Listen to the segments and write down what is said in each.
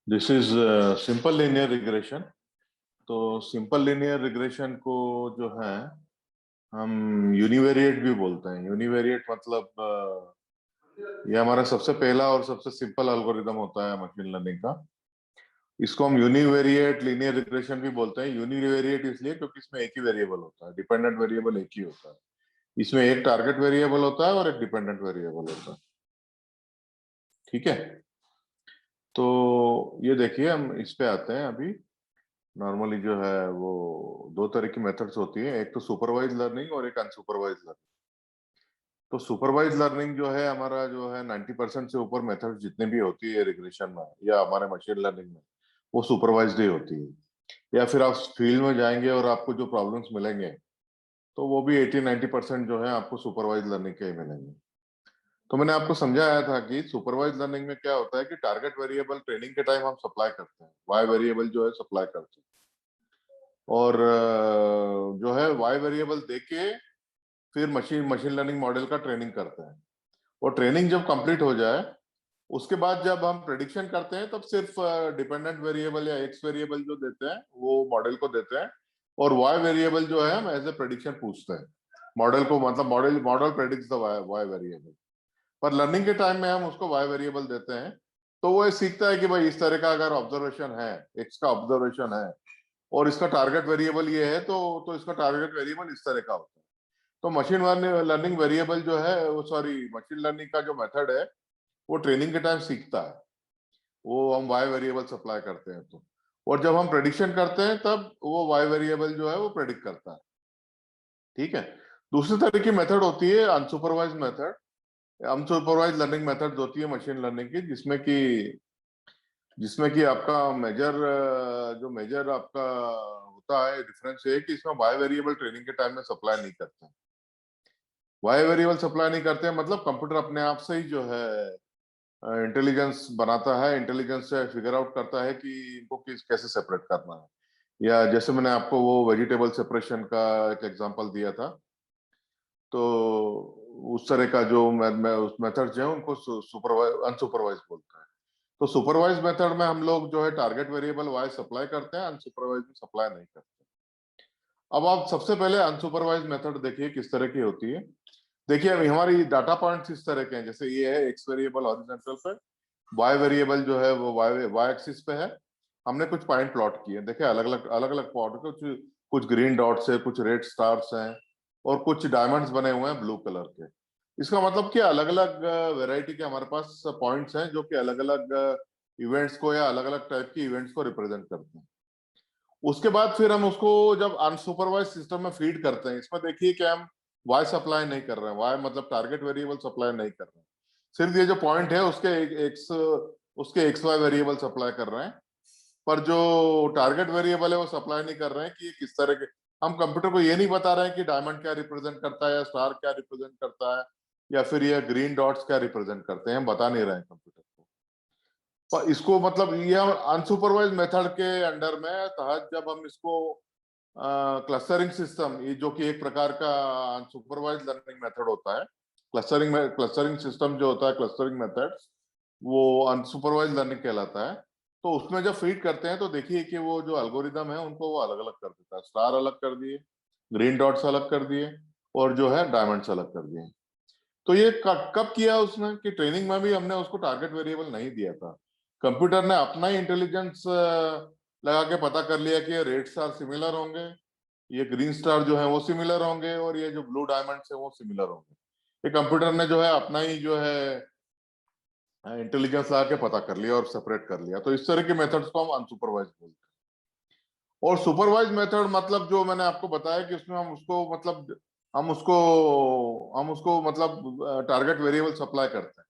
This is simple linear regression. तो simple linear regression को जो है हम यूनिवेरिएट भी बोलते हैं। यूनिवेरिएट मतलब ये हमारा सबसे पहला और सबसे सिंपल एल्गोरिदम होता है मशीन लर्निंग का। इसको हम यूनिवेरिएट लीनियर रिग्रेशन भी बोलते हैं। यूनिवेरिएट इसलिए क्योंकि इसमें एक ही वेरिएबल होता है, डिपेंडेंट वेरिएबल एक ही होता है। इसमें एक टारगेट वेरिएबल होता है और एक डिपेंडेंट वेरिएबल होता है। ठीक है, तो ये देखिए हम इस पे आते हैं अभी। नॉर्मली जो है वो दो तरह की मेथड्स होती है, एक तो सुपरवाइज लर्निंग और एक अनसुपरवाइज लर्निंग। तो सुपरवाइज लर्निंग जो है हमारा जो है 90% से ऊपर मेथड जितने भी होती है रिग्रेशन में या हमारे मशीन लर्निंग में, वो सुपरवाइज्ड ही होती है। या फिर आप फील्ड में जाएंगे और आपको जो प्रॉब्लम्स मिलेंगे तो वो भी 80-90% जो है आपको सुपरवाइज लर्निंग के ही मिलेंगे। तो मैंने आपको समझाया था कि सुपरवाइज लर्निंग में क्या होता है कि टारगेट वेरिएबल ट्रेनिंग के टाइम हम सप्लाई करते हैं, वाई वेरिएबल जो है सप्लाई करते हैं, और जो है वाई वेरिएबल देके फिर मशीन मशीन लर्निंग मॉडल का ट्रेनिंग करते हैं। और ट्रेनिंग जब कंप्लीट हो जाए उसके बाद जब हम प्रेडिक्शन करते हैं तब सिर्फ डिपेंडेंट वेरिएबल या एक्स वेरिएबल जो देते हैं वो मॉडल को देते हैं, और वाई वेरिएबल जो है हम एज ए प्रेडिक्शन पूछते हैं मॉडल को। मतलब model model predicts the y variable. पर लर्निंग के टाइम में हम उसको वाई वेरिएबल देते हैं, तो वो ये सीखता है कि भाई इस तरह का अगर ऑब्जर्वेशन है, एक्स का ऑब्जर्वेशन है और इसका टारगेट वेरिएबल ये है, तो इसका टारगेट वेरिएबल इस तरह का होता है। तो मशीन लर्निंग वेरिएबल जो है वो, सॉरी, मशीन लर्निंग का जो मेथड है वो ट्रेनिंग के टाइम सीखता है। वो हम वाई वेरिएबल सप्लाई करते हैं तो, और जब हम प्रेडिक्शन करते हैं तब वो वाई वेरिएबल जो है वो प्रेडिक्ट करता है। ठीक है। दूसरी तरह की मेथड होती है unsupervised method. Unsupervised learning method होती है मशीन लर्निंग की, जिसमें कि आपका मेजर जो मेजर आपका होता है डिफरेंस है कि इसमें वाई वेरिएबल ट्रेनिंग के टाइम में सप्लाई नहीं करते हैं। वाई वेरिएबल सप्लाई नहीं करते हैं मतलब कंप्यूटर अपने आप से ही जो है इंटेलिजेंस बनाता है, इंटेलिजेंस से फिगर आउट करता है कि इनको किस कैसे सेपरेट करना है। या जैसे मैंने आपको वो वेजिटेबल सेपरेशन का एक एग्जांपल दिया था, तो उस तरह का जो उस मेथड्स हैं उनको सुपरवाइज अनसुपरवाइज बोलते हैं। तो सुपरवाइज मेथड में हम लोग जो है टारगेट वेरिएबल वाई सप्लाई करते हैं, अनसुपरवाइज में सप्लाई नहीं करते। अब आप सबसे पहले अनसुपरवाइज मेथड देखिए किस तरह की होती है। देखिए अभी हमारी डाटा पॉइंट्स इस तरह के हैं, जैसे ये है एक्स वेरिएबल हॉरिजॉन्टल पे, वाई वेरिएबल जो है वो वाई वाई एक्सिस पे है। हमने कुछ पॉइंट प्लॉट किए, देखिए अलग अलग पॉइंट, कुछ कुछ ग्रीन डॉट्स है, कुछ रेड स्टार्स हैं, और कुछ डायमंड्स बने हुए हैं ब्लू कलर के। इसका मतलब कि अलग अलग वेराइटी के हमारे पास पॉइंट्स हैं जो कि अलग अलग इवेंट्स को या अलग अलग टाइप की इवेंट्स को रिप्रेजेंट करते हैं। उसके बाद फिर हम उसको जब अनसुपरवाइज सिस्टम में फीड करते हैं, इसमें देखिए कि हम वाई सप्लाई नहीं कर रहे हैं, वाई मतलब टारगेट वेरिएबल सप्लाई नहीं कर रहे हैं, सिर्फ ये जो पॉइंट है उसके एक्स वाई वेरिएबल सप्लाई कर रहे हैं। पर जो टारगेट वेरिएबल है वो सप्लाई नहीं कर रहे हैं कि ये किस तरह के। हम कंप्यूटर को ये नहीं बता रहे हैं कि डायमंड क्या रिप्रेजेंट करता है या स्टार क्या रिप्रेजेंट करता है या फिर ये ग्रीन डॉट्स क्या रिप्रेजेंट करते हैं, हम बता नहीं रहे हैं कंप्यूटर को। पर इसको मतलब ये अनसुपरवाइज मेथड के अंडर में तहत जब हम इसको क्लस्टरिंग सिस्टम, ये जो कि एक प्रकार का अनसुपरवाइज लर्निंग मेथड होता है, क्लस्टरिंग सिस्टम जो होता है, क्लस्टरिंग मेथड, वो अनसुपरवाइज लर्निंग कहलाता है। तो उसमें जब फीड करते हैं तो देखिए कि वो जो एल्गोरिदम है उनको वो अलग अलग कर देता है, स्टार अलग कर दिए, ग्रीन डॉट्स अलग कर दिए, और जो है डायमंड्स अलग कर दिए। तो ये कब किया उसने कि ट्रेनिंग में भी हमने उसको टारगेट वेरिएबल नहीं दिया था, कंप्यूटर ने अपना ही इंटेलिजेंस लगा के पता कर लिया कि ये रेड स्टार सिमिलर होंगे, ये ग्रीन स्टार जो है वो सिमिलर होंगे, और ये जो ब्लू डायमंड्स है वो सिमिलर होंगे। ये कंप्यूटर ने जो है अपना ही जो है इंटेलिजेंस लगा के पता कर लिया और सेपरेट कर लिया। तो इस तरह के मेथड्स को हम अनसुपरवाइज बोलते हैं। और सुपरवाइज मेथड मतलब जो मैंने आपको बताया कि उसमें हम उसको मतलब टारगेट वेरिएबल सप्लाई करते हैं।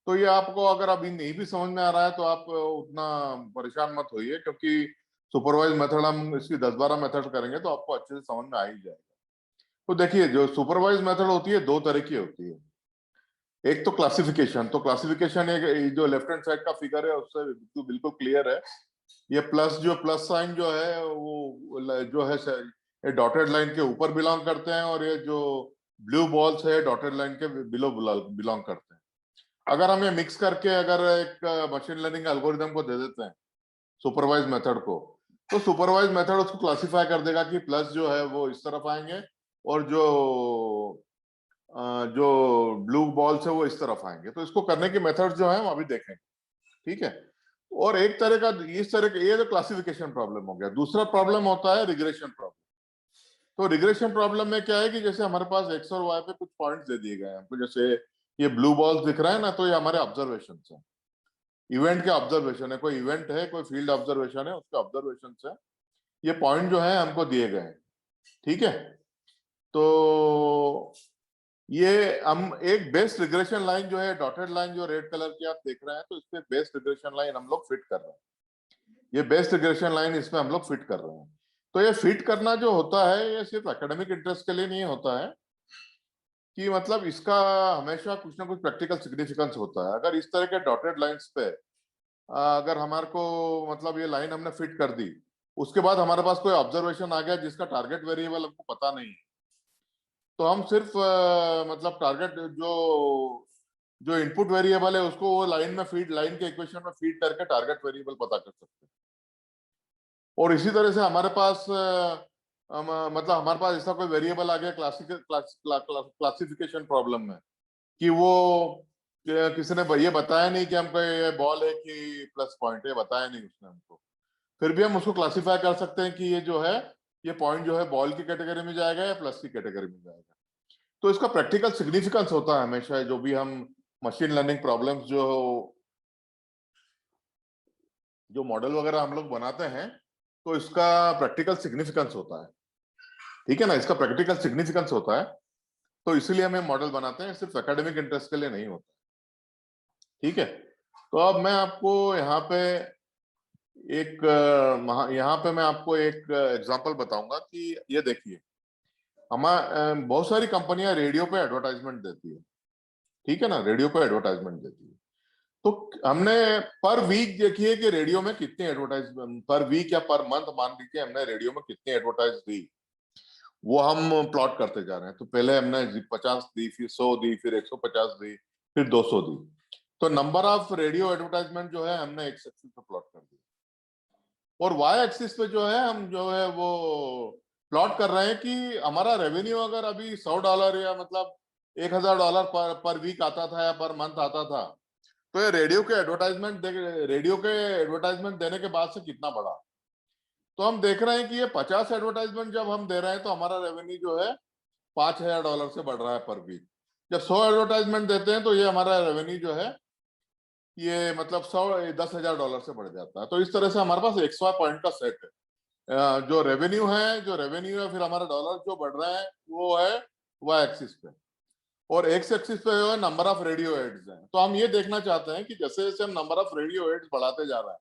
तो ये आपको अगर अभी नहीं भी समझ में आ रहा है तो आप उतना परेशान मत होइए, क्योंकि सुपरवाइज मेथड हम इसकी 10-12 मेथड करेंगे तो आपको अच्छे से समझ में आ ही जाएगा। तो देखिए जो सुपरवाइज मेथड होती है दो तरह की होती है। एक तो क्लासिफिकेशन। तो क्लासिफिकेशन एक जो लेफ्ट हैंड साइड का फिगर है उससे बिल्कुल क्लियर है। ये प्लस साइन जो है वो जो है डॉटेड लाइन के ऊपर बिलोंग करते हैं, और ये जो ब्लू बॉल्स है डॉटेड लाइन के बिलो बिलोंग करते हैं। अगर हम ये मिक्स करके अगर एक मशीन लर्निंग एल्गोरिदम को दे देते हैं सुपरवाइज मेथड को, तो सुपरवाइज मेथड उसको क्लासिफाई कर देगा कि प्लस जो है वो इस तरफ आएंगे और जो ब्लू बॉल्स है वो इस तरफ आएंगे। तो इसको करने की मेथड जो है हम अभी देखेंगे, ठीक है। और एक तरह का इस तरह का ये जो क्लासिफिकेशन प्रॉब्लम हो गया। दूसरा प्रॉब्लम होता है रिग्रेशन प्रॉब्लम। तो रिग्रेशन प्रॉब्लम में क्या है कि जैसे हमारे पास एक्स और वाई पे कुछ पॉइंट्स दे दिए गए हैं हमको, जैसे ये ब्लू बॉल्स दिख रहा है ना, तो ये हमारे ऑब्जर्वेशन है, इवेंट के ऑब्जर्वेशन है। कोई इवेंट है, कोई फील्ड ऑब्जर्वेशन है, उसके ऑब्जर्वेशन है। ये पॉइंट जो है हमको दिए गए हैं, ठीक है। तो ये हम एक बेस्ट रिग्रेशन लाइन जो है, डॉटेड लाइन जो रेड कलर की आप देख रहे हैं, तो इस पे बेस्ट रिग्रेशन लाइन हम लोग फिट कर रहे हैं। ये बेस्ट रिग्रेशन लाइन इसमें हम लोग फिट कर रहे हैं। तो ये फिट करना जो होता है, ये सिर्फ एकेडमिक इंटरेस्ट के लिए नहीं होता है, कि मतलब इसका हमेशा कुछ ना कुछ प्रैक्टिकल सिग्निफिकेंस होता है। अगर इस तरह के डॉटेड लाइंस पे अगर हमारे को मतलब ये लाइन हमने फिट कर दी, उसके बाद हमारे पास कोई ऑब्जर्वेशन आ गया जिसका टारगेट वेरिएबल हमको पता नहीं है, तो हम सिर्फ मतलब टारगेट जो जो इनपुट वेरिएबल है उसको वो लाइन में फीड, लाइन के इक्वेशन में फीड करके टारगेट वेरिएबल पता कर सकते हैं। और इसी तरह से हमारे पास मतलब हमारे पास ऐसा कोई वेरिएबल आ गया क्लासिफिकेशन प्रॉब्लम में, कि वो किसी ने ये बताया नहीं कि हमको ये बॉल है कि प्लस पॉइंट है, बताया नहीं उसने हमको, फिर भी हम उसको क्लासिफाई कर सकते हैं कि ये जो है, ये पॉइंट जो है बॉल की कैटेगरी में जाएगा या प्लस की कैटेगरी में जाएगा। तो इसका प्रैक्टिकल सिग्निफिकेंस होता है हमेशा, जो भी हम मशीन लर्निंग प्रॉब्लम्स जो मॉडल वगैरह हम लोग बनाते हैं, तो इसका प्रैक्टिकल सिग्निफिकेंस होता है, ठीक है ना। इसका प्रैक्टिकल सिग्निफिकेंस होता है, तो इसीलिए हम मॉडल बनाते हैं, सिर्फ एकेडमिक इंटरेस्ट के लिए नहीं होता, ठीक है। तो अब मैं आपको यहाँ पे यहाँ पे मैं आपको एक एग्जांपल बताऊंगा कि ये देखिए, बहुत सारी कंपनियां रेडियो पे एडवर्टाइजमेंट देती है, ठीक है ना, रेडियो पे एडवर्टाइजमेंट देती है। तो हमने पर वीक देखिए कि रेडियो में कितनी एडवर्टाइजमेंट, पर वीक या पर मंथ मान लीजिए, हमने रेडियो में कितनी एडवर्टाइज दी, वो हम प्लॉट करते जा रहे हैं। तो पहले हमने 50 दी, फिर 100 दी, फिर 150 दी, फिर 200 दी। तो नंबर ऑफ रेडियो एडवर्टाइजमेंट जो है हमने एक्स एक्सिस पे प्लॉट कर दिया, और वाई एक्सिस पे जो है हम जो है वो प्लॉट कर रहे हैं कि हमारा रेवेन्यू अगर अभी $100 या मतलब $1000 पर वीक आता था या पर मंथ आता था, तो ये रेडियो के एडवर्टाइजमेंट देने के बाद से कितना बढ़ा। तो हम देख रहे हैं कि ये 50 एडवर्टाइजमेंट जब हम दे रहे हैं तो हमारा रेवेन्यू जो है $5000 से बढ़ रहा है पर वीक। जब 100 एडवर्टाइजमेंट देते हैं तो ये हमारा रेवेन्यू जो है ये मतलब 10,000 से बढ़ जाता है। तो इस तरह से हमारे पास XY पॉइंट का सेट है। जो रेवेन्यू है, फिर हमारा डॉलर जो बढ़ रहा है वो है वाई एक्सिस पे, और एक्स एक्सिस पे जो है नंबर ऑफ रेडियो एड्स हैं। तो हम ये देखना चाहते हैं कि जैसे जैसे हम नंबर ऑफ रेडियो एड्स बढ़ाते जा रहा है,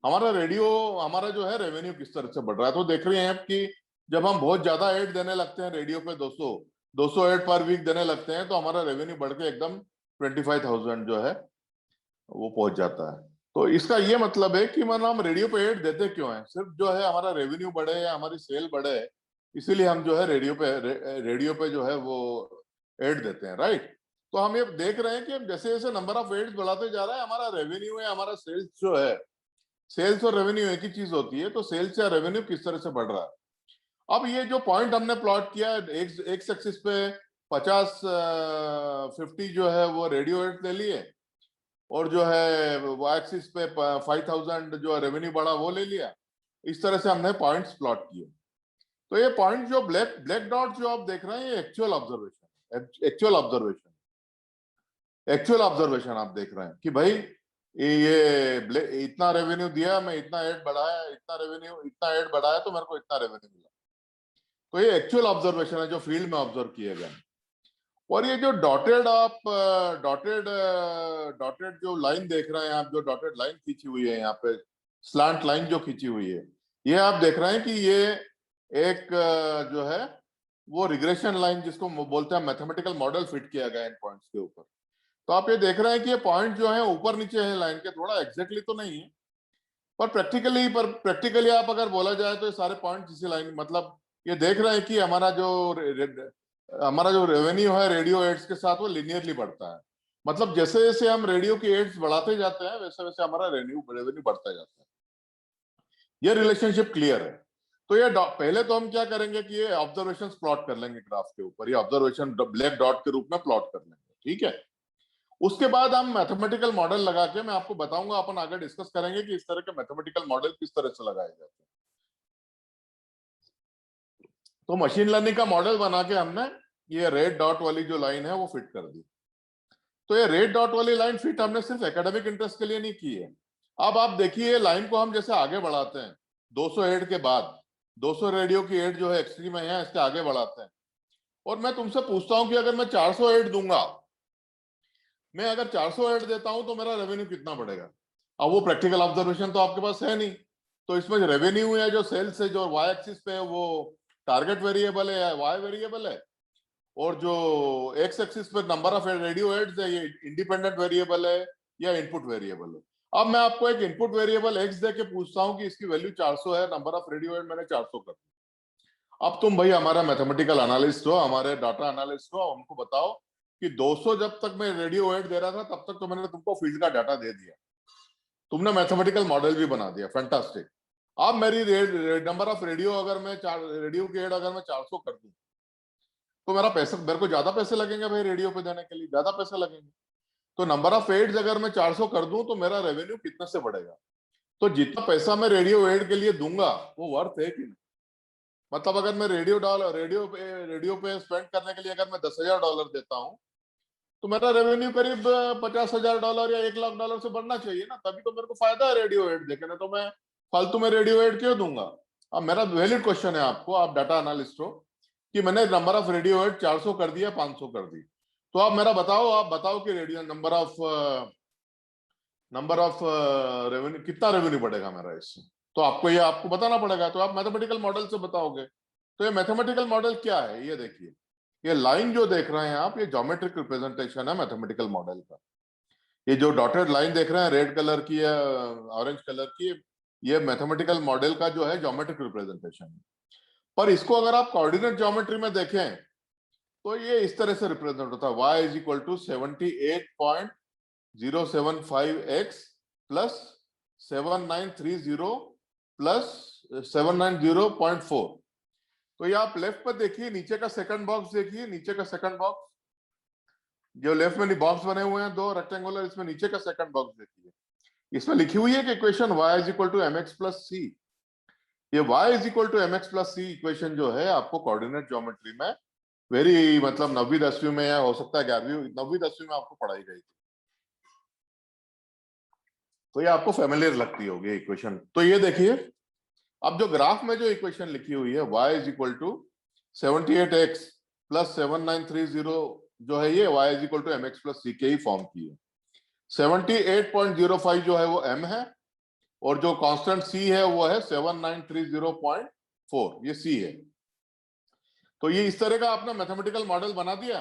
हमारा जो है रेवेन्यू किस तरह से बढ़ रहा है। तो देख रहे हैं कि जब हम बहुत ज्यादा एड देने लगते हैं रेडियो पे, 200 एड पर वीक देने लगते हैं, तो हमारा रेवेन्यू बढ़ के एकदम 25,000 जो है वो पहुंच जाता है। तो इसका ये मतलब है कि मतलब हम रेडियो पे एड देते क्यों हैं, सिर्फ जो है हमारा रेवेन्यू बढ़े या हमारी सेल बढ़े, इसीलिए हम जो है रेडियो पे जो है वो एड देते हैं, राइट। तो हम ये देख रहे हैं कि जैसे जैसे नंबर ऑफ एड्स बढ़ाते जा रहा है, हमारा रेवेन्यू है, हमारा सेल्स जो है, सेल्स और रेवेन्यू एक ही चीज होती है, तो सेल्स या रेवेन्यू किस तरह से बढ़ रहा है। अब ये जो पॉइंट हमने प्लॉट किया है, एक्स एक्सिस पे 50 50 जो है वो रेडियो एड ले लिए, और जो है वाई एक्सिस पे 5000 जो रेवेन्यू बढ़ा वो ले लिया। इस तरह से हमने पॉइंट्स प्लॉट किए। तो ये पॉइंट जो ब्लैक ब्लैक डॉट जो आप देख रहे हैं, ये एक्चुअल ऑब्जर्वेशन आप देख रहे हैं कि भाई ये इतना रेवेन्यू दिया, मैं इतना एड बढ़ाया, इतना एड बढ़ाया, तो मेरे को इतना रेवेन्यू मिला। तो ये एक्चुअल ऑब्जर्वेशन है जो फील्ड में ऑब्जर्व किए गए। और ये जो डॉटेड जो लाइन देख रहे हैं आप, जो डॉटेड लाइन खींची हुई है यहाँ पे, स्लांट लाइन जो खींची हुई है, ये आप देख रहे हैं कि ये एक जो है वो रिग्रेशन लाइन जिसको बोलते हैं मैथमेटिकल मॉडल फिट किया गया इन पॉइंट्स के ऊपर। तो आप ये देख रहे हैं कि ये पॉइंट जो है ऊपर नीचे है लाइन के, थोड़ा एग्जैक्टली तो नहीं है, पर प्रैक्टिकली आप अगर बोला जाए तो ये सारे पॉइंट इसी लाइन, मतलब ये देख रहे हैं कि हमारा जो रेवेन्यू है रेडियो एड्स के साथ वो लिनियरली बढ़ता है। मतलब जैसे जैसे हम रेडियो की एड्स बढ़ाते जाते हैं वैसे वैसे हमारा रेवेन्यू बढ़ता जाता है। ये रिलेशनशिप क्लियर है। तो ये पहले तो हम क्या करेंगे कि ये ऑब्जर्वेशन प्लॉट कर लेंगे ग्राफ के ऊपर, ये ऑब्जर्वेशन ब्लैक डॉट के रूप में प्लॉट कर लेंगे, ठीक है। उसके बाद हम मैथमेटिकल मॉडल लगा के, मैं आपको बताऊंगा, अपन आगे डिस्कस करेंगे कि इस तरह के मैथमेटिकल मॉडल किस तरह से लगाए जाते हैं। तो मशीन लर्निंग का मॉडल बना के हमने ये रेड डॉट वाली जो लाइन है वो फिट कर दी। तो ये रेड डॉट वाली लाइन फिट हमने सिर्फ एकेडमिक इंटरेस्ट के लिए नहीं की है। अब आप देखिए लाइन को हम जैसे आगे बढ़ाते हैं 200 एड के बाद, 200 रेडियो की एड जो है एक्सट्रीम है, इसके आगे बढ़ाते हैं, और मैं तुमसे पूछता हूं कि अगर मैं 400 एड दूंगा, मैं अगर 400 एड देता हूं तो मेरा रेवेन्यू कितना बढ़ेगा। अब वो प्रैक्टिकल ऑब्जर्वेशन तो आपके पास है नहीं, तो इसमें जो रेवेन्यू है, जो सेल्स है, जो वाई एक्सिस पे है वो टारगेट वेरिएबल है या वाई वेरिएबल है, और जो एक्स एक्सिस पे नंबर ऑफ रेडियो एड्स है ये इंडिपेंडेंट वेरिएबल है या इनपुट वेरिएबल है। अब मैं आपको एक इनपुट वेरिएबल एक्स दे के पूछता हूं कि इसकी वैल्यू 400 है, नंबर ऑफ रेडियो एड मैंने 400 कर दिया। अब तुम भाई हमारा मैथमेटिकल एनालिस्ट हो, हमारे डाटा एनालिस्ट हो, हमको बताओ कि 200 जब तक मैं रेडियो एड दे रहा था तब तक तो मैंने तुमको फील्ड का डाटा दे दिया, तुमने मैथमेटिकल मॉडल भी बना दिया, फैंटास्टिक। अब मेरी नंबर ऑफ रेडियो अगर मैं रेडियो की एड अगर मैं 400 कर दूं तो मेरा पैसा, मेरे को ज्यादा पैसे लगेंगे भाई रेडियो पे देने के लिए, ज्यादा पैसे लगेंगे। तो नंबर ऑफ एड्स अगर मैं 400 कर दूं तो मेरा रेवेन्यू कितने से बढ़ेगा। तो जितना पैसा मैं रेडियो एड के लिए दूंगा वो वर्थ है कि नहीं। मतलब अगर मैं रेडियो पे स्पेंड करने के लिए अगर मैं $10,000 देता हूं तो मेरा रेवेन्यू करीब $50,000 या $1,00,000 से बढ़ना चाहिए ना, तभी तो मेरे को फायदा है रेडियो एड देखे, ना तो मैं फालतू में रेडियो एड क्यों दूंगा। अब मेरा वैलिड क्वेश्चन है आपको, आप डाटा एनालिस्ट हो, कि मैंने नंबर ऑफ रेडियो एड 400 कर दिया, 500 कर दी, तो आप मेरा बताओ, आप बताओ कि रेडियो नंबर ऑफ रेवेन्यू, कितना रेवेन्यू बढ़ेगा मेरा इससे। तो आपको ये आपको बताना पड़ेगा, तो आप मैथमेटिकल मॉडल से बताओगे। तो ये मैथमेटिकल मॉडल क्या है, ये देखिए, ये लाइन जो देख रहे हैं आप, ये ज्योमेट्रिक रिप्रेजेंटेशन है मैथमेटिकल मॉडल का। ये जो डॉटेड लाइन देख रहे हैं रेड कलर की या ऑरेंज कलर की, ये मैथमेटिकल मॉडल का जो है ज्योमेट्रिक रिप्रेजेंटेशन है। पर इसको अगर आप कोऑर्डिनेट ज्योमेट्री में देखें तो ये इस तरह से रिप्रेजेंट होता है, y is equal to 78.075x plus 7930 plus 790.4। तो ये आप लेफ्ट पर देखिए, नीचे का सेकंड बॉक्स देखिए, नीचे का सेकंड बॉक्स, जो लेफ्ट में बॉक्स बने हुए हैं दो रेक्टेंगुलर, इसमें नीचे का सेकंड बॉक्स देखिए, इसमें लिखी हुई है कि equation y is equal to mx plus C. ये y is equal to mx plus C equation जो है आपको कोऑर्डिनेट ज्योमेट्री में वेरी, मतलब 9वीं 10वीं में, या हो सकता है 11वीं 9वीं 10वीं में आपको पढ़ाई गई थी, तो ये आपको फेमिलियर लगती होगी इक्वेशन। तो ये देखिए, अब जो ग्राफ में जो इक्वेशन लिखी हुई है y is equal to 78x plus 7930 जो है, ये y is equal to mx plus C के ही फॉर्म की है। 78.05 जो है वो m है, और जो कांस्टेंट c है वो है 7930.4, ये c है। तो ये इस तरह का आपने मैथमेटिकल मॉडल बना दिया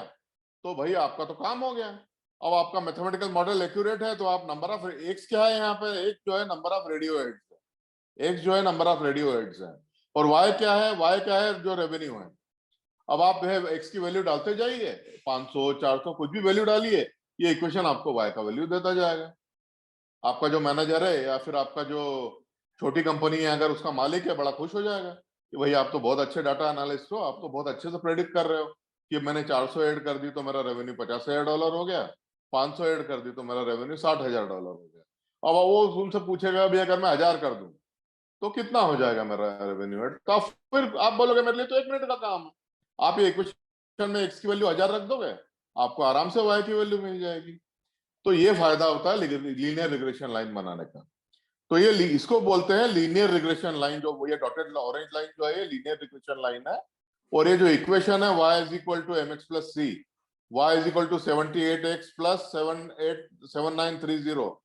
तो भाई आपका तो काम हो गया। अब आपका मैथमेटिकल मॉडल एक्यूरेट है तो आप नंबर ऑफ एक्स क्या है यहाँ पे, एक जो है नंबर ऑफ रेडियो एड्स है, एक्स जो है नंबर ऑफ रेडियो एड्स है, और वाई क्या है, वाई क्या है जो रेवेन्यू है। अब आप जो है एक्स की वैल्यू डालते जाइए, 500 400 कुछ भी वैल्यू डालिए, ये इक्वेशन आपको वाई का वैल्यू देता जाएगा। आपका जो मैनेजर है या फिर आपका जो छोटी कंपनी है अगर उसका मालिक है, बड़ा खुश हो जाएगा कि भाई आप तो बहुत अच्छे डाटा एनालिस्ट हो, आप तो बहुत अच्छे से प्रेडिक्ट कर रहे हो कि मैंने 400 ऐड कर दी तो मेरा रेवेन्यू $50,000 हो गया, 500 ऐड कर दी तो मेरा रेवेन्यू $60,000 हो गया। अब वो उनसे पूछेगा भी अगर मैं 1000 कर दूं तो कितना हो जाएगा मेरा रेवेन्यू एड, तो फिर आप बोलोगे मेरे लिए तो 1 मिनट का काम है। आप ये इक्वेशन में एक्स की वैल्यू 1000 रख दोगे, आपको आराम से वाई की वैल्यू मिल जाएगी। तो ये फायदा होता है लीनियर रिग्रेशन लाइन बनाने का। तो ये इसको बोलते हैं लीनियर रिग्रेशन लाइन, जो ये डॉटेड ऑरेंज लाइन जो है ये लीनियर रिग्रेशन लाइन है। और ये जो इक्वेशन है y is equal to mx plus c, y is equal to 78x plus 7930,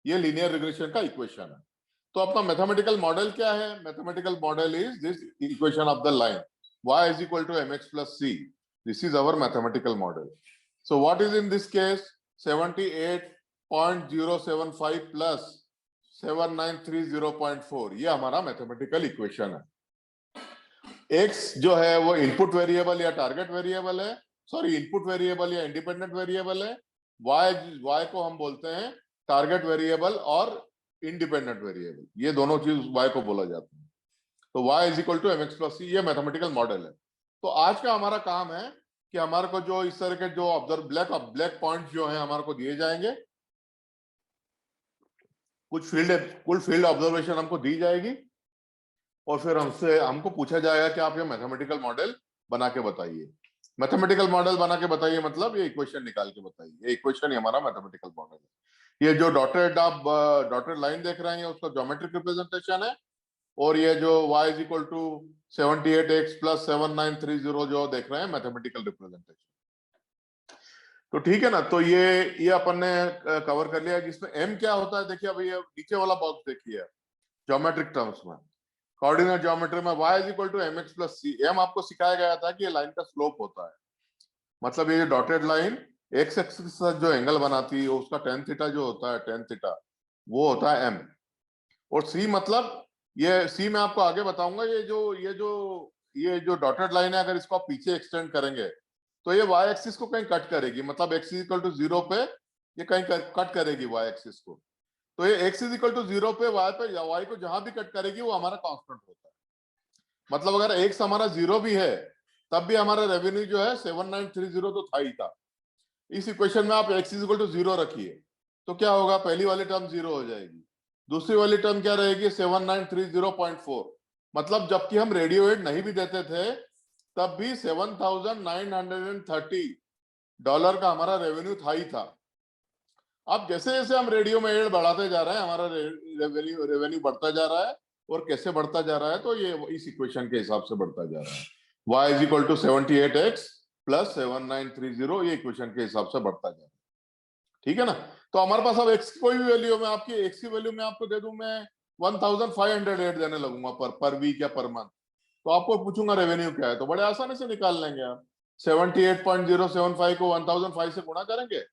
ये लीनियर रिग्रेशन का इक्वेशन है। तो अपना मैथमेटिकल मॉडल क्या है, mathematical model is this equation of the line y is equal to mx plus c, this is our mathematical model. So what is in this case 78.075 plus 7930.4, ये हमारा mathematical equation है। x जो है वो input variable या target variable है, sorry input variable या independent variable है, वाई को हम बोलते हैं टारगेट वेरिएबल और इंडिपेंडेंट वेरिएबल, ये दोनों चीज वाई को बोला जाता है। तो y is equal to M x plus C, ये मैथमेटिकल मॉडल है। तो आज का हमारा काम है कि हमारे को जो इस तरह के जो ऑब्जर्व ब्लैक पॉइंट जो है हमारे को दिए जाएंगे, कुल फील्ड ऑब्जर्वेशन हमको दी जाएगी, और फिर हमको पूछा जाएगा कि आप ये मैथमेटिकल मॉडल बना के बताइए। मैथमेटिकल मॉडल बना के बताइए मतलब ये इक्वेशन निकाल के बताइए। ये इक्वेशन ही हमारा मैथमेटिकल मॉडल है। ये जो डॉटेड लाइन देख रहे हैं उसका ज्योमेट्रिक रिप्रेजेंटेशन है, और ये जो y is equal to 78x plus 7930 जो देख रहे हैं मैथमेटिकल रिप्रेजेंटेशन। तो ठीक है ना, तो ये अपन ने कवर कर लिया। जिसमें m क्या होता है, देखिए अभी नीचे वाला बॉक्स देखिए ज्योमेट्रिक टर्म्स में, कोऑर्डिनेट ज्योमेट्री में y is equal to M x plus c. m आपको सिखाया गया था कि ये लाइन का स्लोप होता है, मतलब ये जो डॉटेड लाइन एक्स एक्सिस के साथ जो एंगल बनाती है उसका टेन थीटा जो होता है, टेन थीटा वो होता है m। और c मतलब ये सी मैं आपको आगे बताऊंगा। ये जो डॉटेड लाइन है, अगर इसको आप पीछे एक्सटेंड करेंगे तो ये y एक्सिस को कहीं कट करेगी, मतलब x इक्वल टू 0 पे ये कहीं कट करेगी y एक्सिस को। तो ये x इक्वल टू 0 पे y को जहां भी कट करेगी वो हमारा कांस्टेंट होता है। मतलब अगर x हमारा 0 भी है तब भी हमारा रेवेन्यू जो है 7930 तो था ही था। इस इक्वेशन में आप x इक्वल टू 0 रखिए तो क्या होगा, पहली वाली टर्म 0 हो जाएगी, दूसरी वाली टर्म क्या रहेगी 7930.4। मतलब जबकि हम रेडियो एड नहीं भी देते थे तब भी $7,930 का हमारा रेवेन्यू था ही था। अब जैसे जैसे हम रेडियो में एड बढ़ाते जा रहे हैं हमारा रेवेन्यू बढ़ता जा रहा है, और कैसे बढ़ता जा रहा है तो ये इस इक्वेशन के हिसाब से बढ़ता जा रहा है। y is equal to 78x plus 7930, ये इक्वेशन के हिसाब से बढ़ता जा रहा है। ठीक है ना, तो हमारे पास अब x की कोई भी वैल्यू में, आपकी x की वैल्यू में आपको दे दूं मैं 1508 देने लगूंगा पर वीक या पर मंथ, तो आपको पूछूंगा रेवेन्यू क्या है, तो बड़े आसानी से निकाल लेंगे आप। 78.075 को 1005 से गुणा करेंगे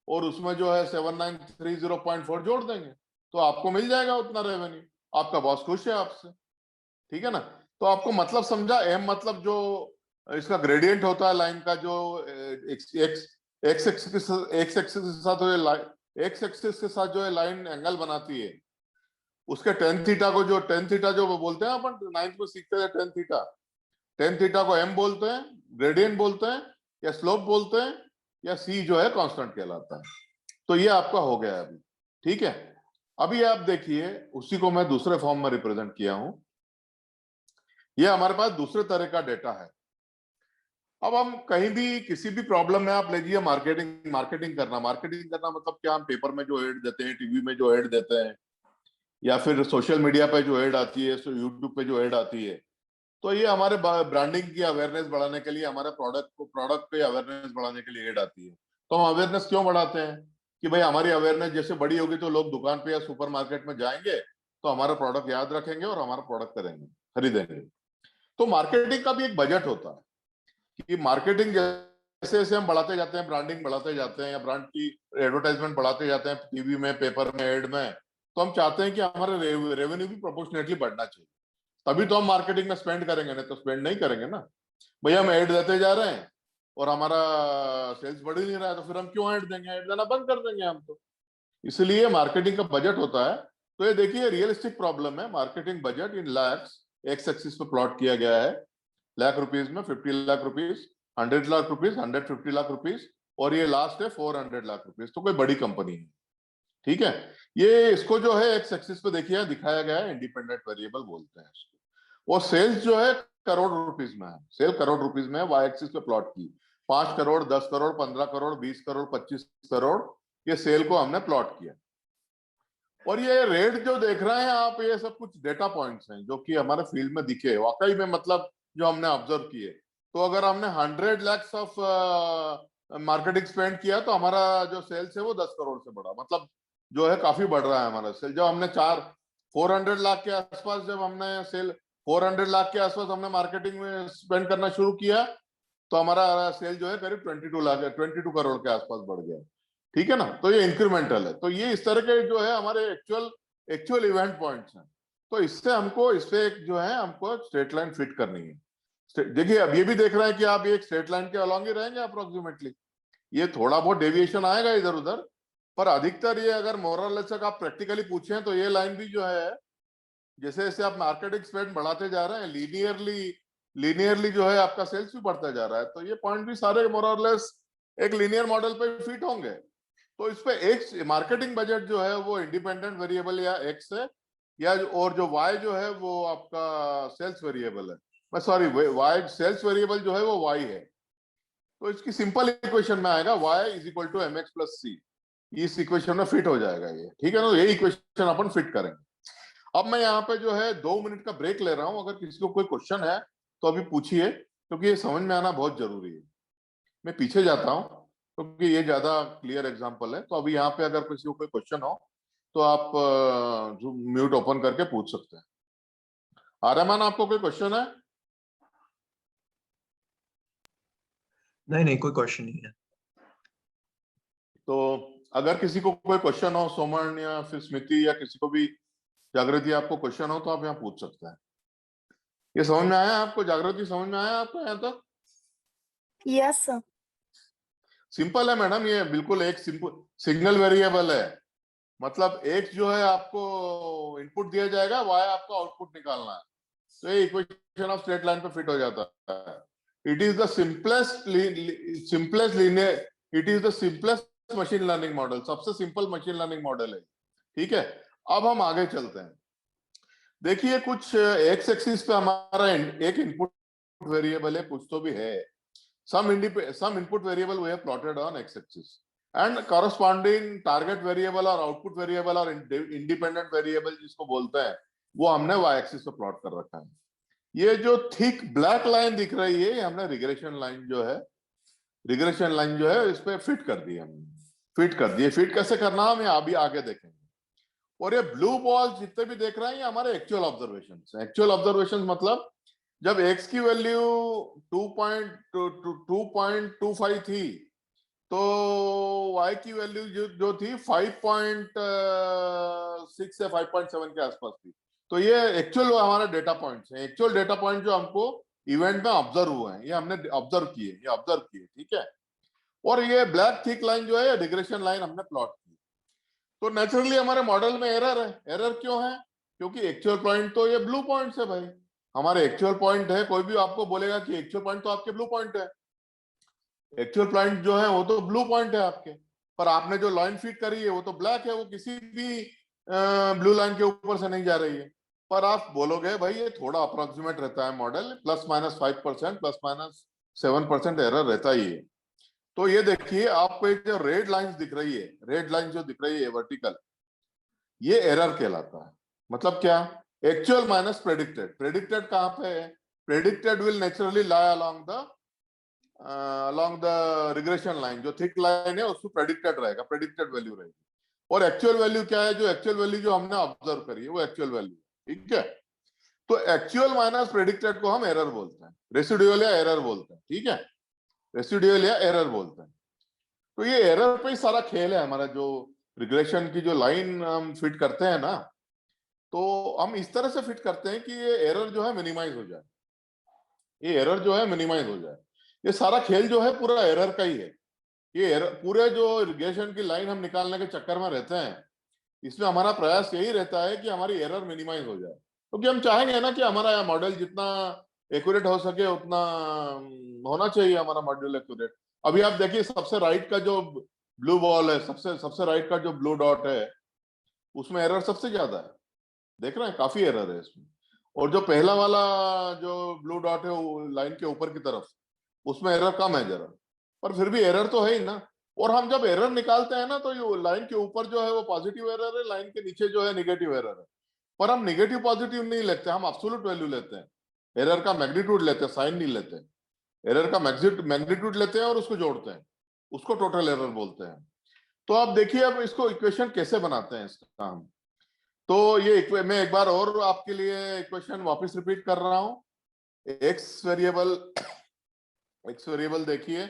और उसमें जो है 7930.4 जोड़ देंगे तो आपको मिल जाएगा उतना रेवेन्यू। आपका बॉस खुश है आपसे। ठीक है ना, तो आपको मतलब समझा। एम मतलब जो इसका ग्रेडियंट होता है लाइन का, जो एक्स एक्सिस के साथ एक्स एक्सिस के साथ जो है लाइन एंगल बनाती है, उसके टेन थीटा जो बोलते हैं अपन नाइन्थ में सीखते हैं, टेन थीटा को एम बोलते हैं, ग्रेडियंट बोलते हैं, या स्लोप बोलते हैं, या सी जो है कांस्टेंट कहलाता है। तो ये आपका हो गया अभी। ठीक है, अभी आप देखिए उसी को मैं दूसरे फॉर्म में रिप्रेजेंट किया हूं। ये हमारे पास दूसरे तरह का डेटा है। अब हम कहीं भी किसी भी प्रॉब्लम में आप लीजिए मार्केटिंग करना मतलब क्या, हम पेपर में जो एड देते हैं, टीवी में जो एड देते हैं, या फिर सोशल मीडिया पे जो एड आती है, यूट्यूब पे जो एड आती है, तो ये हमारे ब्रांडिंग की अवेयरनेस बढ़ाने के लिए, हमारे प्रोडक्ट पे अवेयरनेस बढ़ाने के लिए एड आती है। तो हम अवेयरनेस क्यों बढ़ाते हैं कि भाई हमारी अवेयरनेस जैसे बड़ी होगी तो लोग दुकान पे या सुपरमार्केट में जाएंगे तो हमारा प्रोडक्ट याद रखेंगे और हमारा प्रोडक्ट खरीदेंगे। तो मार्केटिंग का भी एक बजट होता है कि मार्केटिंग जैसे जैसे हम बढ़ाते जाते हैं, ब्रांडिंग बढ़ाते जाते हैं, या ब्रांड की एडवर्टाइजमेंट बढ़ाते जाते हैं टीवी में, पेपर में, एड में, तो हम चाहते हैं कि हमारा रेवेन्यू भी प्रोपोर्शनेटली बढ़ना चाहिए। तभी तो हम मार्केटिंग में स्पेंड करेंगे, नहीं तो स्पेंड नहीं करेंगे ना। भैया हम ऐड देते जा रहे हैं और हमारा सेल्स बढ़ ही नहीं रहा है, तो फिर हम क्यों ऐड देंगे, ऐड देना बंद कर देंगे हम तो। इसलिए मार्केटिंग का बजट होता है। तो ये देखिए रियलिस्टिक प्रॉब्लम है, marketing budget in lakhs, x axis पे प्लॉट किया गया है, लाख रुपीज में 50 lakh rupees, 100 lakh rupees, 150 lakh rupees, और ये लास्ट है 400 लाख रुपीज। तो कोई बड़ी कंपनी है। ठीक है, ये इसको जो है एक्स एक्सिस पे देखिए दिखाया गया है, इंडिपेंडेंट वेरिएबल बोलते हैं इसको। और सेल्स जो है करोड़ रुपीज में है, सेल करोड़ रुपीज में है, वाई एक्सिस पे प्लॉट की 5 करोड़, 10 करोड़, 15 करोड़, 20 करोड़, 25 करोड़, ये सेल को हमने प्लॉट किया। और ये रेट जो देख रहे हैं आप, ये सब कुछ डेटा पॉइंट्स हैं जो कि हमारे फील्ड में दिखे वाकई में, मतलब जो हमने ऑब्जर्व किए। तो अगर हमने 100 lakhs ऑफ मार्केटिंग स्पेंड किया तो हमारा जो सेल्स है वो 10 करोड़ से बढ़ा, मतलब जो है काफी बढ़ रहा है हमारा सेल। जब हमने 400 लाख के आसपास, जब हमने सेल 400 लाख के आसपास हमने मार्केटिंग में स्पेंड करना शुरू किया तो हमारा सेल जो है करीब 22 करोड़ के आसपास बढ़ गया। ठीक है ना, तो ये इंक्रीमेंटल है। तो ये इस तरह के जो है हमारे एक्चुअल इवेंट पॉइंट्स हैं। तो इससे हमको इससे एक जो है हमको स्ट्रेट लाइन फिट करनी है। देखिए अब ये भी देख रहे हैं कि आप ये एक स्ट्रेट लाइन के अलॉन्ग ही रहेंगे अप्रोक्सीमेटली, ये थोड़ा बहुत डेविएशन आएगा इधर उधर, पर अधिकतर ये अगर मोरलेस आप प्रैक्टिकली पूछें तो ये लाइन भी जो है, जैसे जैसे आप मार्केटिंग स्पेंड बढ़ाते जा रहे हैं, लीनियरली जो है आपका सेल्स भी बढ़ता जा रहा है, तो ये पॉइंट भी सारे मोरलेस एक लीनियर मॉडल पे फिट होंगे। तो इस पे एक्स मार्केटिंग बजट जो है वो इंडिपेंडेंट वेरिएबल या एक्स है, या और जो वाई जो है वो आपका सेल्स वेरिएबल है, सॉरी वाई सेल्स वेरिएबल जो है वो वाई है। तो इसकी सिंपल इक्वेशन में आएगा y is equal to M x plus C, इस इक्वेशन में फिट हो जाएगा ये, ठीक है ना। तो ये इक्वेशन अपन फिट करेंगे। अब मैं यहाँ पे जो है 2 मिनट का ब्रेक ले रहा हूं, अगर किसी को कोई क्वेश्चन है तो अभी पूछिए, क्योंकि ये समझ में आना बहुत जरूरी है। मैं पीछे जाता हूँ क्योंकि ये ज्यादा क्लियर एग्जांपल है। तो अभी यहाँ पे अगर किसी को कोई क्वेश्चन हो तो आप म्यूट ओपन करके पूछ सकते हैं। आर्यमान, आपको कोई क्वेश्चन है? नहीं, कोई क्वेश्चन नहीं है। तो अगर किसी को कोई क्वेश्चन हो, सोमन या फिर स्मृति या किसी को भी, जागृति, आपको क्वेश्चन हो तो आप यहाँ पूछ सकते हैं। ये समझ में आया आपको? जागृति, समझ में आया आपको यहाँ तक? Yes sir. सिंपल है मैडम, ये बिल्कुल एक सिंगल वेरिएबल है। मतलब एक्स जो है आपको इनपुट दिया जाएगा, वाई आपको आउटपुट निकालना है। तो ये इक्वेशन ऑफ स्ट्रेट लाइन पे फिट हो जाता है। It is the simplest linear, it is the simplest machine learning model, सबसे सिंपल मशीन लर्निंग मॉडल है, ठीक है। अब हम आगे चलते हैं। देखिए कुछ एक्स एक्सिस पे हमारा एक इनपुट वेरिएबल है, कुछ तो भी है, some input variable we have plotted on x-axis, and corresponding target variable और output variable और independent variable जिसको बोलते हैं वो हमने y-axis पे प्लॉट कर रखा है। ये जो थिक ब्लैक लाइन दिख रही है, ये हमने रिग्रेशन लाइन जो है इस पे फिट कर दी हमने। फिट कैसे करना हम अभी आगे देखेंगे। और ये ब्लू बॉल जितने भी देख रहे हैं ये हमारे एक्चुअल ऑब्जर्वेशन मतलब जब x की वैल्यू 2.25 थी तो y की वैल्यू जो थी 5.6 से 5.7 के आसपास थी। तो ये एक्चुअल हमारा डेटा पॉइंट्स हैं, एक्चुअल डेटा पॉइंट जो हमको इवेंट में ऑब्जर्व हुए हैं, ये हमने ऑब्जर्व किए, ठीक है। और ये ब्लैक थिक लाइन जो है रिग्रेशन लाइन हमने प्लॉट की। तो नेचुरली हमारे मॉडल में एरर है। एरर क्यों है? क्योंकि एक्चुअल पॉइंट तो ये ब्लू पॉइंट्स है भाई, हमारे एक्चुअल पॉइंट है। कोई भी आपको बोलेगा कि एक्चुअल पॉइंट तो आपके ब्लू पॉइंट है, एक्चुअल पॉइंट जो है वो तो ब्लू पॉइंट है आपके, पर आपने जो लाइन फीड करी है वो तो ब्लैक है, वो किसी भी ब्लू लाइन के ऊपर से नहीं जा रही है। पर आप बोलोगे भाई ये थोड़ा अप्रोक्सीमेट रहता है मॉडल, ±5% ±7% एरर रहता ही है। तो ये देखिए आपको एक जो रेड लाइन दिख रही है वर्टिकल, ये एरर कहलाता है। मतलब क्या? Actual minus predicted. प्रेडिक्टेड कहां पे है? Predicted will naturally lie along the regression line, जो थिक लाइन है उसको प्रेडिक्टेड रहेगा, प्रेडिक्टेड वैल्यू रहेगी। और एक्चुअल वैल्यू क्या है? जो एक्चुअल वैल्यू जो हमने ऑब्जर्व करी है वो एक्चुअल वैल्यू, ठीक है। तो एक्चुअल माइनस प्रेडिक्टेड को हम एरर बोलते हैं, रेसिडुअल या एरर बोलते हैं, ठीक है, रेसिडुअल या एरर बोलते हैं। तो ये एरर पे ही सारा खेल है हमारा। जो रिग्रेशन की जो लाइन हम फिट करते हैं ना, तो हम इस तरह से फिट करते हैं कि ये एरर जो है मिनिमाइज हो जाए, ये सारा खेल जो है पूरा एरर का ही है। ये एरर पूरे जो रिग्रेशन की लाइन हम निकालने के चक्कर में रहते हैं, इसमें हमारा प्रयास यही रहता है कि हमारी एरर मिनिमाइज हो जाए, क्योंकि हम चाहेंगे ना कि हमारा मॉडल जितना एक्यूरेट हो सके उतना होना चाहिए हमारा मॉडल एक्यूरेट। अभी आप देखिए सबसे राइट का जो ब्लू बॉल है, सबसे राइट का जो ब्लू डॉट है, उसमें एरर सबसे ज्यादा है, देख रहे हैं, काफी एरर है इसमें। और जो पहला वाला जो ब्लू डॉट है लाइन के ऊपर की तरफ, उसमें एरर कम है जरा, पर फिर भी एरर तो है ही ना। और हम जब एरर निकालते हैं ना, तो ये लाइन के ऊपर जो है वो पॉजिटिव एरर है, लाइन के नीचे जो है निगेटिव एरर है। पर हम निगेटिव पॉजिटिव नहीं लेते, हम एब्सोल्यूट वैल्यू लेते हैं, एरर का मैग्नीट्यूड लेते हैं, साइन नहीं लेते। एरर का मैग्नीट्यूड लेते हैं और उसको जोड़ते हैं, उसको टोटल एरर बोलते हैं। तो आप देखिए अब इसको इक्वेशन कैसे बनाते हैं इसका हम। तो ये मैं एक बार और आपके लिए इक्वेशन वापस रिपीट कर रहा हूं। एक्स वेरिएबल देखिए,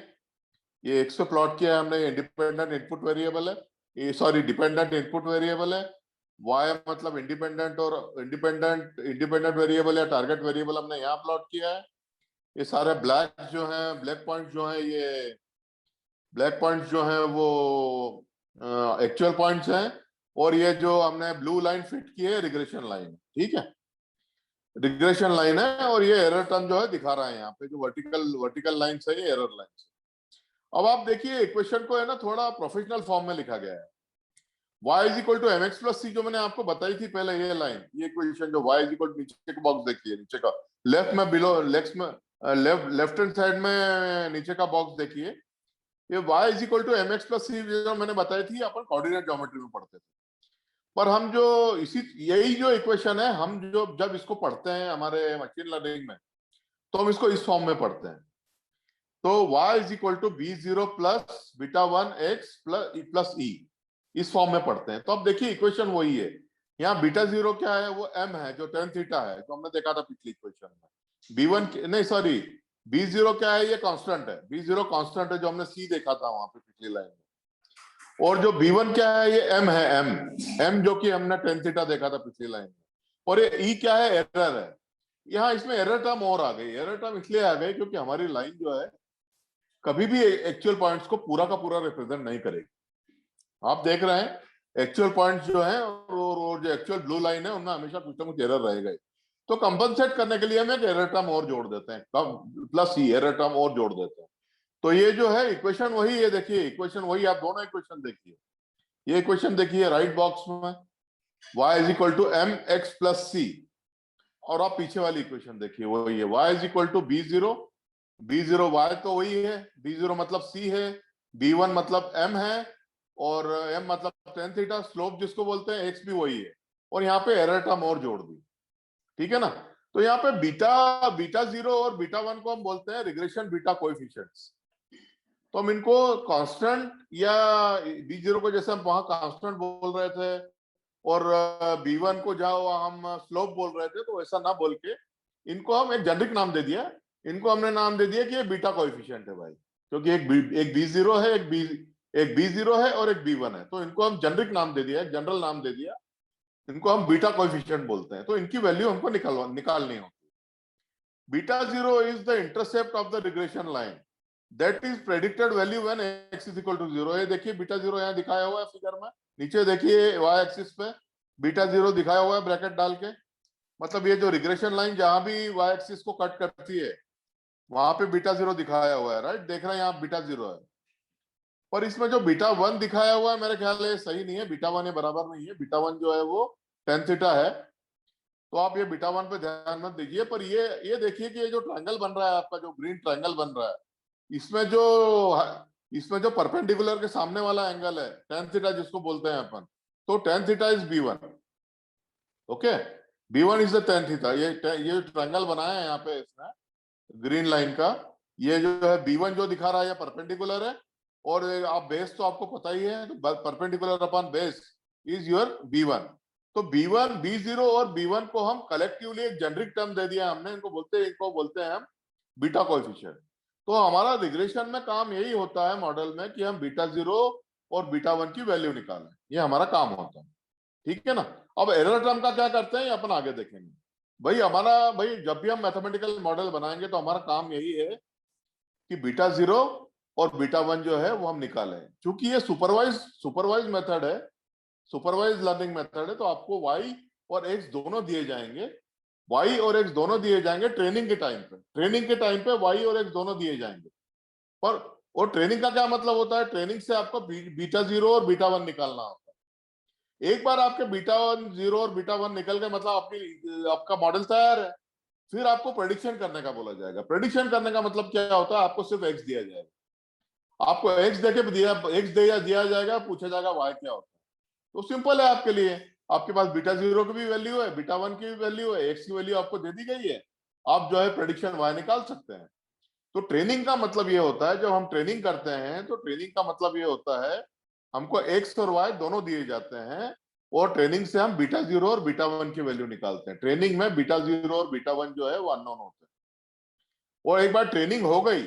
ये एक्स पे प्लॉट किया है हमने, इंडिपेंडेंट इनपुट वेरिएबल है, ये सॉरी डिपेंडेंट इनपुट वेरिएबल है। वाई मतलब इंडिपेंडेंट वेरिएबल या टारगेट वेरिएबल हमने यहाँ प्लॉट किया है। ये सारे ब्लैक पॉइंट जो है ये ब्लैक पॉइंट्स जो हैं वो एक्चुअल पॉइंट्स हैं, और ये जो हमने ब्लू लाइन फिट की है रिग्रेशन लाइन, ठीक है, रिग्रेशन लाइन है, और ये एरर टर्म जो है दिखा रहा है यहाँ पे, जो वर्टिकल लाइन है ये एरर लाइन है। अब आप देखिए इक्वेशन को है ना थोड़ा प्रोफेशनल फॉर्म में लिखा गया है। y is equal to mx plus c, जो मैंने आपको बताई थी पहले, ये लाइन, ये इक्वेशन जो y इज इक्वल टू, नीचे का बॉक्स देखिए, नीचे का लेफ्ट में, बिलो लेफ्ट में, लेफ्ट हैंड साइड में नीचे का बॉक्स देखिए, ये y is equal to mx plus c जो मैंने बताई थी, अपन कोऑर्डिनेट ज्योमेट्री में पढ़ते थे। पर हम जो यही जो इक्वेशन है, हम जो जब इसको पढ़ते हैं हमारे मशीन लर्निंग में, तो हम इसको इस फॉर्म में पढ़ते हैं। तो y is equal to b0 plus beta 1x plus e, इस फॉर्म में पढ़ते हैं। तो अब देखिए इक्वेशन वही है, यहाँ बीटा 0 क्या है, वो m है जो tan थीटा है, जो हमने देखा था पिछली इक्वेशन में। b1 नहीं सॉरी, b0 क्या है, ये कांस्टेंट है, b0 कांस्टेंट है जो हमने c देखा था वहां पे पिछली लाइन में। और जो b1 क्या है, ये m है, m जो कि हमने tan थीटा देखा था पिछली लाइन में। और ये e क्या है, एरर है। यहाँ इसमें एरर टर्म और आ गई, एरर टर्म इसलिए आ गई क्योंकि हमारी लाइन जो है कभी भी एक्चुअल पॉइंट्स को पूरा का पूरा रिप्रेजेंट नहीं करेगी। आप देख रहे हैं एक्चुअल पॉइंट्स जो हैं और जो एक्चुअल ब्लू लाइन है उनमें हमेशा कुछ ना कुछ एरर रहेगा। तो कंपनसेट करने के लिए हम एक एरर टर्म और जोड़ देते हैं, प्लस ही एरर टर्म और जोड़ देते हैं। तो ये जो है इक्वेशन वही है, देखिए इक्वेशन वही, आप दोनों इक्वेशन देखिए, ये इक्वेशन देखिए राइट बॉक्स में, y is equal to M x plus C, और आप पीछे वाली इक्वेशन देखिए वही है, y is equal to b0 y तो वही है, b0 मतलब c है, b1 मतलब m है, और m मतलब tan थीटा, स्लोप जिसको बोलते हैं, x भी वही है, और यहाँ पे एरर टर्म और जोड़ दी, ठीक है ना। तो यहाँ पे बीटा 0 और बीटा 1 को हम बोलते हैं रिग्रेशन बीटा कोएफिशिएंट्स। तो हम इनको कांस्टेंट या b0 को जैसे हम वहां कांस्टेंट बोल रहे थे, और b1 को जहां हम स्लोप बोल रहे थे, तो ऐसा ना बोल के इनको हम एक जेनरिक नाम दे दिया, इनको हमने नाम दे दिया कि ये बीटा कोएफिशिएंट है भाई, क्योंकि एक b0 है, एक b0 है और एक b1 है, तो इनको हम जेनरिक नाम दे दिया, एक जनरल नाम दे दिया, इनको हम बीटा कोएफिशिएंट बोलते हैं। तो इनकी वैल्यू हमको निकालनी होती है। Beta 0 is the intercept of the regression line that is predicted value when x is equal to 0। ये देखिए बीटा 0 यहाँ दिखाया हुआ है फिगर में, नीचे देखिए y एक्सिस पे बीटा 0 दिखाया हुआ है ब्रैकेट डाल के, मतलब ये जो रिग्रेशन लाइन जहां भी y एक्सिस को कट करती है वहां पे बीटा 0 दिखाया हुआ है, राइट, देख रहे हैं यहाँ बीटा 0 है। पर इसमें जो बीटा 1 दिखाया हुआ है मेरे ख्याल है सही नहीं है, बीटा 1 ये बराबर नहीं है, बीटा 1 जो है वो tan थीटा है, तो आप ये बीटा 1 पे ध्यान मत दीजिए। पर ये देखिए कि ये जो ट्रायंगल बन रहा है आपका, जो ग्रीन ट्रायंगल बन रहा है, इसमें जो परपेंडिकुलर के सामने वाला एंगल है tan थीटा जिसको बोलते हैं अपन, तो tan theta is b1, okay, b1 is the tan theta. ये जो ट्रायंगल बनाया है यहाँ पे इसने ग्रीन लाइन का, ये जो है b1 जो दिखा रहा है ये परपेंडिकुलर है, और आप बेस तो आपको पता ही है, तो perpendicular upon base is your b1। तो b1 b0 और b1 को हम कलेक्टिवली एक जेनरिक टर्म दे दिया हमने, इनको बोलते हैं हम बीटा कोएफिशिएंट। तो हमारा रिग्रेशन में काम यही होता है मॉडल में कि हम बीटा 0 और बीटा 1 की वैल्यू निकालें, ये हमारा काम होता है, ठीक है ना। अब एरर टर्म का क्या करते हैं ये अपन आगे देखेंगे। भाई जब भी हम मैथमेटिकल मॉडल बनाएंगे तो हमारा काम यही है कि बीटा 0 और बीटा 1 जो है वो हम निकालें। क्योंकि ये सुपरवाइज मेथड है, सुपरवाइज लर्निंग मेथड है, तो आपको y और x दोनों दिए जाएंगे, y और x दोनों दिए जाएंगे ट्रेनिंग के टाइम पे y और x दोनों दिए जाएंगे। पर और ट्रेनिंग का क्या मतलब होता है, ट्रेनिंग से आपको बीटा 0 और बीटा 1 निकालना होता है। एक बार आपके बीटा 0 और बीटा 1 निकल गए, मतलब आपका मॉडल तैयार है। फिर आपको प्रेडिक्शन करने का बोला जाएगा। प्रेडिक्शन करने का मतलब क्या होता है, आपको सिर्फ x दिया जाएगा, आपको x दिया जाएगा, पूछा जाएगा y क्या होता है। तो सिंपल है आपके लिए, आपके पास बीटा 0 की भी वैल्यू है, बीटा 1 की भी वैल्यू है, x की वैल्यू आपको दे दी गई है, आप जो है प्रेडिक्शन y निकाल सकते हैं। तो ट्रेनिंग का मतलब ये होता है, जब हम ट्रेनिंग करते हैं तो ट्रेनिंग का मतलब ये होता है हमको x और y दोनों दिए जाते हैं, और ट्रेनिंग से हम बीटा 0 और बीटा 1 की वैल्यू निकालते हैं। ट्रेनिंग में बीटा 0 और बीटा 1 जो है वो अननोन होते हैं, और एक बार ट्रेनिंग हो गई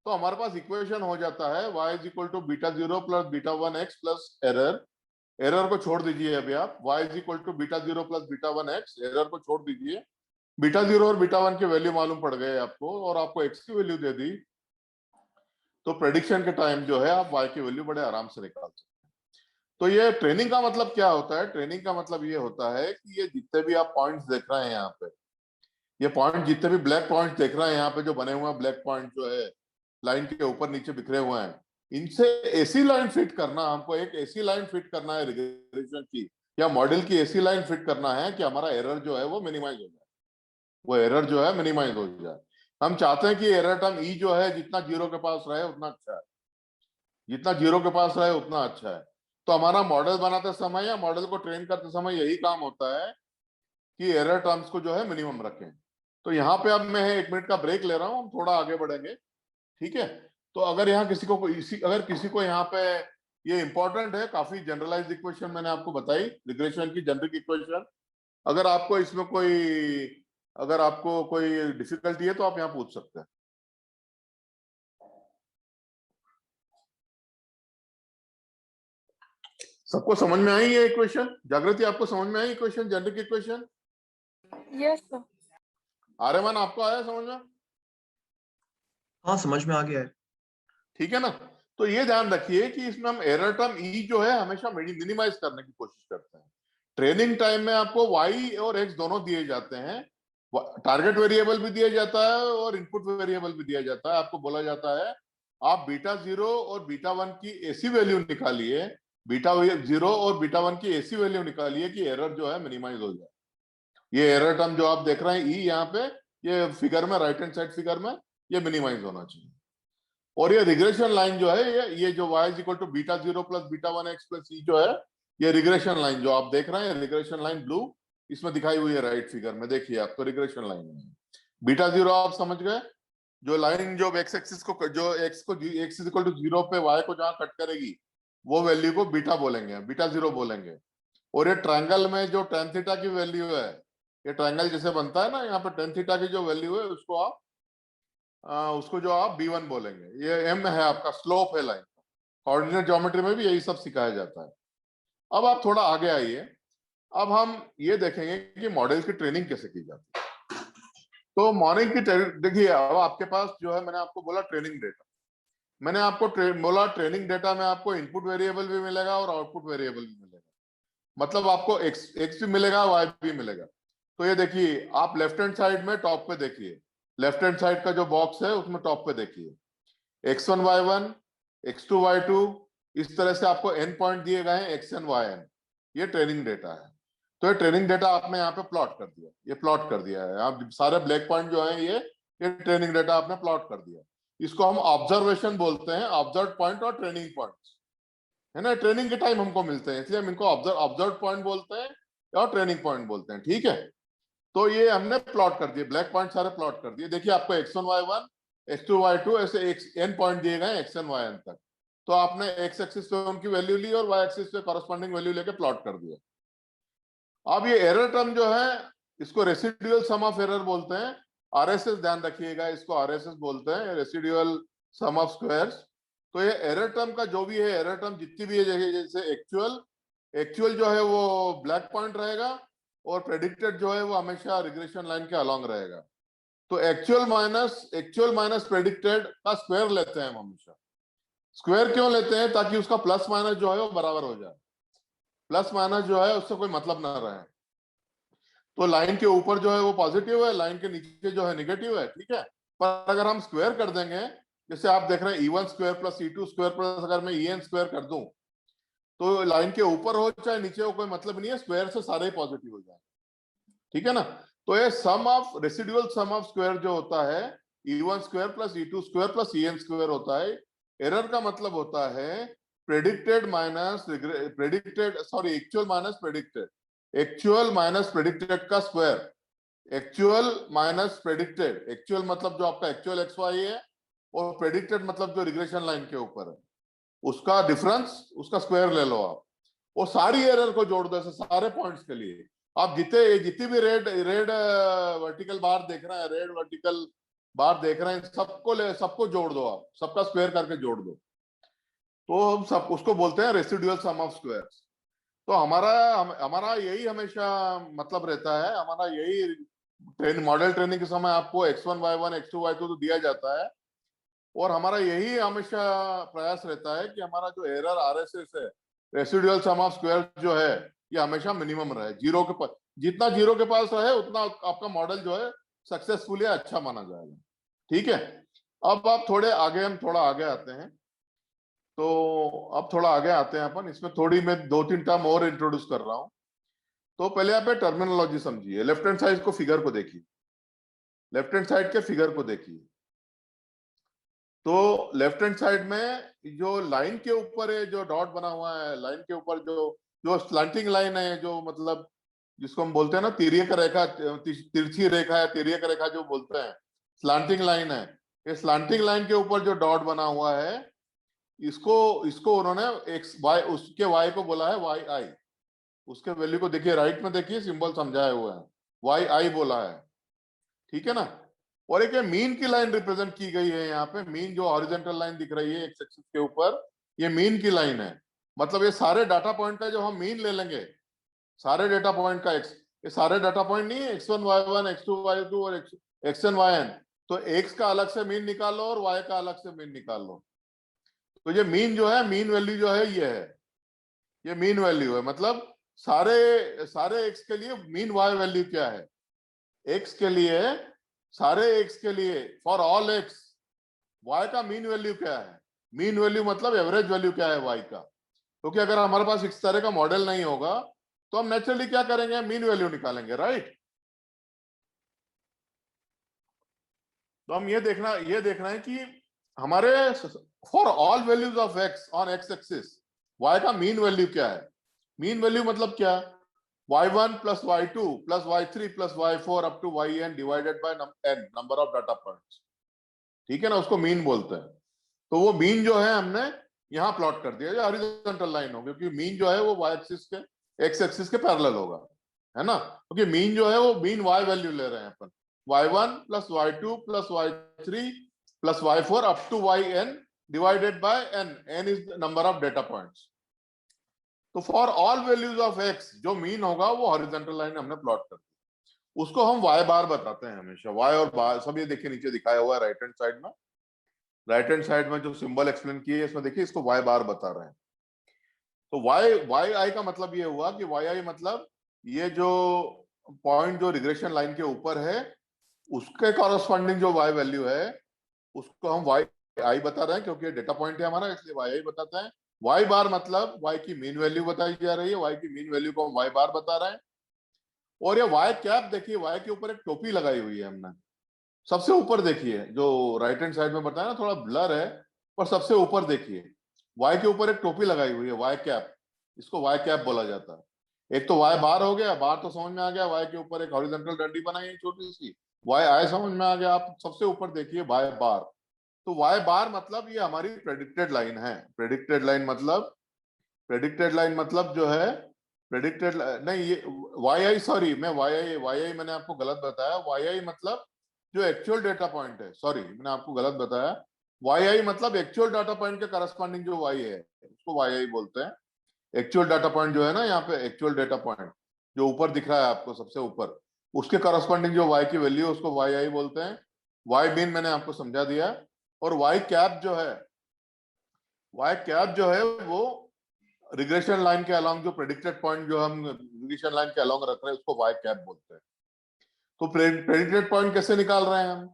तो हमारे पास इक्वेशन हो जाता है y is equal to beta 0 plus beta 1 x plus error को छोड़ दीजिए अभी आप, y is equal to beta 0 plus beta 1 x, error को छोड़ दीजिए, बीटा 0 और बीटा 1 की वैल्यू मालूम पड़ गए आपको, और आपको x की वैल्यू दे दी, तो प्रेडिक्शन के टाइम जो है आप y की वैल्यू बड़े आराम से निकाल सकते हैं। तो ये ट्रेनिंग का मतलब क्या होता है? ट्रेनिंग का मतलब ये होता है कि ये जितने भी आप पॉइंट्स देख रहे हैं यहाँ पे, ये पॉइंट जितने भी ब्लैक पॉइंट्स देख रहे हैं यहाँ पे जो बने हुए हैं, ब्लैक पॉइंट जो है लाइन के ऊपर नीचे बिखरे हुए हैं, इनसे ऐसी लाइन फिट करना, हमको एक ऐसी लाइन फिट करना है रिग्रेशन की या मॉडल की ऐसी लाइन फिट करना है कि हमारा एरर जो है वो मिनिमाइज हो जाए, वो एरर जो है मिनिमाइज हो जाए। हम चाहते हैं कि एरर टर्म ई जो है जितना जीरो के पास रहे उतना अच्छा है, जितना जीरो के पास रहे उतना अच्छा है। तो हमारा मॉडल बनाते समय या मॉडल को ट्रेन करते समय यही काम होता है कि एरर टर्म्स को जो है मिनिमम रखें। तो यहाँ पे अब मैं 1 मिनट का ब्रेक ले रहा हूँ, हम थोड़ा आगे बढ़ेंगे, ठीक है? तो अगर यहाँ किसी को अगर किसी को यहाँ पे ये इंपॉर्टेंट है, काफी जनरलाइज्ड इक्वेशन मैंने आपको बताई, रिग्रेशन की जेनरिक इक्वेशन, अगर आपको इसमें अगर आपको कोई डिफिकल्टी है तो आप यहाँ पूछ सकते हैं। सबको समझ में आई ये इक्वेशन? जागृति, आपको समझ में आई equation, generic equation? Yes sir. Aryaman, आपको आया समझ में? हाँ, समझ में आ गया है। ठीक है ना? तो ये ध्यान रखिए कि इसमें हम एरर टर्म ई जो है हमेशा मिनिमाइज करने की कोशिश करते हैं। ट्रेनिंग टाइम में आपको वाई और एक्स दोनों दिए जाते हैं, टारगेट वेरिएबल भी दिया जाता है और इनपुट वेरिएबल भी दिया जाता है। आपको बोला जाता है आप बीटा 0 और बीटा 1 की ऐसी वैल्यू निकालिए, बीटा 0 और बीटा 1 की ऐसी वैल्यू निकालिए कि एरर जो है मिनिमाइज हो जाए। ये एरर टर्म जो आप देख रहे हैं ई यहाँ पे, ये फिगर में, राइट हैंड साइड फिगर में, ये मिनिमाइज होना चाहिए। और ये रिग्रेशन लाइन जो है, ये जो y is equal to beta 0 plus beta 1 X plus E जो है, ये रिग्रेशन लाइन जो आप देख रहे हैं, रिग्रेशन लाइन ब्लू इसमें दिखाई हुई है राइट फिगर में, देखिए आपको रिग्रेशन लाइन है। बीटा 0 आप समझ गए, जो लाइन जो एक्स एक्सिस को, जो एक्स इज इक्वल टू 0 पे y को जहां कट करेगी वो वैल्यू को बीटा बोलेंगे, बीटा 0 बोलेंगे। और ये ट्रायंगल में जो tan थीटा की वैल्यू है, ये ट्रायंगल जैसे बनता है ना, यहाँ पे tan थीटा की जो वैल्यू है उसको जो आप b1 बोलेंगे। ये m है आपका, स्लोप है लाइन का। कोऑर्डिनेट ज्योमेट्री में भी यही सब सिखाया जाता है। अब आप थोड़ा आगे आइए, अब हम ये देखेंगे कि मॉडल की ट्रेनिंग कैसे की जाती है। तो मॉडल की देखिए, अब आपके पास जो है, मैंने आपको बोला ट्रेनिंग डेटा, मैंने आपको बोला ट्रेनिंग डेटा में आपको इनपुट वेरिएबल भी मिलेगा और आउटपुट वेरिएबल भी मिलेगा, मतलब आपको एक्स भी मिलेगा, वाई भी मिलेगा। तो ये देखिए, आप लेफ्ट हैंड साइड में टॉप पे देखिए, लेफ्ट हैंड साइड का जो बॉक्स है उसमें टॉप पे देखिए, x1 y1 x2 y2, इस तरह से आपको n पॉइंट दिए गए हैं, xn yn, ये ट्रेनिंग डेटा है। तो ये ट्रेनिंग डेटा आपने यहाँ पे प्लॉट कर दिया, ये प्लॉट कर दिया है, आप सारे ब्लैक पॉइंट जो है ये ट्रेनिंग डेटा आपने प्लॉट कर दिया। इसको हम ऑब्जर्वेशन बोलते हैं, ऑब्जर्व पॉइंट और ट्रेनिंग पॉइंट है ना, ट्रेनिंग के टाइम हमको मिलते हैं, इसलिए हम इनको ऑब्जर्व पॉइंट बोलते हैं और ट्रेनिंग पॉइंट बोलते हैं, ठीक है? तो ये हमने प्लॉट कर दिए, ब्लैक पॉइंट सारे प्लॉट कर दिए। देखिए आपको x1 y1 x2 y2 ऐसे n पॉइंट दिए गए xn yn तक। तो आपने x एक्सिस पे उनकी वैल्यू ली और y एक्सिस पे कॉरेस्पॉन्डिंग वैल्यू लेके प्लॉट कर दिया। अब ये एरर टर्म जो है, इसको रेसिडुअल सम ऑफ एरर बोलते हैं, RSS, ध्यान रखिएगा, इसको RSS बोलते हैं, रेसिडुअल सम ऑफ स्क्वायर्स। तो ये एरर टर्म का जो भी है, एरर टर्म जितनी भी है, जैसे एक्चुअल जो है वो ब्लैक पॉइंट रहेगा और प्रेडिक्टेड जो है वो हमेशा रिग्रेशन लाइन के अलोंग रहेगा। तो एक्चुअल माइनस प्रेडिक्टेड का स्क्वायर लेते हैं हम हमेशा। स्क्वायर क्यों लेते हैं? ताकि उसका प्लस माइनस जो है वो बराबर हो जाए, प्लस माइनस जो है उससे कोई मतलब ना रहे। तो लाइन के ऊपर जो है वो पॉजिटिव है, लाइन के नीचे जो है निगेटिव है, ठीक है? पर अगर हम स्क्वायर कर देंगे, जैसे आप देख रहे हैं e1 square plus e2 square plus अगर मैं en स्क्वायर कर दूं, तो लाइन के ऊपर हो चाहे नीचे हो कोई मतलब नहीं है, स्क्वायर से सारे पॉजिटिव हो जाए, ठीक है ना? तो ये sum of residual sum of square जो होता है, e1 square plus e2 square plus en square होता है। एरर का मतलब होता है predicted minus predicted, sorry, actual minus predicted का square, actual minus predicted, actual मतलब जो आपका एक्चुअल एक्स वाई है और प्रेडिक्टेड मतलब जो रिग्रेशन लाइन के ऊपर है उसका डिफरेंस, उसका स्क्वायर ले लो आप, और सारी एरर को जोड़ दो, सारे पॉइंट्स के लिए आप जितनी भी रेड वर्टिकल बार देख रहे हैं, रेड वर्टिकल बार देख रहे हैं, सबको जोड़ दो आप, सबका स्क्वायर करके जोड़ दो, तो हम सब उसको बोलते हैं रेसिडुअल सम ऑफ स्क्वायर्स। तो हमारा यही हमेशा मतलब रहता है, हमारा यही मॉडल ट्रेनिंग के समय आपको x1 y1 x2 y2 तो दिया जाता है, और हमारा यही हमेशा प्रयास रहता है कि हमारा जो एरर आरएसएस है, रेसिडुअल सम ऑफ स्क्वायर जो है, ये हमेशा मिनिमम रहे। जीरो के पास, जितना जीरो के पास रहे उतना आपका मॉडल जो है सक्सेसफुल या अच्छा माना जाएगा। ठीक है, अब आप थोड़े आगे, हम थोड़ा आगे आते हैं। तो अब थोड़ा आगे आते हैं अपन, इसमें थोड़ी मैं 2-3 टर्म और इंट्रोड्यूस कर रहा हूं। तो पहले आप टर्मिनोलॉजी समझिए। लेफ्ट हैंड साइड को, फिगर को देखिए, लेफ्ट हैंड साइड के फिगर को देखिए। तो लेफ्ट हैंड साइड में जो लाइन के ऊपर है, जो डॉट बना हुआ है, लाइन के ऊपर जो जो स्लैंटिंग लाइन है, जो मतलब जिसको हम बोलते हैं ना तिर्यक रेखा, तिरछी रेखा है, तिर्यक रेखा जो बोलते हैं, स्लैंटिंग लाइन है। ये स्लैंटिंग लाइन के ऊपर जो डॉट बना हुआ है, इसको इसको उन्होंने एक्स वाई, उसके वाई को बोला है वाई आई। उसके वैल्यू को देखिए, राइट में देखिए, सिंबल समझाए हुए हैं, वाई आई बोला है। ठीक है ना। और एक मीन की लाइन रिप्रेजेंट की गई है यहाँ पे। मीन जो हॉरिजॉन्टल लाइन दिख रही है एक्स एक्सिस के ऊपर, ये मीन की लाइन है। मतलब ये सारे डाटा पॉइंट का जो हम मीन ले लेंगे, सारे डाटा पॉइंट का एक्स, ये सारे डाटा पॉइंट नहीं है, x1 y1 x2 y2 और xn yn। तो x का अलग से मीन निकाल लो और y का अलग से मीन निकाल लो। तो ये मीन जो है, मीन वैल्यू जो है, ये है, ये मीन वैल्यू है। मतलब सारे सारे x के लिए मीन y वैल्यू क्या है, x के लिए, सारे x के लिए, फॉर ऑल x, y का मीन वैल्यू क्या है। मीन वैल्यू मतलब एवरेज वैल्यू क्या है y का। क्योंकि अगर हमारे पास इस तरह का मॉडल नहीं होगा तो हम नेचुरली क्या करेंगे, मीन वैल्यू निकालेंगे, राइट। तो हम ये देखना है कि हमारे for all values of x on x axis y का मीन वैल्यू क्या है। मीन वैल्यू मतलब क्या, y1 plus y2 plus y3 plus y4 up to yn divided by n, number of data points. ठीक है ना, उसको मीन बोलते हैं। तो वो मीन जो है हमने यहाँ प्लॉट कर दिया, हॉरिजॉन्टल लाइन हो, क्योंकि मीन जो है वो y एक्सिस के, x एक्सिस के पैरेलल होगा, है ना। क्योंकि मीन जो है वो मीन y वैल्यू ले रहे हैं अपन, y1 plus y2 plus y3 plus y4 up to yn divided by n, n is number of data points. तो for all values of x जो मीन होगा वो हॉरिजॉन्टल लाइन हमने प्लॉट कर दी। उसको हम y बार बताते हैं हमेशा। y और बार सब ये देखिए नीचे दिखाया हुआ है राइट हैंड साइड में। राइट हैंड साइड में जो सिंबल एक्सप्लेन किए इसमें देखिए, इसको y बार बता रहे हैं। तो वाई आई का मतलब ये हुआ कि वाई आई मतलब ये जो पॉइंट जो रिग्रेशन लाइन के ऊपर है, उसके कॉरस्पॉन्डिंग जो y वैल्यू है, उसको हम वाई आई बता रहे हैं, क्योंकि डेटा पॉइंट है हमारा, इसलिए वाई आई बताते हैं। वाई बार मतलब y की मीन वैल्यू बताई जा रही है, y की मीन वैल्यू को हम y बार बता रहे हैं। और ये y कैप देखिए, y के ऊपर एक टोपी लगाई हुई है हमने। सबसे ऊपर देखिए, जो राइट हैंड साइड में बताया ना, थोड़ा ब्लर है, पर सबसे ऊपर देखिए, y के ऊपर एक टोपी लगाई हुई है, y कैप। इसको y कैप बोला जाता है। एक तो y बार हो गया, बार तो समझ में आ गया, y के ऊपर एक हॉरिजॉन्टल डंडी बनाई है छोटी सी, y आई समझ में आ गया। आप सबसे ऊपर देखिए y बार। तो y बार मतलब ये हमारी प्रेडिक्टेड लाइन है। प्रेडिक्टेड लाइन मतलब, प्रेडिक्टेड लाइन मतलब जो है, प्रेडिक्टेड नहीं, ये वाई आई, सॉरी, मैं वाई आई मैंने आपको गलत बताया। वाई आई मतलब जो एक्चुअल डेटा पॉइंट है, सॉरी मैंने आपको गलत बताया। वाई आई मतलब एक्चुअल डाटा पॉइंट के करस्पॉन्डिंग जो वाई है, उसको वाई आई बोलते हैं। एक्चुअल डाटा पॉइंट जो है ना, यहाँ पे एक्चुअल डेटा पॉइंट जो ऊपर दिख रहा है आपको सबसे ऊपर, उसके करस्पॉन्डिंग जो वाई की वैल्यू है, उसको वाई आई बोलते हैं। वाई बीन मैंने आपको समझा दिया। और वाई कैप जो है, वाई कैप जो है वो रिग्रेशन लाइन के अलोंग जो प्रेडिक्टेड पॉइंट जो हम रिग्रेशन लाइन के अलोंग रख रहे हैं, उसको वाई कैप बोलते हैं। तो प्रेडिक्टेड पॉइंट कैसे निकाल रहे हैं हम।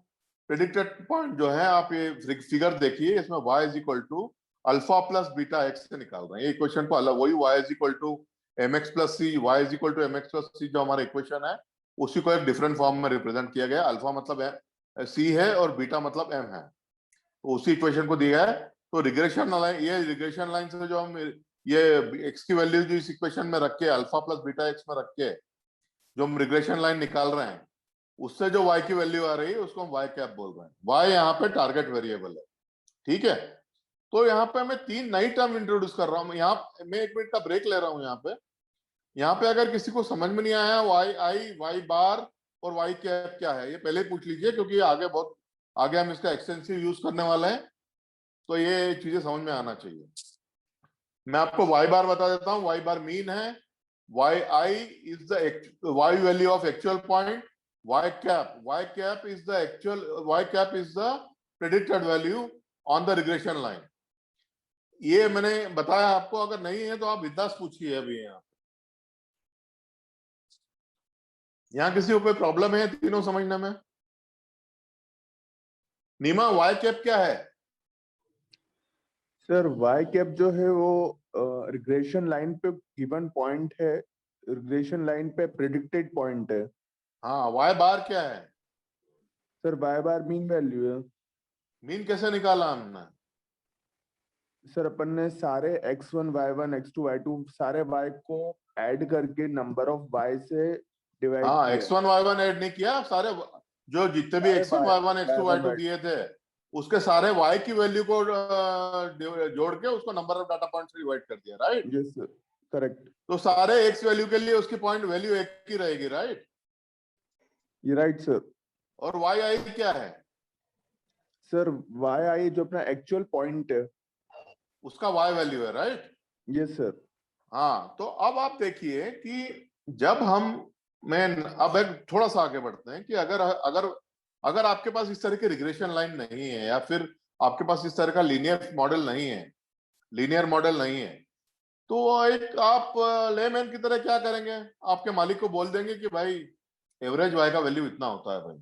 प्रेडिक्टेड पॉइंट जो है, आप ये फिगर देखिए, इसमें y is equal to alpha plus beta x से निकाल रहे हैं। ये इक्वेशन को अलग, वही y is equal to M x plus C, Y is equal to M x plus C जो हमारा इक्वेशन है, उसी को एक डिफरेंट फॉर्म में रिप्रेजेंट किया गया। अल्फा मतलब सी है और बीटा मतलब एम है, तो उसी इक्वेशन को दिया है। तो रिग्रेशन लाइन, ये रिग्रेशन लाइन से जो हम ये एक्स की वैल्यू जो इस इक्वेशन में रख के, अल्फा प्लस बीटा एक्स में रख के जो हम रिग्रेशन लाइन निकाल रहे हैं, उससे जो y की वैल्यू आ रही है उसको हम y कैप बोल रहे हैं। y यहाँ पे टारगेट वेरिएबल है, ठीक है। तो यहाँ पे मैं 3 नई टर्म इंट्रोड्यूस कर रहा हूँ। यहाँ मैं 1 मिनट का ब्रेक ले रहा हूँ। यहाँ पे अगर किसी को समझ में नहीं आया वाई आई, वाई बार और वाई कैप क्या है, ये पहले पूछ लीजिए, क्योंकि आगे बहुत आगे हम इसका एक्सटेंसिव यूज करने वाले हैं, तो ये चीजें समझ में आना चाहिए। मैं आपको वाई बार बता देता हूँ। वाई बार मीन है, y i is the y value of actual point, y cap is the actual, y cap is the predicted value, on the regression line. ये मैंने बताया आपको, अगर नहीं है तो आप बिंदास पूछिए। अभी यहाँ किसी को कोई प्रॉब्लम है तीनों समझने में? नीमा, वाई कैप क्या है? सर वाई कैप जो है वो रिग्रेशन लाइन पे गिवन पॉइंट है, रिग्रेशन लाइन पे प्रेडिक्टेड पॉइंट है। हाँ, वाई बार क्या है? Sir Y bar mean value है। मीन कैसे निकाला हमने? सर अपन ने सारे x1 y1 x2 y2 सारे y को ऐड करके नंबर ऑफ y से डिवाइड हाँ, किया। x1 y1 ऐड नहीं किया, सारे जो जितने भी सारे x1 y1 x2 y2 दिए थे उसके सारे y की वैल्यू को जोड़ के उसको नंबर ऑफ डाटा पॉइंट से डिवाइड कर दिया, राइट? Yes sir, correct. तो सारे x वैल्यू के लिए उसकी पॉइंट वैल्यू एक ही रहेगी, राइट? ये राइट सर। और yi क्या है? सर वाई आई जो अपना एक्चुअल पॉइंट है, उसका y वैल्यू है, राइट? Yes sir. हाँ, तो अब आप देखिए कि जब हम मैं अब एक थोड़ा सा आगे बढ़ते हैं कि अगर अगर अगर आपके पास इस तरह की रिग्रेशन लाइन नहीं है या फिर आपके पास इस तरह का लीनियर मॉडल नहीं है, लीनियर मॉडल नहीं है, तो एक आप लेमैन की तरह क्या करेंगे? आपके मालिक को बोल देंगे कि भाई एवरेज वाई का वैल्यू इतना होता है भाई।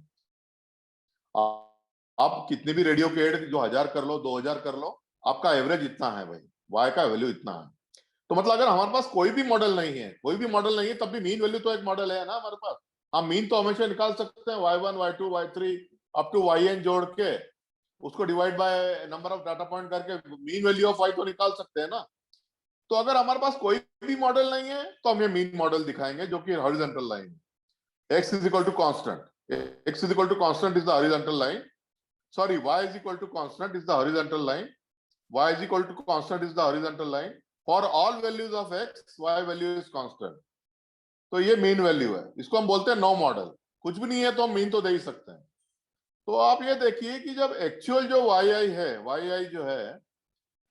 आप कितनी भी रेडियो के एड जो 1000 कर लो 2000 कर लो, आपका एवरेज इतना है भाई, वाई का वैल्यू इतना है। तो मतलब अगर हमारे पास कोई भी मॉडल नहीं है, कोई भी मॉडल नहीं है, तब भी मीन वैल्यू तो एक मॉडल है ना हमारे पास। हम मीन तो हमेशा निकाल सकते हैं, y1 y2 y3 up to yn जोड़ के उसको divide by number of data point करके मीन वैल्यू ऑफ y तो निकाल सकते हैं ना। तो अगर हमारे पास कोई भी मॉडल नहीं है तो हम ये मीन मॉडल दिखाएंगे जो कि हॉरिजॉन्टल लाइन है। x is equal to constant, x is equal to constant is the horizontal line, sorry y is equal to constant is the horizontal line, y is equal to constant is the horizontal line for all values of x, y value is constant। तो ये mean value है, इसको हम बोलते हैं no model. कुछ भी नहीं है तो हम मीन तो दे ही सकते हैं। तो आप ये देखिए कि जब एक्चुअल जो yi है, yi जो है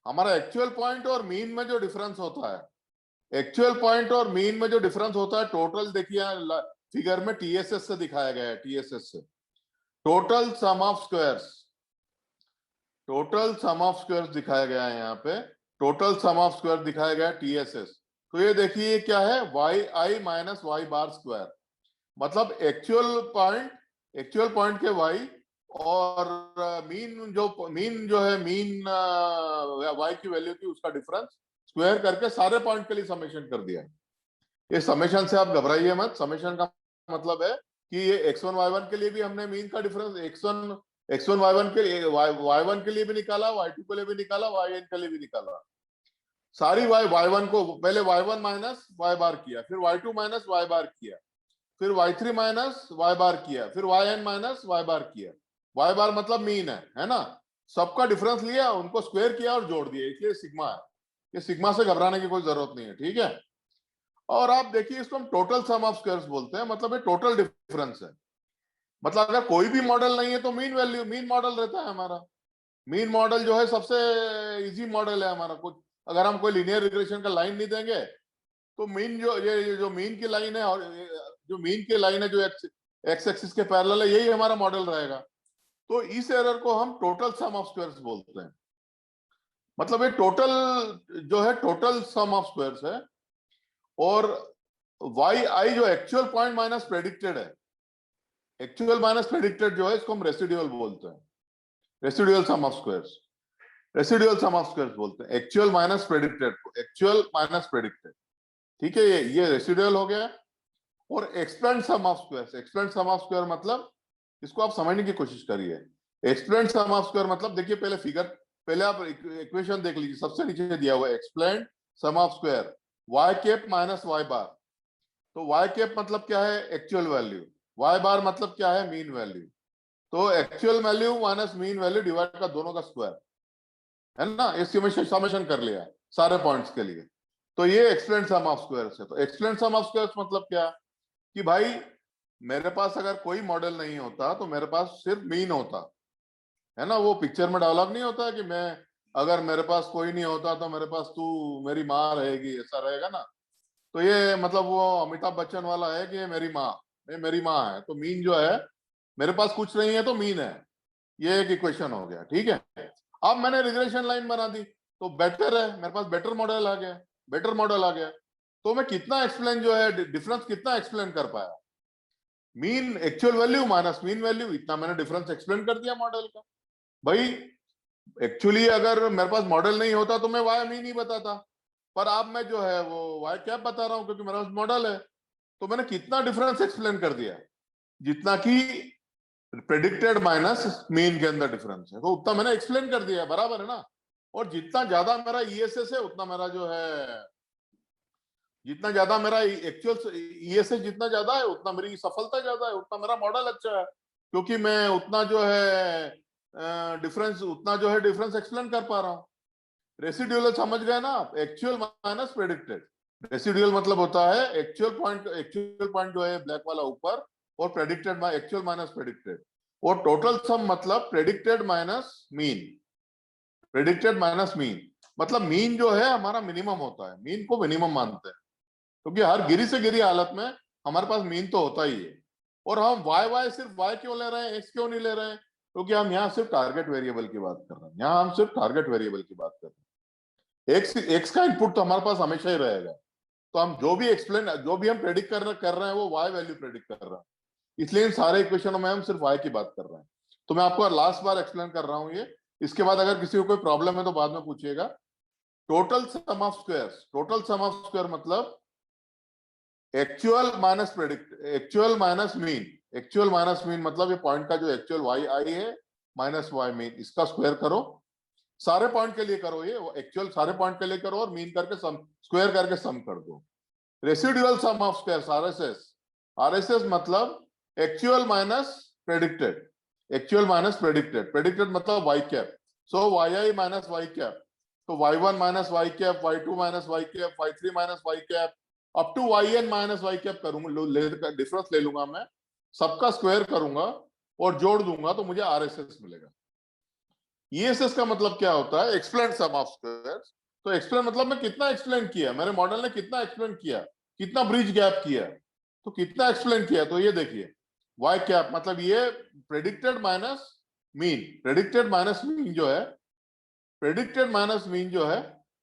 हमारा एक्चुअल पॉइंट और मीन में जो डिफरेंस होता है, एक्चुअल पॉइंट और मीन में जो डिफरेंस होता है टोटल, देखिए फिगर में TSS से दिखाया गया है, TSS से total sum of squares, total sum of squares दिखाया गया है यहाँ पे, टोटल सम ऑफ स्क्वायर दिखाया गया है TSS। तो ये देखिए क्या है, yi minus y bar square, मतलब एक्चुअल पॉइंट के y और मीन जो है मीन y की वैल्यू की उसका डिफरेंस स्क्वायर करके सारे पॉइंट के लिए समेशन कर दिया। ये समेशन से आप घबराइए मत, समेशन का मतलब है कि ये x1 y1 के लिए भी हमने मीन का डिफरेंस x1 y1 के लिए y1 के लिए भी निकाला, y2 के लिए भी निकाला, yn के लिए भी निकाला। सारी y1 को पहले y1 माइनस y बार किया, फिर y2 माइनस y बार किया, फिर y3 माइनस y बार किया, फिर yn माइनस y बार किया। y बार मतलब मीन है ना? सबका डिफरेंस लिया, उनको स्क्वायर किया और जोड़ दिया, इसलिए सिग्मा है। ये सिग्मा से घबराने की कोई जरूरत नहीं है, ठीक है? और आप देखिए इसको हम टोटल सम ऑफ स्क्वायर्स बोलते हैं, मतलब ये टोटल डिफरेंस है। मतलब अगर कोई भी मॉडल नहीं है तो मीन मॉडल रहता है हमारा। मीन मॉडल जो है सबसे इजी मॉडल है हमारा। कुछ अगर हम कोई लीनियर रिग्रेशन का लाइन नहीं देंगे तो मीन ये जो मीन की लाइन है और जो मीन की लाइन है जो एक्स एक्सिस के पैरेलल है, यही हमारा मॉडल रहेगा। तो इस एरर को हम टोटल सम ऑफ स्क्वायर्स बोलते हैं। मतलब ये टोटल जो है टोटल सम ऑफ स्क्वायर्स है। और yi जो एक्चुअल पॉइंट माइनस प्रेडिक्टेड है, एक्चुअल माइनस प्रेडिक्टेड जो है इसको हम रेसिडुअल बोलते हैं, residual sum of squares, residual sum of squares बोलते हैं एक्चुअल माइनस प्रेडिक्टेड को, एक्चुअल माइनस प्रेडिक्टेड, ठीक है? ये रेसिडुअल हो गया। और expand sum of squares, expand sum of square मतलब इसको आप समझने की कोशिश करिए। एक्सपेंड सम ऑफ स्क्वायर मतलब देखिए पहले फिगर, पहले आप इक्वेशन देख लीजिए, सबसे नीचे दिया हुआ है expand sum of square y cap minus y bar. तो y कैप मतलब क्या है? एक्चुअल वैल्यू, y बार मतलब क्या है? Mean value. तो actual value minus mean value divide का दोनों का स्क्वायर है ना? ये समेशन कर लिया सारे पॉइंट्स के लिए। तो ये एक्सपेंड सम ऑफ स्क्वायर्स है। तो एक्सपेंड सम ऑफ स्क्वायर्स मतलब क्या कि भाई मेरे पास अगर कोई मॉडल नहीं होता तो मेरे पास सिर्फ मीन होता है ना? वो पिक्चर में डायलॉग नहीं होता कि मैं अगर मेरे पास कोई नहीं होता तो मेरे पास तू मेरी माँ रहेगी, ऐसा रहेगा ना? तो ये मतलब वो अमिताभ बच्चन वाला है कि ये मेरी माँ है। तो मीन जो है, मेरे पास कुछ नहीं है तो मीन है, ये एक इक्वेशन हो गया, ठीक है? अब मैंने रिग्रेशन लाइन बना दी तो बेटर है, मेरे पास बेटर मॉडल आ गया, बेटर मॉडल आ गया। तो मैं कितना एक्सप्लेन जो है डिफरेंस कितना एक्सप्लेन कर पाया, mean actual value minus mean value, इतना मैंने डिफरेंस एक्सप्लेन कर दिया मॉडल का। भाई एक्चुअली अगर मेरे पास मॉडल नहीं होता तो मैं वाई मीन ही बताता, पर अब मैं जो है वो वाई कैप बता रहा हूं क्योंकि मेरे पास मॉडल है। तो मैंने कितना डिफरेंस एक्सप्लेन कर दिया, जितना कि प्रेडिक्टेड माइनस मीन के अंदर डिफरेंस है, तो उतना मैंने एक्सप्लेन कर दिया, बराबर है ना। और जितना ज्यादा मेरा ईएसएस है उतना मेरा जो है, जितना ज्यादा मेरा एक्चुअल ईएसएस जितना ज्यादा है उतना मेरी सफलता ज्यादा है, उतना मेरा मॉडल अच्छा है, क्योंकि मैं उतना जो है डिफरेंस उतना जो है डिफरेंस एक्सप्लेन कर पा रहा हूँ। रेसिड्यूअल समझ गए ना आप, एक्चुअल माइनस प्रेडिक्टेड। रेसिड्यूअल मतलब होता है एक्चुअल पॉइंट जो है ब्लैक वाला ऊपर, और प्रेडिक्टेड एक्चुअल माइनस प्रेडिक्टेड, और टोटल सम मतलब predicted minus mean. Predicted minus mean मतलब मीन जो है हमारा मिनिमम होता है, मीन को मिनिमम मानते हैं, क्योंकि हर गिरी से गिरी हालत में हमारे पास मीन तो होता ही है। और हम वाई सिर्फ वाई क्यों ले रहे हैं, एक्स क्यों नहीं ले रहे हैं, क्योंकि हम यहाँ सिर्फ टारगेट वेरिएबल की बात कर रहे हैं, यहाँ हम सिर्फ टारगेट वेरिएबल की बात कर रहे हैं। एक्स का इनपुट तो हमारे पास हमेशा ही रहेगा, तो हम जो भी हम प्रेडिक्ट कर रहे हैं वो वाई वैल्यू प्रेडिक्ट कर रहे हैं, इसलिए इन सारे इक्वेशनों में हम सिर्फ वाई की बात कर रहे हैं। तो मैं आपको लास्ट बार एक्सप्लेन कर रहा हूँ ये, इसके बाद अगर किसी को कोई प्रॉब्लम है तो बाद में पूछिएगा। Total sum of squares, total sum of square मतलब actual minus mean. Actual minus mean मतलब ये पॉइंट का जो एक्चुअल वाई आई है माइनस वाई मीन, इसका स्क्वायर करो, सारे पॉइंट के लिए करो, ये एक्चुअल सारे पॉइंट के लिए करो और मीन करके सम स्क्वायर करके सम कर दो। Residual sum of squares RSS, RSS मतलब actual minus predicted, actual minus predicted, predicted मतलब Y cap, so Y I minus Y cap, तो Y one minus Y cap, Y two minus Y cap, Y three minus Y cap, up to Y N minus Y cap करूंगा, difference ले लूंगा मैं, सबका square करूंगा और जोड़ दूंगा तो मुझे आरएसएस मिलेगा। ईएसएस का मतलब क्या होता है, एक्सप्लेन सम ऑफ स्क्वायर्स। तो एक्सप्लेन मतलब मैं कितना एक्सप्लेन किया, मेरे मॉडल ने कितना एक्सप्लेन किया, कितना ब्रिज गैप किया, तो कितना एक्सप्लेन किया। तो ये देखिए वाई कैप मतलब ये predicted minus mean, predicted minus mean जो है, प्रेडिक्टेड माइनस मीन जो है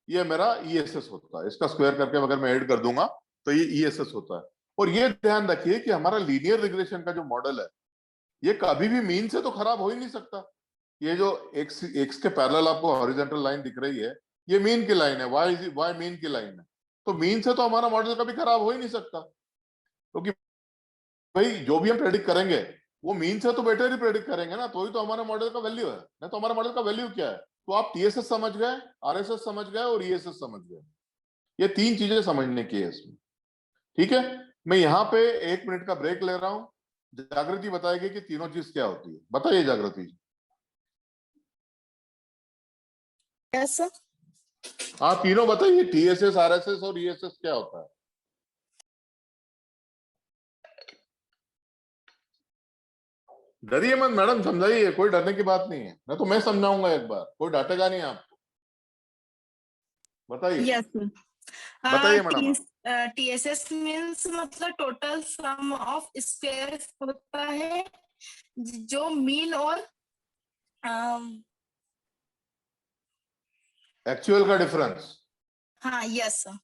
ये मेरा ईएसएस होता है, इसका स्क्वायर करके अगर मैं ऐड कर दूंगा तो ये ईएसएस होता है। और ये ध्यान रखिए कि हमारा लीनियर रिग्रेशन का जो मॉडल है ये कभी भी मीन से तो खराब हो ही नहीं सकता। ये जो एक्स के पैरेलल आपको हॉरिजॉन्टल लाइन दिख रही है, ये मीन की लाइन है, वाई मीन की लाइन है, तो मीन से तो हमारा मॉडल कभी खराब हो ही नहीं सकता, क्योंकि भाई जो भी हम प्रेडिक्ट करेंगे वो मीन से तो बेटर ही प्रेडिक्ट करेंगे ना, तो ही तो हमारा मॉडल का वैल्यू है ना। तो हमारा मॉडल का वैल्यू क्या है, तो आप टीएसएस समझ गए, आरएसएस समझ गए और ईएसएस समझ गए, ये तीन चीजें समझने की है इसमें। ठीक है, मैं यहाँ पे 1 मिनट का ब्रेक ले रहा हूँ, जागृति बताएगी कि तीनों चीज क्या होती है। बताइए जागृति जी। Yes sir. हाँ तीनों बताइए, टीएसएस, आरएसएस और ईएसएस क्या होता है। डरिए मत मैडम, समझाइए, कोई डरने की बात नहीं है, मैं तो मैं समझाऊंगा एक बार, कोई डांटेगा नहीं आपको। बताइए यस सर। बताइए मैडम। टीएसएस मींस मतलब टोटल सम ऑफ स्क्वायर होता है, जो मीन और एक्चुअल का डिफरेंस। हाँ यस सर।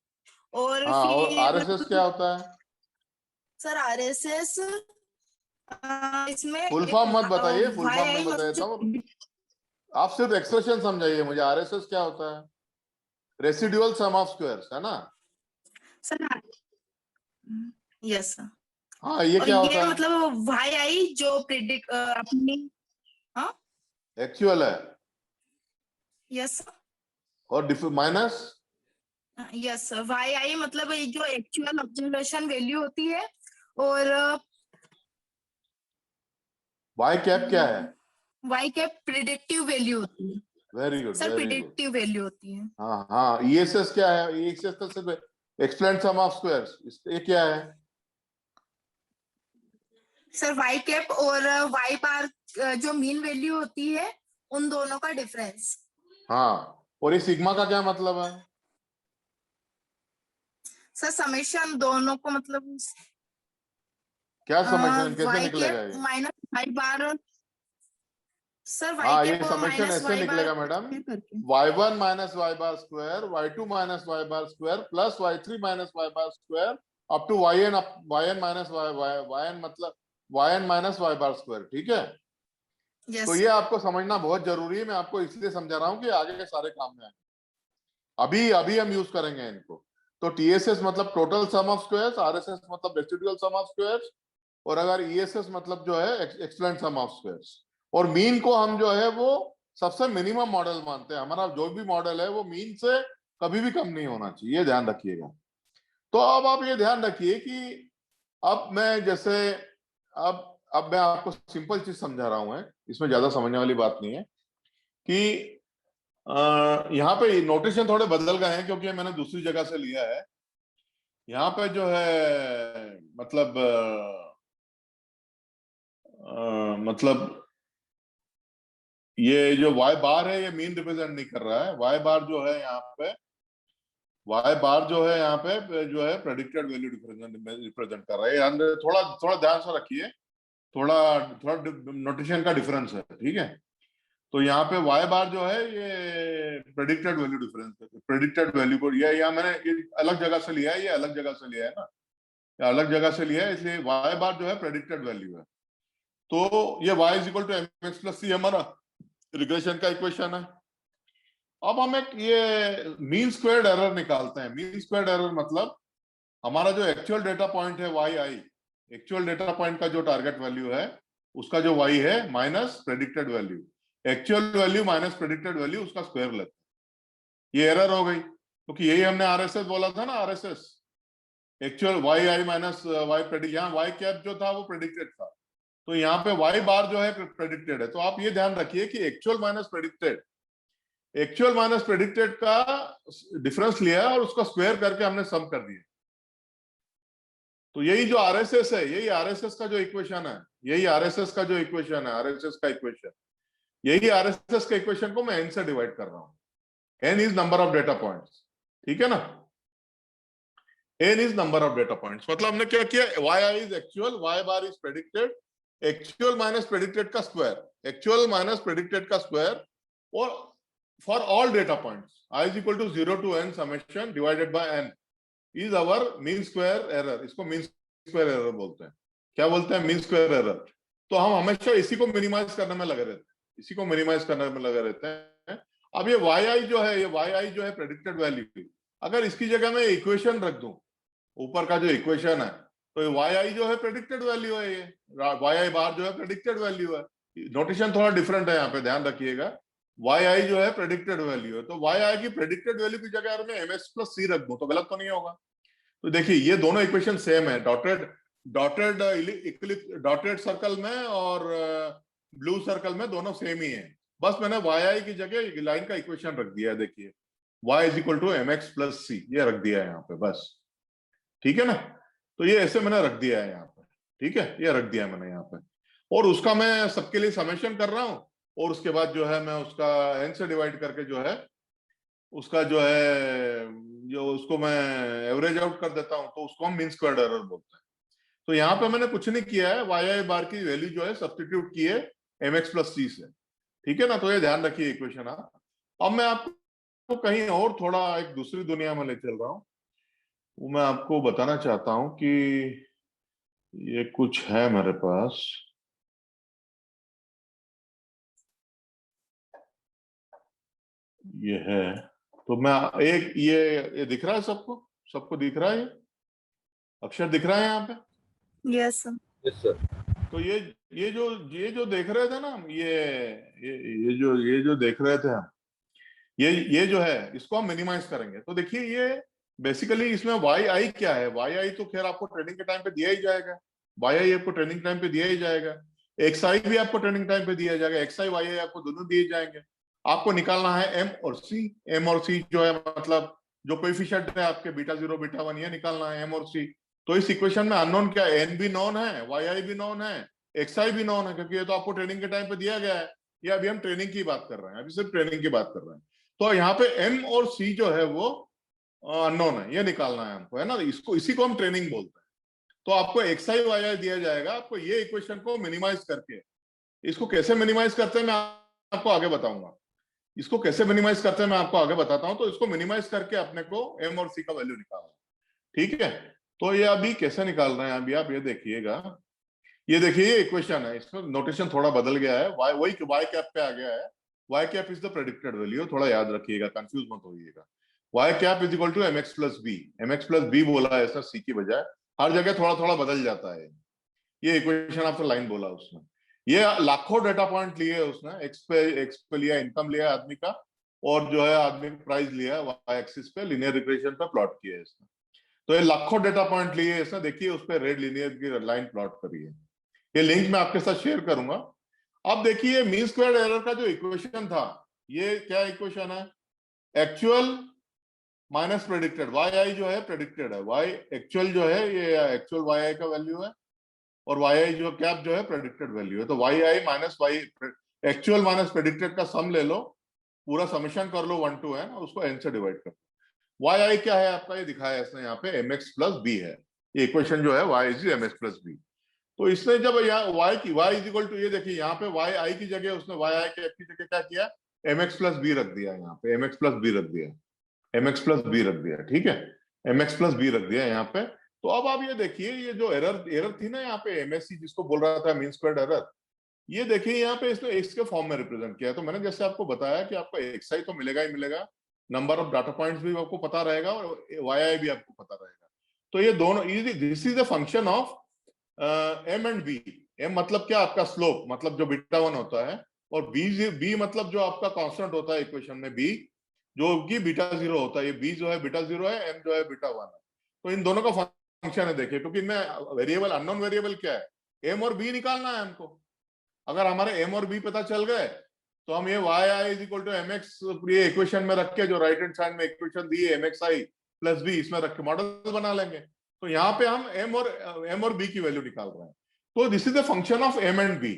और हाँ, और फिर आरएसएस क्या होता है। सर आरएसएस इसमें फुल फॉर्म मत बताइए, फुल वाई फॉर्म आई मैं बता देता हूँ, आप सिर्फ एक्सप्रेशन समझाइए मुझे। आरएसएस क्या होता है, रेसिडुअल सम ऑफ स्क्वायर्स है ना। सर। Yes sir. हाँ ये और क्या ये होता है, मतलब वाई आई जो प्रिडिक्ट अपनी, हाँ एक्चुअल है, यस और माइनस यस वाई आई मतलब ये जो एक्चुअल ऑब्जर्वेशन वैल्यू होती है, और वाई कैप क्या है। वाई कैप प्रिडिक्टिव वैल्यू होती है। Very good sir very good. Predictive value होती है। हाँ हाँ, ईएसएस क्या है, ईएसएस तो सिर्फ एक्सप्लेन सम ऑफ स्क्वायर्स, ये क्या है। सर वाई कैप और वाई बार जो मीन वैल्यू होती है उन दोनों का डिफरेंस। हाँ, और ये सिग्मा का क्या मतलब है। सर समेशन दोनों को मतलब क्या समेशन कैसे वाई निकलेगा कैप ये। Minus y bar, sir y हाँ, के ये पावर समेशन माइनस ऐसे y निकलेगा बार मैडम, करके। y1 minus y bar square, y2 minus y bar square plus y3 minus y bar square up to yn minus yn मतलब yn minus y bar square. ठीक है, yes तो ये आपको समझना बहुत जरूरी है। मैं आपको इसलिए समझा रहा हूँ कि आगे के सारे काम में अभी अभी हम यूज करेंगे इनको। तो टीएसएस मतलब total sum of squares, RSS मतलब रेसिडुअल सम ऑफ स्क्वायर्स, और अगर ईएसएस मतलब जो है एक्सलेंट सम ऑफ स्क्वायर्स। और मीन को हम जो है वो सबसे मिनिमम मॉडल मानते हैं। हमारा जो भी मॉडल है वो मीन से कभी भी कम नहीं होना चाहिए, ये ध्यान रखिएगा। तो अब आप ये ध्यान रखिए कि अब मैं जैसे अब मैं आपको सिंपल चीज समझा रहा हूं, इसमें ज्यादा समझने वाली बात नहीं है कि यहाँ पे नोटेशन थोड़े बदल गए हैं क्योंकि मैंने दूसरी जगह से लिया है। यहाँ पे जो है मतलब मतलब ये जो y बार है ये मीन रिप्रेजेंट नहीं कर रहा है। y बार जो है यहाँ पे, y बार जो है यहाँ पे जो है प्रेडिक्टेड वैल्यू रिप्रेजेंट कर रहा है। अंदर थोड़ा थोड़ा ध्यान से रखिए, थोड़ा थोड़ा नोटेशन का डिफरेंस है। ठीक है, तो यहाँ पे y बार जो है ये प्रेडिक्टेड वैल्यू डिफरेंस है, प्रेडिक्टेड वैल्यू को ये यहाँ मैंने अलग जगह से लिया है, ये अलग जगह से लिया है ना, ये अलग जगह से लिया है, इसलिए y बार जो है प्रेडिक्टेड वैल्यू है। तो ये y is equal to mx plus c हमारा रिग्रेशन का इक्वेशन है। अब हम एक ये मीन स्क्वायर्ड एरर निकालते हैं। मीन स्क्वायर्ड एरर मतलब हमारा जो एक्चुअल डेटा पॉइंट है yi, एक्चुअल डेटा पॉइंट का जो टारगेट वैल्यू है उसका जो y है minus predicted value, actual value minus predicted value, उसका स्क्वायर लेते हैं। ये एरर हो गई क्योंकि यही हमने आरएसएस बोला था ना, RSS actual Y I minus Y predict, यहाँ वाई कैप जो था वो प्रेडिक्टेड था, तो यहाँ पे वाई बार जो है प्रेडिक्टेड है। तो आप ये ध्यान रखिए कि एक्चुअल माइनस प्रेडिक्टेड का डिफरेंस लिया और उसका स्क्वायर करके हमने सम कर दिया। तो यही जो आरएसएस है, यही आरएसएस का जो इक्वेशन है, यही आरएसएस का जो इक्वेशन है, आरएसएस का इक्वेशन, यही आरएसएस का इक्वेशन को मैं एन से डिवाइड कर रहा हूं। N is number of data points, ठीक है ना, n is number of data points. मतलब हमने क्या किया, y i is actual, y bar is predicted, actual minus predicted का स्क्वायर, एक्चुअल माइनस प्रेडिक्टेड का स्क्वायर, और for all data points i is equal to 0 to n summation divided by n is our mean square error. इसको mean square error बोलते हैं। क्या बोलते हैं? Mean square error. तो हम हमेशा इसी को मिनिमाइज करने में लगे रहते हैं, इसी को मिनिमाइज करने में लगे रहते हैं। अब ये वाई आई जो है, ये वाई आई जो है प्रेडिक्टेड वैल्यू, अगर इसकी जगह मैं इक्वेशन रख दूं, ऊपर का जो इक्वेशन है, तो वाई आई जो है प्रेडिक्टेड वैल्यू है, ये वाई आई बार जो है प्रेडिक्टेड वैल्यू है। नोटेशन थोड़ा डिफरेंट है यहाँ पे, ध्यान रखिएगा। वाई आई जो है प्रेडिक्टेड वैल्यू है, तो वाई आई की प्रेडिक्टेड वैल्यू की जगह अगर मैं एमएक्स प्लस सी रख दूं तो गलत तो नहीं होगा। तो देखिए ये दोनों इक्वेशन सेम है, डॉटेड सर्कल में और ब्लू सर्कल में दोनों सेम ही है। बस मैंने वाई आई की जगह लाइन का इक्वेशन रख दिया है। देखिए y is equal to M x plus C, ये रख दिया है यहाँ पे, बस ठीक है ना। तो ये ऐसे मैंने रख दिया है यहाँ पे, ठीक है, ये रख दिया है मैंने यहाँ पे, और उसका मैं सबके लिए समेशन कर रहा हूँ, और उसके बाद जो है मैं उसका n से डिवाइड करके जो है उसका जो है जो उसको मैं एवरेज आउट कर देता हूँ, तो उसको हम मीन स्क्वायर्ड एरर बोलते हैं। तो यहाँ पे मैंने कुछ नहीं किया है, वाई आई बार की वैल्यू जो है सब्स्टिट्यूट की है एम एक्स प्लस सी से, ठीक है ना। तो ये ध्यान रखिए इक्वेशन। अब मैं आपको कहीं और थोड़ा एक दूसरी दुनिया में ले चल रहा हूँ, वो मैं आपको बताना चाहता हूँ कि ये कुछ है मेरे पास, ये है, तो मैं एक ये दिख रहा है सबको, सबको दिख रहा है, ये अक्षर दिख रहा है यहाँ पे? Yes sir. तो ये जो देख रहे थे ना हम, ये जो देख रहे थे हम, ये जो है इसको हम मिनिमाइज करेंगे। तो देखिए ये बेसिकली इसमें वाई आई क्या है, वाई आई तो खैर आपको ट्रेनिंग के टाइम पे दिया ही जाएगा, वाई आई आपको ट्रेनिंग टाइम पे दिया ही जाएगा, एक्स आई भी आपको ट्रेनिंग टाइम पे दिया जाएगा, एक्स आई वाई आई आपको दोनों दिए जाएंगे। आपको निकालना है एम और सी। एम और सी जो है मतलब जो कोएफिशिएंट है आपके बीटा 0 बीटा 1, ये निकालना है एम और सी। तो इस इक्वेशन में अननोन क्या है, एन भी नोन है, वाई आई भी नोन है, एक्स आई भी नोन है, क्योंकि ये तो आपको ट्रेनिंग के टाइम पे दिया गया है। ये अभी हम ट्रेनिंग की बात कर रहे हैं, अभी सिर्फ ट्रेनिंग की बात कर रहे हैं। तो यहाँ पे एम और सी जो है वो अननोन है, ये निकालना है हमको, है ना। इसको इसी को हम ट्रेनिंग बोलते हैं। तो आपको एक्स आई वाई आई दिया जाएगा, आपको ये इक्वेशन को मिनिमाइज करके, इसको कैसे मिनिमाइज करते हैं मैं आपको आगे बताऊंगा। इसको कैसे मिनिमाइज करते हैं मैं आपको आगे बताता हूं। तो इसको मिनिमाइज करके अपने को एम और सी का वैल्यू निकालना, ठीक है। तो ये अभी कैसे निकाल रहे हैं, अभी आप ये देखिएगा, ये देखिए ये इक्वेशन है, इसमें नोटेशन थोड़ा बदल गया है, y वही y कैप पे आ गया है। y cap is the predicted value, थोड़ा याद रखिएगा, कंफ्यूज मत होइएगा। y cap is equal to mx plus b, mx plus b बोला है ऐसा, c की बजाय हर जगह थोड़ा थोड़ा बदल जाता है। ये इक्वेशन आपसे लाइन बोला उसने, ये लाखों डेटा पॉइंट लिए उसने, एक्स पे लिया, इनकम लिया आदमी का, और जो है आदमी का प्राइस लिया वाई एक्सिस पे, लिनियर रिग्रेशन पे प्लॉट किया है इसने। तो ये लाखों डेटा पॉइंट लिए इसने, देखिए उस पर रेड लिनियर की लाइन प्लॉट करी है। ये लिंक मैं आपके साथ शेयर करूंगा। अब देखिए मीन स्क्वायर्ड एरर का जो इक्वेशन था, ये क्या इक्वेशन है, एक्चुअल माइनस प्रेडिक्टेड, वाई आई जो है प्रेडिक्टेड है, वाई एक्चुअल जो है ये एक्चुअल वाई आई का वैल्यू है, और वाई आई जो कैप जो है प्रेडिक्टेड वैल्यू है। तो Y I minus Y actual minus predicted का सम ले लो, पूरा समेशन कर लो 1 to n और उसको n से डिवाइड कर लो। वाई आई क्या है आपका, ये दिखाया है इसने यहाँ पे, mx प्लस बी है ये इक्वेशन जो है, y is mx plus b. तो इसने जब यहाँ y की y इज इक्वल टू, ये देखिए यहाँ पे वाई आई की जगह उसने वाई आई के की जगह क्या किया, mx प्लस बी रख दिया, यहाँ पे mx प्लस बी रख दिया, mx प्लस बी रख दिया, ठीक है, mx प्लस बी रख दिया यहाँ पे। तो अब आप ये देखिए, ये जो एरर थी ना यहाँ पे एमएससी जिसको बोल रहा था मीन स्क्वायर्ड एरर, ये देखिए यहाँ पे इसने एक्स के फॉर्म में रिप्रेजेंट किया है। तो मैंने जैसे आपको बताया कि आपको एक्स आई तो मिलेगा ही मिलेगा, नंबर ऑफ डाटा पॉइंट्स भी आपको पता रहेगा, और वाई आई भी आपको पता रहेगा। तो ये दोनों, this is the function of m and b. M मतलब क्या, आपका स्लोप, मतलब जो बीटा 1 होता है, और बी मतलब जो आपका कांस्टेंट होता है इक्वेशन में, बी जो कि बीटा 0 होता है। ये बी जो है बीटा 0 है, एम जो है बीटा 1 है। तो इन दोनों का फंक्शन है, देखिए, क्योंकि इनमें वेरिएबल, अननोन वेरिएबल क्या है, एम और बी निकालना है हमको। अगर हमारे एम और बी पता चल गए तो हम ये y i is equal to M x, ये इक्वेशन में रख के, जो राइट हैंड साइड में इक्वेशन दी है m x i plus b, इसमें रख के मॉडल बना लेंगे। तो यहाँ पे हम एम और बी की वैल्यू निकाल रहे हैं। तो this is the function of m and b,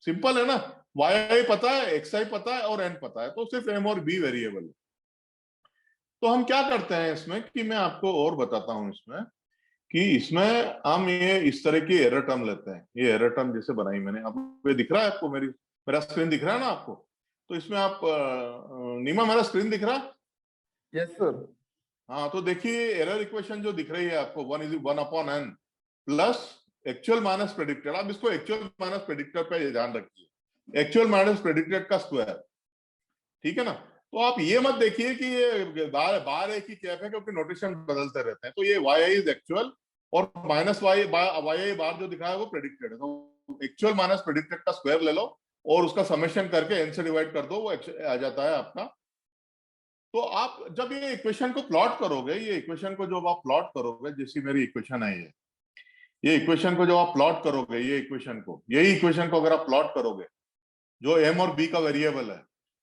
simple है ना, वाई आई पता है, एक्स आई पता है, और एन पता है, तो सिर्फ एम और बी वेरिएबल है। तो हम क्या करते हैं इसमें, कि मैं आपको और बताता हूं इसमें, कि इसमें हम ये इस तरह की एरर टर्म लेते हैं। ये एरर टर्म जैसे बनाई मैंने, आपको ये दिख रहा है, आपको मेरा स्क्रीन दिख रहा है ना आपको, तो इसमें आप नीमा, मेरा स्क्रीन दिख रहा है? Yes sir. हाँ, तो देखिए एरर इक्वेशन जो दिख रही है आपको, 1/n plus actual minus predicted. आप इसको एक्चुअल माइनस प्रेडिक्टेड पे ध्यान रखिए, एक्चुअल माइनस प्रेडिक्टेड का स्क्वायर, ठीक है ना। तो आप ये मत देखिए कि ये बार एक ही कैप है, क्योंकि नोटेशन बदलते रहते हैं। तो ये वाई आई इज एक्चुअल, और माइनस वाई आई बार जो दिखाया है वो प्रेडिक्टेड है। तो एक्चुअल माइनस प्रेडिक्टेड का स्क्वायर ले लो, और उसका समेशन करके एन से डिवाइड कर दो, वो आ जाता है आपका। तो आप जब ये इक्वेशन को प्लॉट करोगे, ये इक्वेशन को जब आप प्लॉट करोगे, जैसी मेरी इक्वेशन है ये इक्वेशन को जब आप प्लॉट करोगे, ये इक्वेशन को, यही इक्वेशन को अगर आप प्लॉट करोगे, जो एम और बी का वेरिएबल है,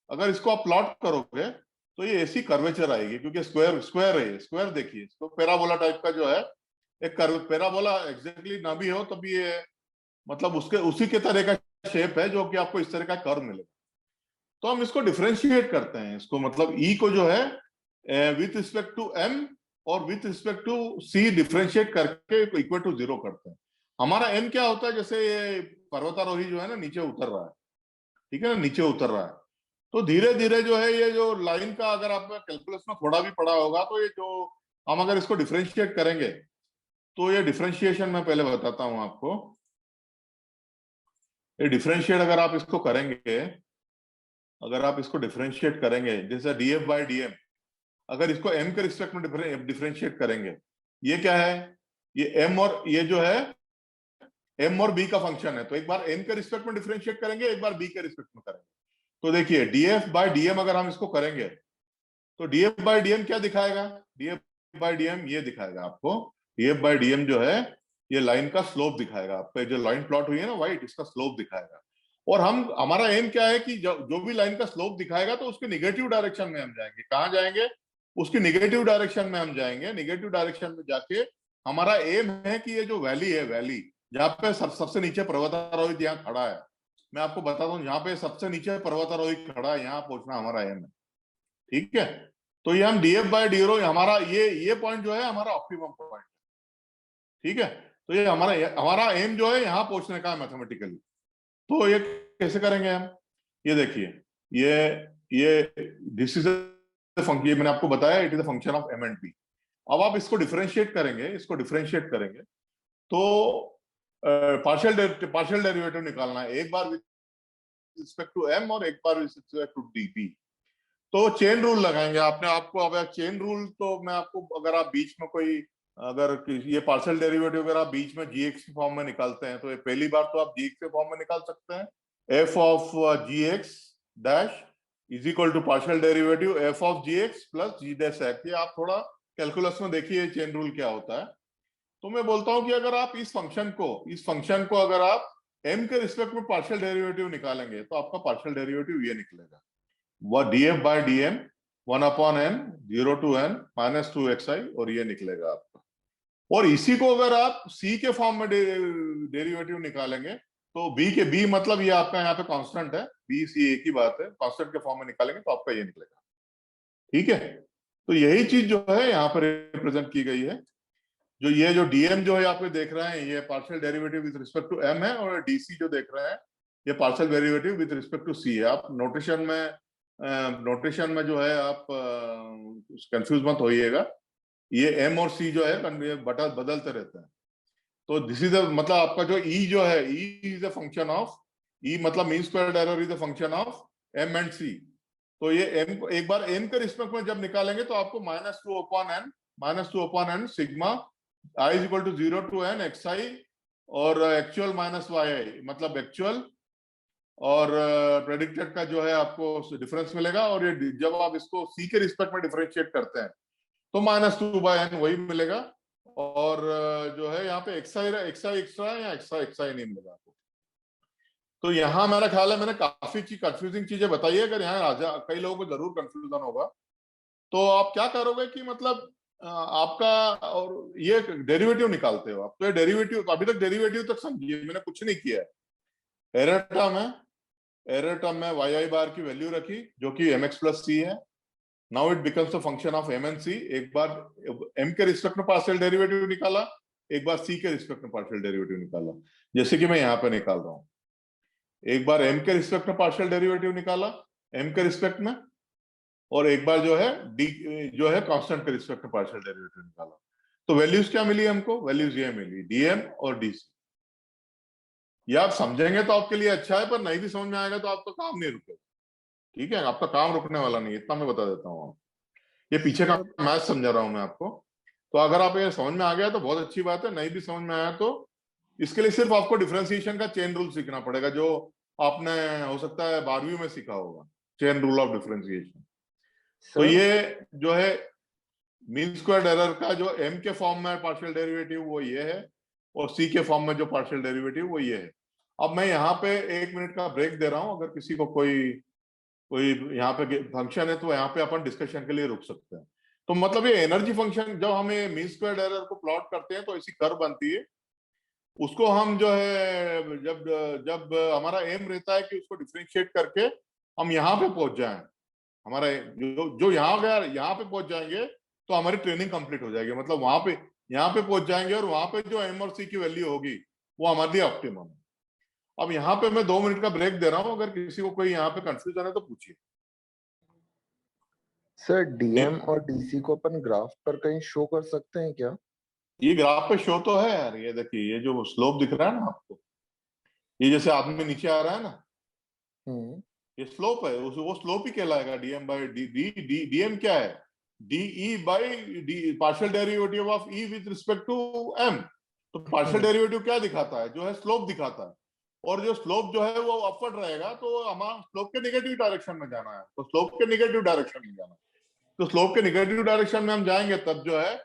अगर इसको आप प्लॉट करोगे तो ये ऐसी कर्वेचर आएगी, क्योंकि स्क्वायर है ये। स्क्वायर देखिए, इसको पैराबोला टाइप का जो है, एक पैराबोला एग्जैक्टली ना भी हो तभी ये, मतलब उसके उसी के तरह का शेप है, जो कि आपको इस तरह का कर्व मिलेगा। तो हम इसको डिफरेंशिएट करते हैं, इसको मतलब ई को जो है विथ रिस्पेक्ट टू एम और with respect to c differentiate करके इक्वल टू 0 करते हैं। हमारा एम क्या होता है, जैसे ये पर्वतारोही जो है ना नीचे उतर रहा है, ठीक है ना, नीचे उतर रहा है, तो धीरे धीरे जो है ये जो लाइन का, अगर आपका कैलकुलस में थोड़ा भी पढ़ा होगा, तो ये जो हम अगर इसको डिफरेंशिएट करेंगे, तो ये डिफरेंशिएशन मैं पहले बताता हूं आपको। ये डिफरेंशिएट अगर आप इसको करेंगे, अगर आप इसको डिफरेंशिएट करेंगे, जैसे df बाई dm, अगर इसको m के रिस्पेक्ट में डिफरेंशिएट करेंगे, ये क्या है, ये m और ये जो है m और b का फंक्शन है। तो एक बार m के रिस्पेक्ट में डिफरेंशिएट करेंगे, एक बार b के रिस्पेक्ट में करेंगे। तो देखिए df बाई dm अगर हम इसको करेंगे, तो df बाई dm क्या दिखाएगा, df बाई dm ये दिखाएगा आपको, df बाई dm जो है ये लाइन का स्लोप दिखाएगा आपको, जो लाइन प्लॉट हुई है ना वाइट, इसका स्लोप दिखाएगा। और हमारा एम क्या है कि जो भी लाइन का स्लोप दिखाएगा, तो उसके निगेटिव डायरेक्शन में हम जाएंगे। कहाँ जाएंगे, उसकी निगेटिव डायरेक्शन में हम जाएंगे। निगेटिव डायरेक्शन में जाके हमारा एम है कि ये जो वैली है, वैली जहाँ पे सबसे नीचे पर्वतारोही यहाँ खड़ा है, मैं आपको बताता हूँ, यहाँ पे सबसे नीचे पर्वतारोही खड़ा है, यहाँ पहुंचना हमारा एम है, ठीक है। तो ये हम df बाई डी हमारा ये पॉइंट जो है हमारा ऑप्टिमम पॉइंट, ठीक है। तो ये हमारा एम जो है यहाँ पहुंचने का है मैथमेटिकली। तो ये कैसे करेंगे हम, ये देखिए, ये दिस इज फंक्शन, ये मैंने आपको बताया, it is a function of m and p. अब आप इसको डिफरेंशिएट करेंगे, तो पार्शियल डेरिवेटिव निकालना है, एक बार विद रिस्पेक्ट टू एम और एक बार विद रिस्पेक्ट टू डीपी। तो चेन रूल लगाएंगे आपने आपको। अब चेन रूल तो मैं आपको, अगर आप बीच में कोई, अगर ये पार्शियल डेरिवेटिव अगर आप बीच में जीएक्स के फॉर्म में निकालते हैं, तो ये पहली बार तो आप जीएक्स के फॉर्म में निकाल सकते हैं, f of g x dash is equal to partial derivative f of g x plus g dash x. ये आप थोड़ा कैलकुलस में देखिए चेन रूल क्या होता है। तो मैं बोलता हूं कि अगर आप इस फंक्शन को अगर आप m के रिस्पेक्ट में पार्शियल डेरिवेटिव निकालेंगे, तो आपका पार्शियल डेरिवेटिव ये निकलेगा, वह df by dm 1/n 0 to n minus 2xi, और ये निकलेगा आपका। और इसी को अगर आप c के फॉर्म में डेरिवेटिव निकालेंगे, तो b मतलब ये आपका यहाँ पे कांस्टेंट है, b c एक ही बात है, कांस्टेंट के फॉर्म में निकालेंगे तो आपका ये निकलेगा। ठीक है, तो यही चीज जो है यहाँ पर रिप्रेजेंट की गई है। जो dm जो है आप देख रहे हैं, ये partial derivative with respect to m है, और dc जो देख रहे हैं ये partial derivative with respect to c है। आप नोटेशन में जो है आप कंफ्यूज मत होइएगा, ये m और c जो है बदलते रहते हैं। तो दिस इज मतलब आपका जो e जो है, e is a function of, e मतलब mean squared error is a function of m and c। तो ये m एक बार m के रिस्पेक्ट में जब निकालेंगे तो आपको minus two upon n sigma i is equal to 0 to n xi और एक्चुअल माइनस yi, मतलब एक्चुअल और प्रेडिक्टेड का जो है आपको डिफरेंस मिलेगा। और ये जब आप इसको c के रिस्पेक्ट में डिफरेंशिएट करते हैं तो -2/n वही मिलेगा, और जो है यहाँ पे xi एक्स्ट्रा है या xi नहीं मिलेगा आपको। तो यहाँ मेरा ख्याल है मैंने काफी कंफ्यूजिंग चीजें बताई है। अगर यहाँ कई लोगों को जरूर कंफ्यूजन होगा, तो आप क्या करोगे कि मतलब आपका, और ये डेरिवेटिव निकालते हो आप, तो ये डेरिवेटिव अभी तक डेरिवेटिव तक समझिए, मैंने कुछ नहीं किया है। एरर टर्म में yi बार की वैल्यू रखी जो कि mx प्लस c है। Now it becomes a function of m and c। एक बार m के रिस्पेक्ट में पार्शियल डेरिवेटिव निकाला, एक बार c के रिस्पेक्ट में पार्शियल डेरिवेटिव निकाला, जैसे कि मैं यहाँ पे निकाल रहा हूँ। एक बार m के रिस्पेक्ट में पार्शियल डेरिवेटिव निकाला m के रिस्पेक्ट में, और एक बार जो है d जो है कांस्टेंट के रिस्पेक्ट में पार्शियल डेरिवेटिव निकाला। तो वैल्यूज क्या मिली हमको? वैल्यूज ये मिली dm और dc। ये आप समझेंगे तो आपके लिए अच्छा है, पर नहीं भी समझ में आएगा तो आपका काम नहीं रुकेगा। ठीक है, आपका काम रुकने वाला नहीं, इतना मैं बता देता हूँ। ये पीछे का मैथ समझा रहा हूं मैं आपको। तो अगर आप ये समझ में आ गया तो बहुत अच्छी बात है, नहीं भी समझ में आया तो इसके लिए सिर्फ आपको डिफरेंशिएशन का चेन रूल सीखना पड़ेगा, जो आपने हो सकता है 12वीं में सीखा होगा, चेन रूल ऑफ डिफरेंशिएशन। तो ये जो है मीन स्क्वायर्ड एरर का जो m के फॉर्म में पार्शियल डेरिवेटिव वो ये है, और c के फॉर्म में जो पार्शियल डेरिवेटिव वो ये है। अब मैं यहाँ पे 1 मिनट का ब्रेक दे रहा हूँ, अगर किसी को कोई यहाँ पे फंक्शन है तो यहाँ पे अपन डिस्कशन के लिए रुक सकते हैं। तो मतलब ये एनर्जी फंक्शन जब हमें मीन स्क्वायर्ड एरर को प्लॉट करते हैं तो ऐसी कर्व बनती है, उसको हम जो है जब हमारा एम रहता है कि उसको डिफरेंशिएट करके हम यहाँ पे पहुंच जाएं, हमारा जो यहाँ गया यहाँ पे पहुंच जाएंगे तो हमारी ट्रेनिंग कंप्लीट हो जाएगी। मतलब वहां पे यहाँ पे पहुंच जाएंगे और वहां पे जो एम और सी की वैल्यू होगी वो हमारे लिए ऑप्टिमम है। अब यहाँ पे मैं 2 मिनट का ब्रेक दे रहा हूँ, अगर किसी को कोई यहाँ पे कंफ्यूजन है तो पूछिए। सर डीएम और डीसी को अपन ग्राफ पर कहीं शो कर सकते हैं क्या? ये ग्राफ पे शो तो है यार, ये देखिए ये जो स्लोप दिख रहा है ना आपको, ये जैसे आदमी नीचे आ रहा है ना, ये स्लोप है, वो स्लोप ही कहलाएगा। डीएम बाई डीएम क्या है? D e by d partial derivative of e with respect to m. तो पार्शियल डेरिवेटिव क्या दिखाता है? जो है स्लोप दिखाता है, और जो स्लोप जो है वो अपवर्ड रहेगा, तो हमारा स्लोप के नेगेटिव डायरेक्शन में जाना है, तो स्लोप के नेगेटिव डायरेक्शन में जाना है। तो स्लोप के नेगेटिव डायरेक्शन में हम जाएंगे तब जो है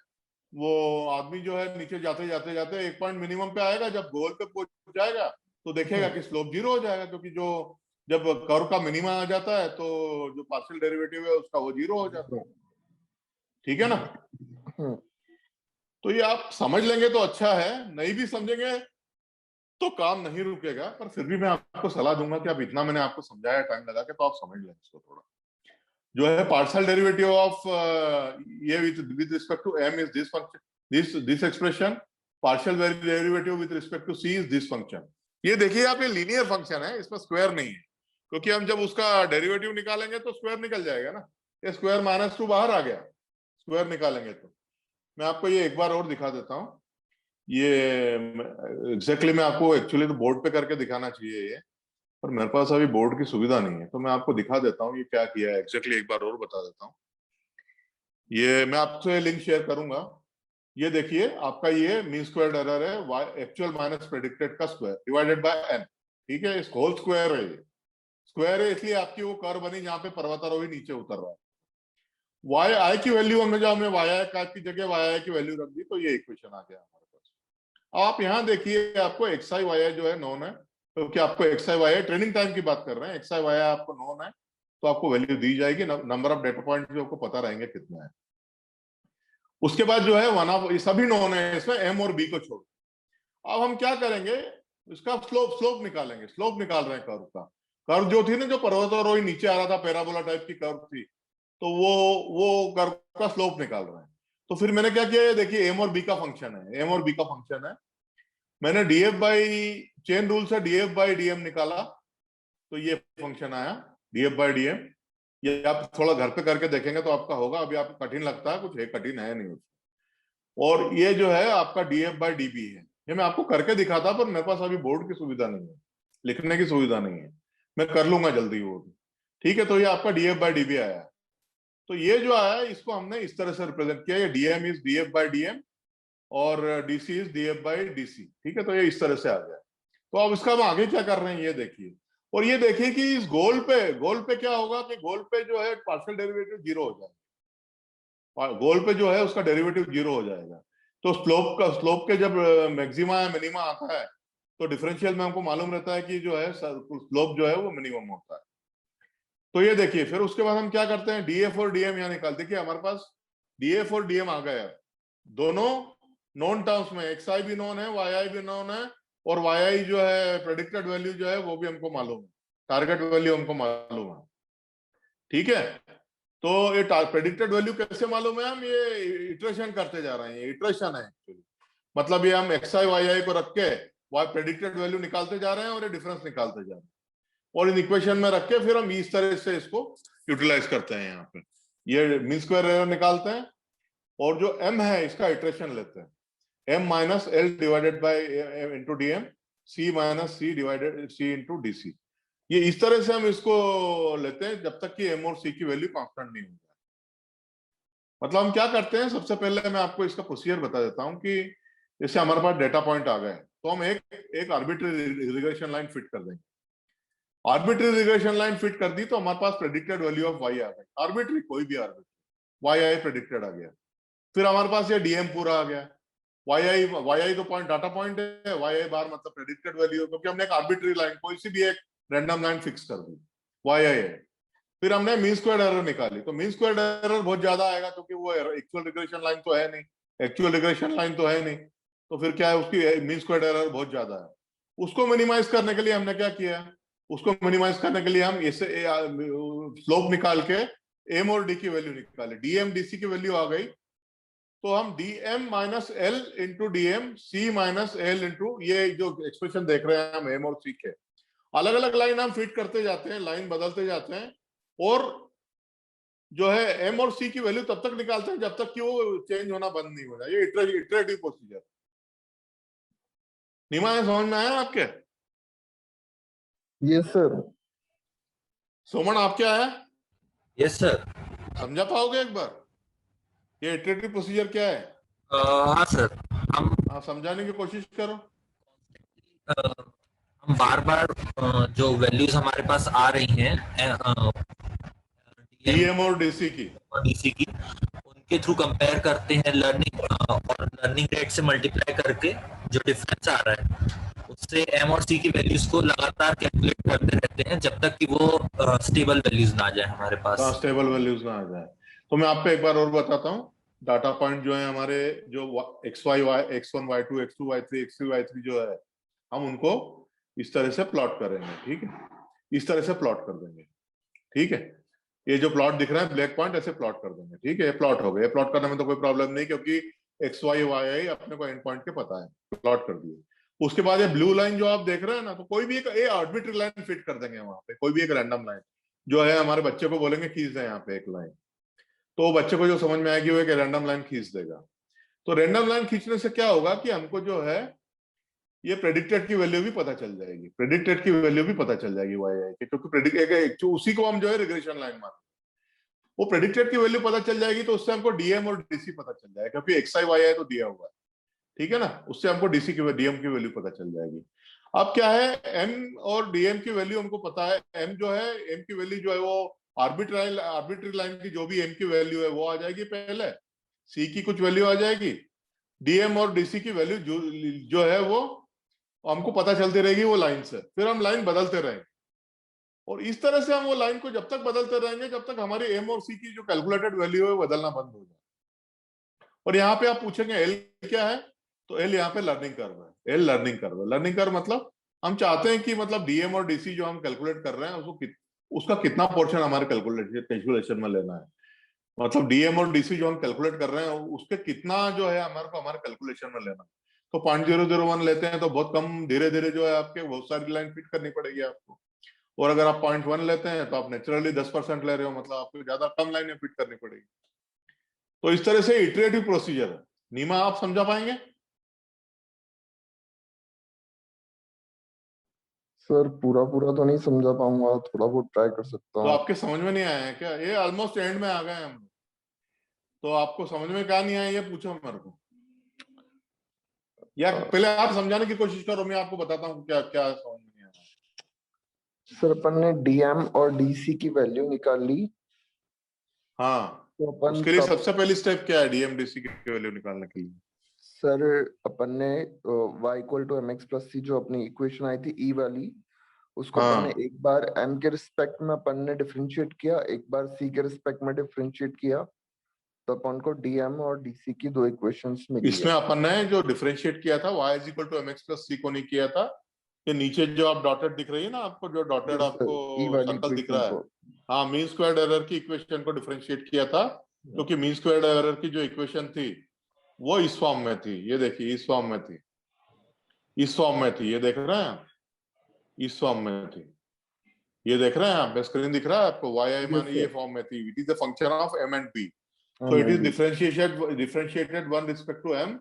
वो आदमी जो है नीचे जाते जाते जाते एक पॉइंट मिनिमम पे आएगा, जब गोल पे पहुंच जाएगा तो देखेगा कि स्लोप 0 हो जाएगा, क्योंकि जो जब कर्व का मिनिमम आ जाता है तो जो पार्शियल डेरिवेटिव है उसका वो 0 हो जाता है। ठीक है ना? तो ये आप समझ लेंगे तो अच्छा है, नहीं भी समझेंगे तो काम नहीं रुकेगा, पर फिर भी मैं आपको सलाह दूंगा कि आप इतना मैंने आपको समझाया टाइम लगा के, तो आप समझ लें इसको थोड़ा। जो है पार्शियल डेरिवेटिव ऑफ ये with respect to m is this function, this expression. Partial derivative with respect to c is this function. ये देखिए आप, ये लीनियर फंक्शन है, इसमें स्क्वायर नहीं है। क्योंकि हम जब उसका डेरिवेटिव निकालेंगे तो स्क्वायर निकल जाएगा ना, ये स्क्वायर -2 बाहर आ गया, स्क्वायर निकालेंगे तो। मैं आपको ये एक बार और दिखा देता हूँ, ये एग्जैक्टली मैं आपको एक्चुअली तो बोर्ड पे करके दिखाना चाहिए ये, पर मेरे पास अभी बोर्ड की सुविधा नहीं है, तो मैं आपको दिखा देता हूँ ये क्या किया है एग्जैक्टली, एक बार और बता देता हूँ। ये मैं आपसे लिंक शेयर करूंगा। ये देखिए आपका ये मीन स्क्वायर एरर है, एक्चुअल माइनस प्रेडिक्टेड का स्क्वायर डिवाइडेड बाय n, ठीक है, इस होल स्क्वायर है, ये स्क्वायर है, इसलिए आपकी वो कर्व बनी जहां पे पर्वतारोही नीचे उतर रहा है। वाई आई की वैल्यू हमने, जब हमने वाई आई की जगह वाई आई की वैल्यू रख दी, तो ये इक्वेशन आ गया हमारे पास। आप यहाँ देखिए, आपको एक्स आई वाई आई जो है नोन है, क्योंकि तो आपको x i y i training time की बात कर रहे हैं, एक्स आई वाई आई आपको नोन है, तो आपको वैल्यू दी जाएगी, नंबर ऑफ डेटा पॉइंट जो आपको पता रहेंगे कितना है। उसके बाद जो है वन ऑफ, सभी नोन है इसमें एम और बी को छोड़। अब हम क्या करेंगे, इसका स्लोप निकालेंगे, स्लोप निकाल रहे हैं कर्व का। कर्व जो थी ना, जो पर्वतारोही नीचे आ रहा था, पैराबोला टाइप की कर्व थी, तो वो कर्व का स्लोप निकाल रहे हैं। तो फिर मैंने क्या किया, देखिए एम और बी का फंक्शन है, एम और बी का फंक्शन है, मैंने डीएफ बाई चेन रूल से डीएफ बाई डीएम निकाला, तो ये फंक्शन आया डीएफ बाई डीएम। ये आप थोड़ा घर पे करके देखेंगे तो आपका होगा, अभी आपको कठिन लगता है, कुछ है कठिन है नहीं उसमें। और ये जो है आपका डीएफ बाई डीबी है, ये मैं आपको करके दिखाता, पर मेरे पास अभी बोर्ड की सुविधा नहीं है, लिखने की सुविधा नहीं है, मैं कर लूंगा जल्दी वो भी, ठीक है। तो ये आपका डीएफ बाई डीबी आया। तो ये जो आया इसको हमने इस तरह से रिप्रेजेंट किया, ये DM is DF by DM और DC is DF by DC, ठीक है। तो ये इस तरह से आ गया। तो अब इसका हम आगे क्या कर रहे हैं ये देखिए, और ये देखिए कि इस गोल पे क्या होगा कि गोल पे जो है पार्शियल डेरिवेटिव 0 हो जाएगा, गोल पे जो है उसका डेरिवेटिव 0 हो जाएगा। तो स्लोप के जब मैक्सिमा या मिनिमा आता है, तो डिफरेंशियल में हमको मालूम रहता है कि जो है स्लोप जो है वो मिनिमम होता है। तो ये देखिए, फिर उसके बाद हम क्या करते हैं, डीएफ और डीएम यहाँ निकाल, देखिए हमारे पास डीएफ और डीएम आ गया, दोनों नॉन टर्म्स में, एक्स आई भी नॉन है, वाई आई भी नॉन है, और वाई आई जो है प्रेडिक्टेड वैल्यू जो है वो भी हमको मालूम है, टारगेट वैल्यू हमको मालूम है, ठीक है। तो ये प्रेडिक्टेड वैल्यू कैसे मालूम है, हम ये इटरेशन करते जा रहे हैं, ये इटरेशन है एक्चुअली, मतलब ये हम एक्स आई वाई आई को रख के वाई प्रेडिक्टेड वैल्यू निकालते जा रहे हैं और ये डिफरेंस निकालते जा रहे हैं, और इन इक्वेशन में रख के फिर हम इस तरह से इसको यूटिलाइज करते हैं। यहाँ पे ये मीन स्क्वायर एरर निकालते हैं, और जो m है इसका इटरेशन लेते हैं, m minus l divided by into d m, c minus c divided c into d c, ये इस तरह से हम इसको लेते हैं जब तक कि m और c की वैल्यू कांस्टेंट नहीं हो जाए। मतलब हम क्या करते हैं, सबसे पहले मैं आपको इसका प्रोसीजर बता देता हूं कि जैसे हमारे पास डेटा पॉइंट आ गए, तो हम एक आर्बिट्री रिग्रेशन लाइन फिट कर देंगे। आर्बिट्री रिग्रेशन लाइन फिट कर दी तो हमारे पास प्रेडिक्टेड वैल्यू ऑफ y आ गई, आर्बिट्री कोई भी आर्बिट्री y आई प्रेडिक्टेड आ गया। फिर हमारे पास ये डीएम पूरा आ गया, y आई तो पॉइंट डाटा पॉइंट है, y आई बार मतलब प्रेडिक्टेड वैल्यू, क्योंकि हमने एक आर्बिट्री लाइन कोई सी भी एक रैंडम लाइन फिक्स कर दी, y आई है। फिर हमने मीन स्क्वायर एरर निकाली, तो मीन स्क्वायर एरर बहुत ज्यादा आएगा, क्योंकि वो एक्चुअल रिग्रेशन लाइन तो है नहीं, एक्चुअल रिग्रेशन लाइन तो है नहीं, तो फिर क्या है उसकी मीन स्क्वायर एरर बहुत ज्यादा है। उसको मिनिमाइज करने के लिए हमने क्या किया, उसको मिनिमाइज करने के लिए हम इसे स्लोप निकाल के एम और डी की वैल्यू निकाले, डीएम डीसी की वैल्यू आ गई, तो हम DM minus L into DM C minus L into, ये जो एक्सप्रेशन देख रहे हैं हम एम और सी के, अलग अलग लाइन हम फिट करते जाते हैं, लाइन बदलते जाते हैं, और जो है एम और सी की वैल्यू तब तक निकालते हैं जब तक कि वो चेंज होना बंद नहीं हो जाए। ये इटरेटिव प्रोसीजर। नीमा है, समझ में आया आपके? Yes sir. सोमन आपके आया? Yes sir. समझा पाओगे एक बार ये इटरेटिव प्रोसीजर क्या है? हाँ सर, हम समझाने की कोशिश करो। हम बार बार जो वैल्यूज हमारे पास आ रही हैं डीएम और डीसी की उनके थ्रू कंपेयर करते हैं लर्निंग, और लर्निंग रेट से मल्टीप्लाई करके जो डिफरेंस आ रहा है उससे एम और सी की वैल्यूज को लगातार कैलकुलेट करते रहते हैं जब तक कि वो स्टेबल वैल्यूज ना आ जाए हमारे पास। स्टेबल वैल्यूज ना आ जाए। तो मैं आपको एक बार और बताता हूँ, डाटा पॉइंट जो है हमारे, जो x1 y2 x2 y3 x3 y3 जो है, हम उनको इस तरह से प्लॉट करेंगे, ठीक है, इस तरह से प्लॉट कर देंगे, ठीक है। ये जो प्लॉट दिख रहा है ब्लैक पॉइंट, ऐसे प्लॉट कर देंगे, ठीक है, ये प्लॉट हो गया। प्लॉट करने में तो कोई प्रॉब्लम नहीं, क्योंकि एक्स वाई वाई आई अपने को एंड पॉइंट के पता है, प्लॉट कर दिए। उसके बाद ये ब्लू लाइन जो आप देख रहे हैं ना, तो कोई भी एक आर्बिट्री लाइन फिट कर देंगे वहां पे, कोई भी एक रैंडम लाइन जो है, हमारे बच्चे को बोलेंगे खींच दे यहाँ पे एक लाइन, तो बच्चे को जो समझ में आएगी वो एक रैंडम लाइन खींच देगा। तो रैंडम लाइन खींचने से क्या होगा कि हमको जो है ये प्रेडिक्टेड की वैल्यू भी पता चल जाएगी, प्रेडिक्टेड की वैल्यू भी पता चल जाएगी वाई आई की, क्योंकि प्रेडिक्ट उसी को हम जो है रिग्रेशन लाइन मानते हैं। वो प्रेडिक्टेड की वैल्यू पता चल जाएगी तो उससे हमको डीएम और डीसी पता चल जाएगा, क्योंकि एक्स आई वाई आई तो दिया हुआ है, ठीक है ना, उससे हमको डीसी की डीएम की वैल्यू पता चल जाएगी। अब क्या है, एम और डीएम की वैल्यू हमको पता है, एम जो है, एम की वैल्यू जो है वो आर्बिट्री लाइन की जो भी एम की वैल्यू है वो आ जाएगी पहले, सी की कुछ वैल्यू आ जाएगी, डीएम और डीसी की वैल्यू जो है वो हमको पता चलती रहेगी वो लाइन से, फिर हम लाइन बदलते रहेंगे, और इस तरह से हम वो लाइन को जब तक बदलते रहेंगे जब तक हमारी एम और सी की जो कैलकुलेटेड वैल्यू है वो बदलना बंद हो जाए। और यहाँ पे आप पूछेंगे एल क्या है, तो एल यहाँ पे लर्निंग कर्व है, एल लर्निंग कर्व है। लर्निंग कर्व मतलब हम चाहते हैं कि मतलब डीएम और डीसी जो हम कैलकुलेट कर रहे हैं उसका कितना पोर्शन हमारे कैलकुलेशन में लेना है, मतलब डीएम और डीसी जो हम कैलकुलेट कर रहे हैं उसके कितना जो है हमारे कैलकुलेशन में लेना है। तो 0.001 लेते हैं तो बहुत कम, धीरे धीरे जो है आपके बहुत सारी लाइन फिट करनी पड़ेगी आपको, और अगर आप 0.1 लेते हैं तो आप नेचुरली 10% ले रहे हो, मतलब आपको ज्यादा कम लाइनें फिट करनी पड़ेगी। तो इस तरह से इटरेटिव प्रोसीजर है। नीमा आप समझा पाएंगे? सर पूरा पूरा तो नहीं समझा पाऊंगा, थोड़ा बहुत ट्राई कर सकता तो हूँ। आपके समझ में नहीं आया है क्या? ये ऑलमोस्ट एंड में आ गए हम, तो आपको समझ में क्या नहीं आया ये पूछो मेरे को, या पहले आप समझाने की कोशिश करो, मैं आपको बताता हूँ क्या क्या समझ में नहीं आ रहा। सर अपन ने डीएम और डीसी की वैल्यू निकाल ली, हाँ, तो अपन उसके लिए तब सबसे पहली स्टेप क्या है डीएमडीसी की वैल्यू निकालने के लिए? सर अपन ने y equal to mx plus C जो अपनी इक्वेशन आई थी ई वाली, उसको अपन ने हाँ, एक बार m के रिस्पेक्ट में अपन ने डिफरेंशिएट किया, एक बार c के रिस्पेक्ट में डिफरेंशिएट किया, तो अपन को dm और dc की दो इक्वेशंस मिली इसमें है। अपन ने जो डिफरेंशिएट किया था y is equal to mx plus C को नहीं किया था, ये नीचे जो आप डॉटेड दिख रही है ना आपको, जो डॉटेड यस सर, आपको ई वाली सर्कल दिख इक्वेशन रहा है, को। हाँ, मीन स्क्वायर्ड एरर की इक्वेशन को डिफरेंशिएट किया था, क्योंकि मीन स्क्वायर्ड एरर की जो इक्वेशन थी वो इस फॉर्म में थी, ये देखिए इस फॉर्म में थी, इस फॉर्म में थी, ये देख रहे हैं आप, इस फॉर्म में थी, ये देख रहे हैं आप, स्क्रीन दिख रहा है आपको, वाई आई यस माने ये सर, फॉर्म में थी, it is the function of m and b, so m it is and b। differentiated one respect to m,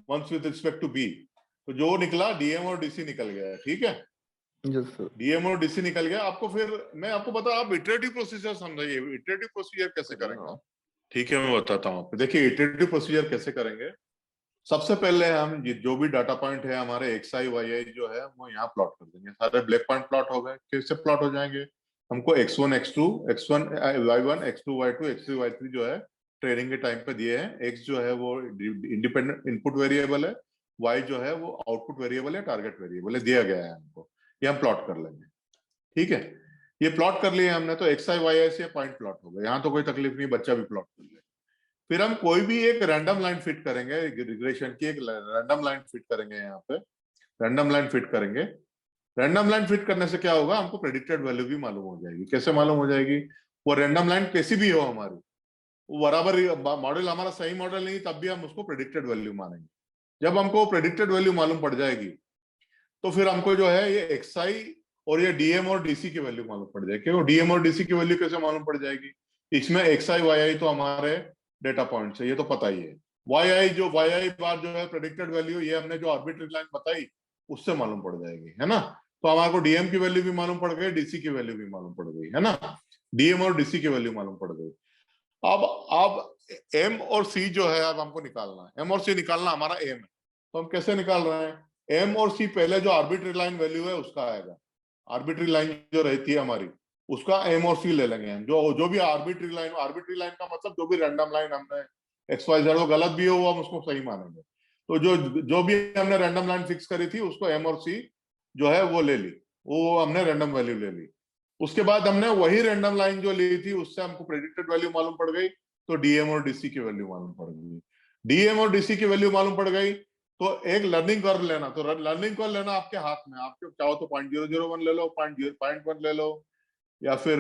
once with respect to b, तो जो निकला डीएम और डीसी निकल गया, ठीक है, यस सर। डीएम और डीसी निकल गया आपको। फिर मैं आपको बता, आप इटरेटिव प्रोसीजर समझाइए, इटरेटिव प्रोसीजर कैसे करेंगे? ठीक है, मैं बताता हूँ आपको। देखिए इटरेटिव प्रोसीजर कैसे करेंगे, सबसे पहले हम जो भी डाटा पॉइंट है हमारे एक्स आई वाई आई जो है वो यहाँ प्लॉट कर देंगे, सारे ब्लैक पॉइंट प्लॉट हो गए। कैसे प्लॉट हो जाएंगे, हमको x1 x2 x1 y1 x2 y2 x3 y3 जो है ट्रेनिंग के टाइम पे दिए हैं। x जो है वो इंडिपेंडेंट इनपुट वेरिएबल है, y जो है वो आउटपुट वेरिएबल है, टारगेट वेरिएबल है, दिया गया है हमको, ये हम प्लॉट कर लेंगे, ठीक है। ये प्लॉट कर लिए हमने, तो एक्स आई वाई आई से पॉइंट प्लॉट हो गए, यहाँ तो कोई तकलीफ नहीं, बच्चा भी प्लॉट कर ले। फिर हम कोई भी एक रैंडम लाइन फिट करेंगे, रिग्रेशन की एक रैंडम लाइन फिट करेंगे, यहाँ पे रैंडम लाइन फिट करेंगे। रैंडम लाइन फिट करने से क्या होगा, हमको प्रेडिक्टेड वैल्यू भी मालूम हो जाएगी। कैसे मालूम हो जाएगी? वो रैंडम लाइन कैसी भी हो हमारी, वो बराबर मॉडल हमारा सही मॉडल नहीं तब भी हम उसको प्रेडिक्टेड वैल्यू मानेंगे। जब हमको प्रेडिक्टेड वैल्यू मालूम पड़ जाएगी तो फिर हमको जो है ये एक्सआई और ये डीएम और डीसी की वैल्यू मालूम पड़ जाएगी। क्यों डीएम और डीसी की वैल्यू कैसे मालूम पड़ जाएगी? इसमें एक्सआई वाई आई तो हमारे डेटा पॉइंट्स है, ये तो पता ही है। वाई आई बार जो है प्रेडिक्टेड वैल्यू, ये हमने जो आर्बिट्री लाइन बताई उससे मालूम पड़ जाएगी, है ना। तो हमारे को डीएम की वैल्यू भी मालूम पड़ गई, डीसी की वैल्यू भी मालूम पड़ गई, है ना, डीएम और डीसी की वैल्यू मालूम पड़ गई। अब एम और सी जो है अब हमको निकालना है, एम और सी निकालना हमारा एम है। तो हम कैसे निकाल रहे हैं? एम और सी पहले जो आर्बिट्री लाइन वैल्यू है उसका आएगा, आर्बिट्री लाइन जो रहती है हमारी उसका एम और सी ले लेंगे हम। जो भी आर्बिट्री लाइन का मतलब जो भी रैंडम लाइन हमने एक्स वाई जेड, वो गलत भी हो वो हम उसको सही मानेंगे। तो जो भी हमने रैंडम लाइन फिक्स करी थी उसको एम और सी जो है वो ले ली, वो हमने रैंडम वैल्यू ले ली। उसके बाद हमने वही रैंडम लाइन जो ली थी उससे हमको प्रेडिक्टेड वैल्यू मालूम पड़ गई, तो डीएम और डीसी की वैल्यू मालूम पड़ गई। डीएम और डीसी की वैल्यू मालूम पड़ गई तो एक लर्निंग कर्व लेना, तो लर्निंग कर्व लेना आपके हाथ में, आप चाहो तो 0.001 ले लो, 0.1 ले लो, या फिर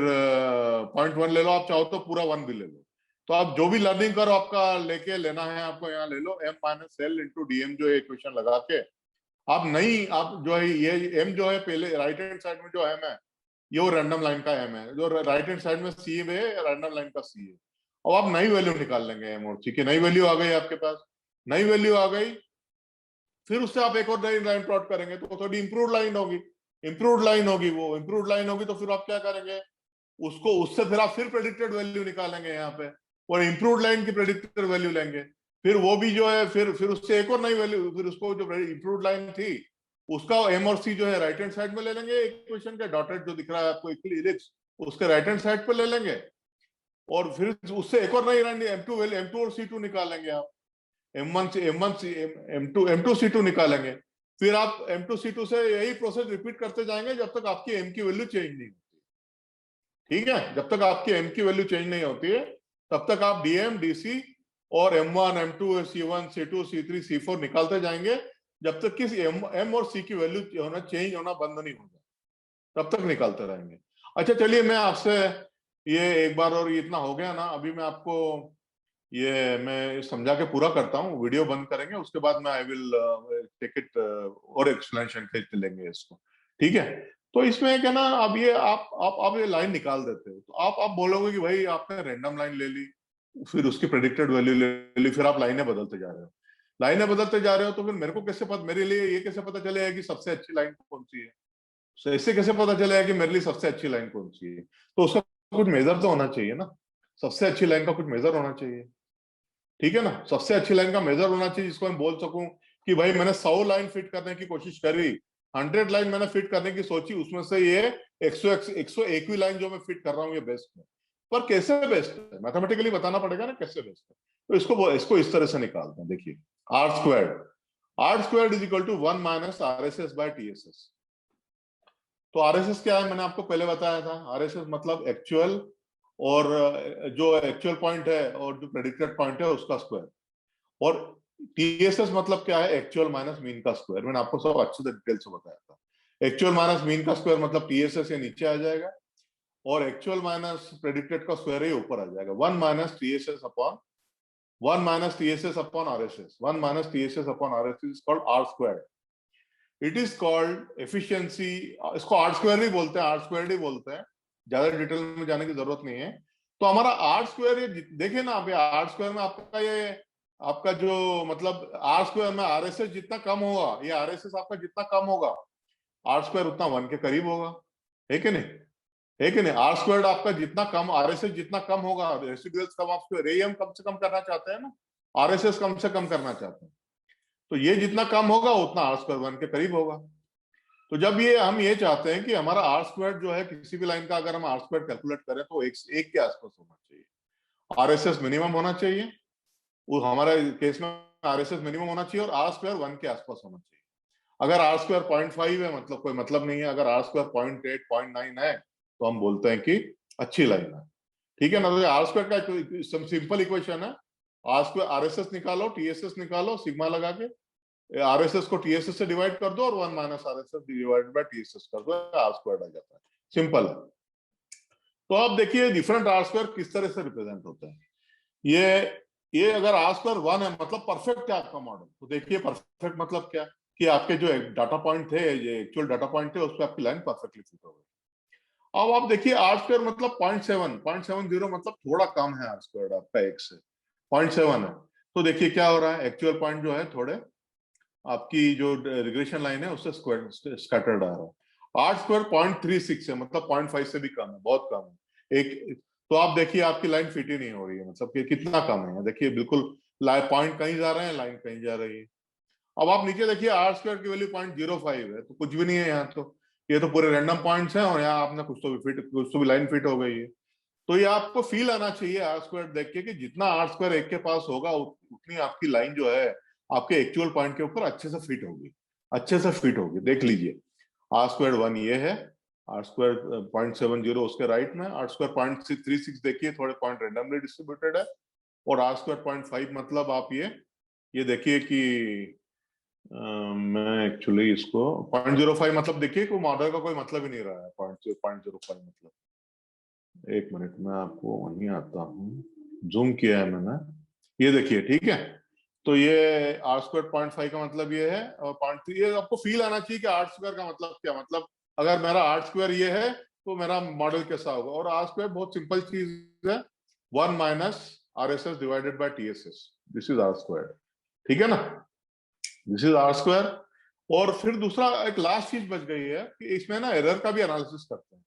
0.1 ले लो, आप चाहो तो पूरा 1 भी ले लो। तो आप जो भी लर्निंग कर्व आपका लेके लेना है आपको यहाँ ले लो, m - l इंटू डीएम जो इक्वेशन लगा के आप जो है ये m जो है पहले राइट हैंड साइड में जो m है ये वो रैंडम लाइन का m है, जो राइट हैंड साइड में c है रैंडम लाइन का c है। अब आप नई वैल्यू निकाल लेंगे m और c की, नई वैल्यू आ गई आपके पास, नई वैल्यू आ गई, फिर उससे आप एक और नई लाइन प्लॉट करेंगे तो थोड़ी इंप्रूव्ड लाइन होगी, वो इंप्रूव्ड लाइन होगी तो फिर आप क्या करेंगे, उसको उससे फिर आप फिर प्रेडिक्टेड वैल्यू निकालेंगे यहाँ पे और इंप्रूव्ड लाइन की प्रेडिक्टेड वैल्यू लेंगे, फिर वो भी जो है फिर उससे एक और नई वैल्यू, फिर उसको जो इंप्रूव्ड लाइन थी उसका m और c जो है राइट हैंड साइड में ले लेंगे, इक्वेशन के डॉटेड जो दिख रहा है आपको इलिप्स उसके राइट हैंड साइड पे ले लेंगे और फिर उससे एक और नई लाइन m2 और c2 निकालेंगे आप, m2 c2 निकालेंगे, फिर आप m2 c2 से यही प्रोसेस रिपीट करते जाएंगे जब तक आपकी m की वैल्यू चेंज नहीं होती। ठीक है, जब तक आपकी m की वैल्यू चेंज नहीं होती है तब तक आप dm dc और m1 m2 c1 c2 c3 c4 निकालते जाएंगे जब तक कि m और c की वैल्यू होना चेंज होना बंद नहीं हो जाए तब तक निकालते रहेंगे। अच्छा चलिए मैं आपसे ये एक बार और इतना हो गया ना, अभी मैं आपको ये मैं समझा के पूरा करता हूँ, वीडियो बंद करेंगे उसके बाद मैं आई विल टेक इट और एक्सप्लेनेशन के लेंगे इसको। ठीक है, तो इसमें क्या ना, अब ये आप ये लाइन निकाल देते हो तो आप बोलोगे कि भाई आपने रैंडम लाइन ले ली, फिर उसकी प्रेडिक्टेड वैल्यू ले ली, फिर आप लाइनें बदलते जा रहे हो, तो फिर मेरे को कैसे पता, मेरे लिए ये कैसे पता चलेगा कि सबसे अच्छी लाइन कौन सी है, तो इससे कैसे पता चलेगा कि मेरे लिए सबसे अच्छी लाइन कौन सी है, तो उसका कुछ मेजर तो होना चाहिए ना, सबसे अच्छी लाइन का कुछ मेजर होना चाहिए। ठीक है ना, सबसे अच्छी लाइन का मेजर होना चाहिए जिसको मैं बोल सकूं कि भाई मैंने 100 लाइन फिट करने की कोशिश करी, 100 लाइन मैंने फिट करने की सोची, उसमें से ये 101वीं लाइन जो मैं फिट कर रहा हूँ ये बेस्ट है। पर कैसे बेस्ट है मैथमेटिकली बताना पड़ेगा ना कैसे बेस्ट है, तो इसको इस तरह से निकालते हैं। देखिए r square is equal to 1 minus RSS by TSS। तो RSS क्या है मैंने आपको पहले बताया था, RSS मतलब एक्चुअल और जो एक्चुअल पॉइंट है और जो प्रेडिक्टेड पॉइंट है उसका स्क्वायर, और TSS मतलब क्या है, एक्चुअल माइनस मीन का स्क्वायर। मैंने आपको सब अच्छे से डिटेल से बताया था, एक्चुअल माइनस मीन का स्क्वायर मतलब TSS से नीचे आ जाएगा और एक्चुअल माइनस प्रेडिक्टेड का स्क्वायर ही ऊपर आ जाएगा, 1 minus TSS upon RSS, 1 minus TSS upon RSS is called R square. It is called efficiency, इसको R स्क्वायर ही बोलते हैं, R स्क्वायर ही बोलते हैं, ज्यादा डिटेल में जाने की जरूरत नहीं है। तो हमारा R स्क्वायर, ये देखिए ना आप, R स्क्वायर में आपका ये आपका जो मतलब R स्क्वायर में RSS जितना कम होगा, ये RSS आपका जितना कम होगा R स्क्वायर उतना 1 के करीब होगा, है कि नहीं, है कि नहीं। R स्क्वायर आपका जितना कम, RSS जितना कम होगा, रेसिडुअल्स कम, आप रेम कम से कम करना चाहते हैं ना, RSS कम से कम करना चाहते हैं, तो ये जितना कम होगा उतना R स्क्वायर 1 के करीब होगा। तो जब हम ये चाहते हैं कि हमारा R स्क्वायर जो है किसी भी लाइन का अगर हम R स्क्वायर कैलकुलेट करें तो एक के आसपास होना चाहिए, RSS मिनिमम होना चाहिए, वो हमारे केस में RSS मिनिमम होना चाहिए और R स्क्वायर 1 के आसपास होना चाहिए। अगर R स्क्वायर 0.5 है मतलब कोई मतलब नहीं है, अगर R स्क्वायर 0.8 0.9 है तो हम बोलते हैं कि अच्छी लाइन है। ठीक है ना, तो R स्क्वायर का सिंपल इक्वेशन है, R स्क्वायर RSS निकालो, TSS निकालो, सिग्मा लगा के RSS को TSS से डिवाइड कर दो और 1 minus RSS divided by TSS कर दो, R स्क्वायर आ जाता है, सिंपल है। तो अब देखिए डिफरेंट R स्क्वायर किस तरह से रिप्रेजेंट होता है। ये अगर R स्क्वायर 1 है मतलब परफेक्ट है आपका मॉडल, तो देखिए परफेक्ट मतलब क्या कि आपके जो डाटा पॉइंट थे, जो एक्चुअल डाटा पॉइंट थे, उस पर आपकी लाइन परफेक्टली फिट हो गई। अब आप देखिए R स्क्वायर मतलब 0.70 मतलब थोड़ा कम है R स्क्वायर आपका 1 से, 0.7 है, तो देखिए क्या हो रहा है, एक्चुअल पॉइंट जो है थोड़े आपकी जो रिग्रेशन लाइन है उससे स्कैटर्ड आ रहा है। R स्क्वायर 0.36 है मतलब 0.5 से भी कम है, बहुत कम है एक, तो आप देखिए आपकी लाइन फिट ही नहीं हो रही है, मतलब कि कितना कम है, देखिए बिल्कुल पॉइंट कहीं जा रहे हैं, लाइन कहीं जा रही है। अब आप नीचे देखिए R स्क्वायर की वैल्यू 0.05 है, तो कुछ भी नहीं है यहाँ, तो ये तो पूरे रैंडम पॉइंट्स हैं और यहाँ आपने कुछ तो भी लाइन फिट हो गई है। तो ये आपको फील आना चाहिए R स्क्वायर देख के कि जितना R स्क्वायर एक के पास होगा उतनी आपकी लाइन जो है आपके एक्चुअल पॉइंट के ऊपर अच्छे से फिट होगी, अच्छे से फिट होगी। देख लीजिए R स्क्वायर 1 ये है, R स्क्वायर 0.70 उसके राइट में, R स्क्वायर 0.36 देखिए थोड़े पॉइंट रेंडमली डिस्ट्रीब्यूटेड है, और R स्क्वायर 0.5 मतलब आप ये देखिए कि मैं एक्चुअली इसको 0.05 मतलब देखिए को मॉडल का कोई मतलब ही नहीं रहा है 0.05 मतलब। एक मिनट में आपको वहीं आता हूँ, जूम किया है मैंने, ये देखिए ठीक है, तो ये आर स्क्वायर 0.5 का मतलब ये है, और 0.3 ये आपको फील आना चाहिए कि आर स्क्वायर का मतलब क्या, मतलब अगर मेरा आर स्क्वायर ये है तो मेरा मॉडल कैसा होगा। और आर स्क्वायर बहुत सिंपल चीज है, 1 minus r s s divided by t s s, this is r square, ठीक है ना, दिस इज आर स्क्वायर। और फिर दूसरा एक लास्ट चीज बच गई है कि इसमें ना एरर का भी एनालिसिस करते हैं।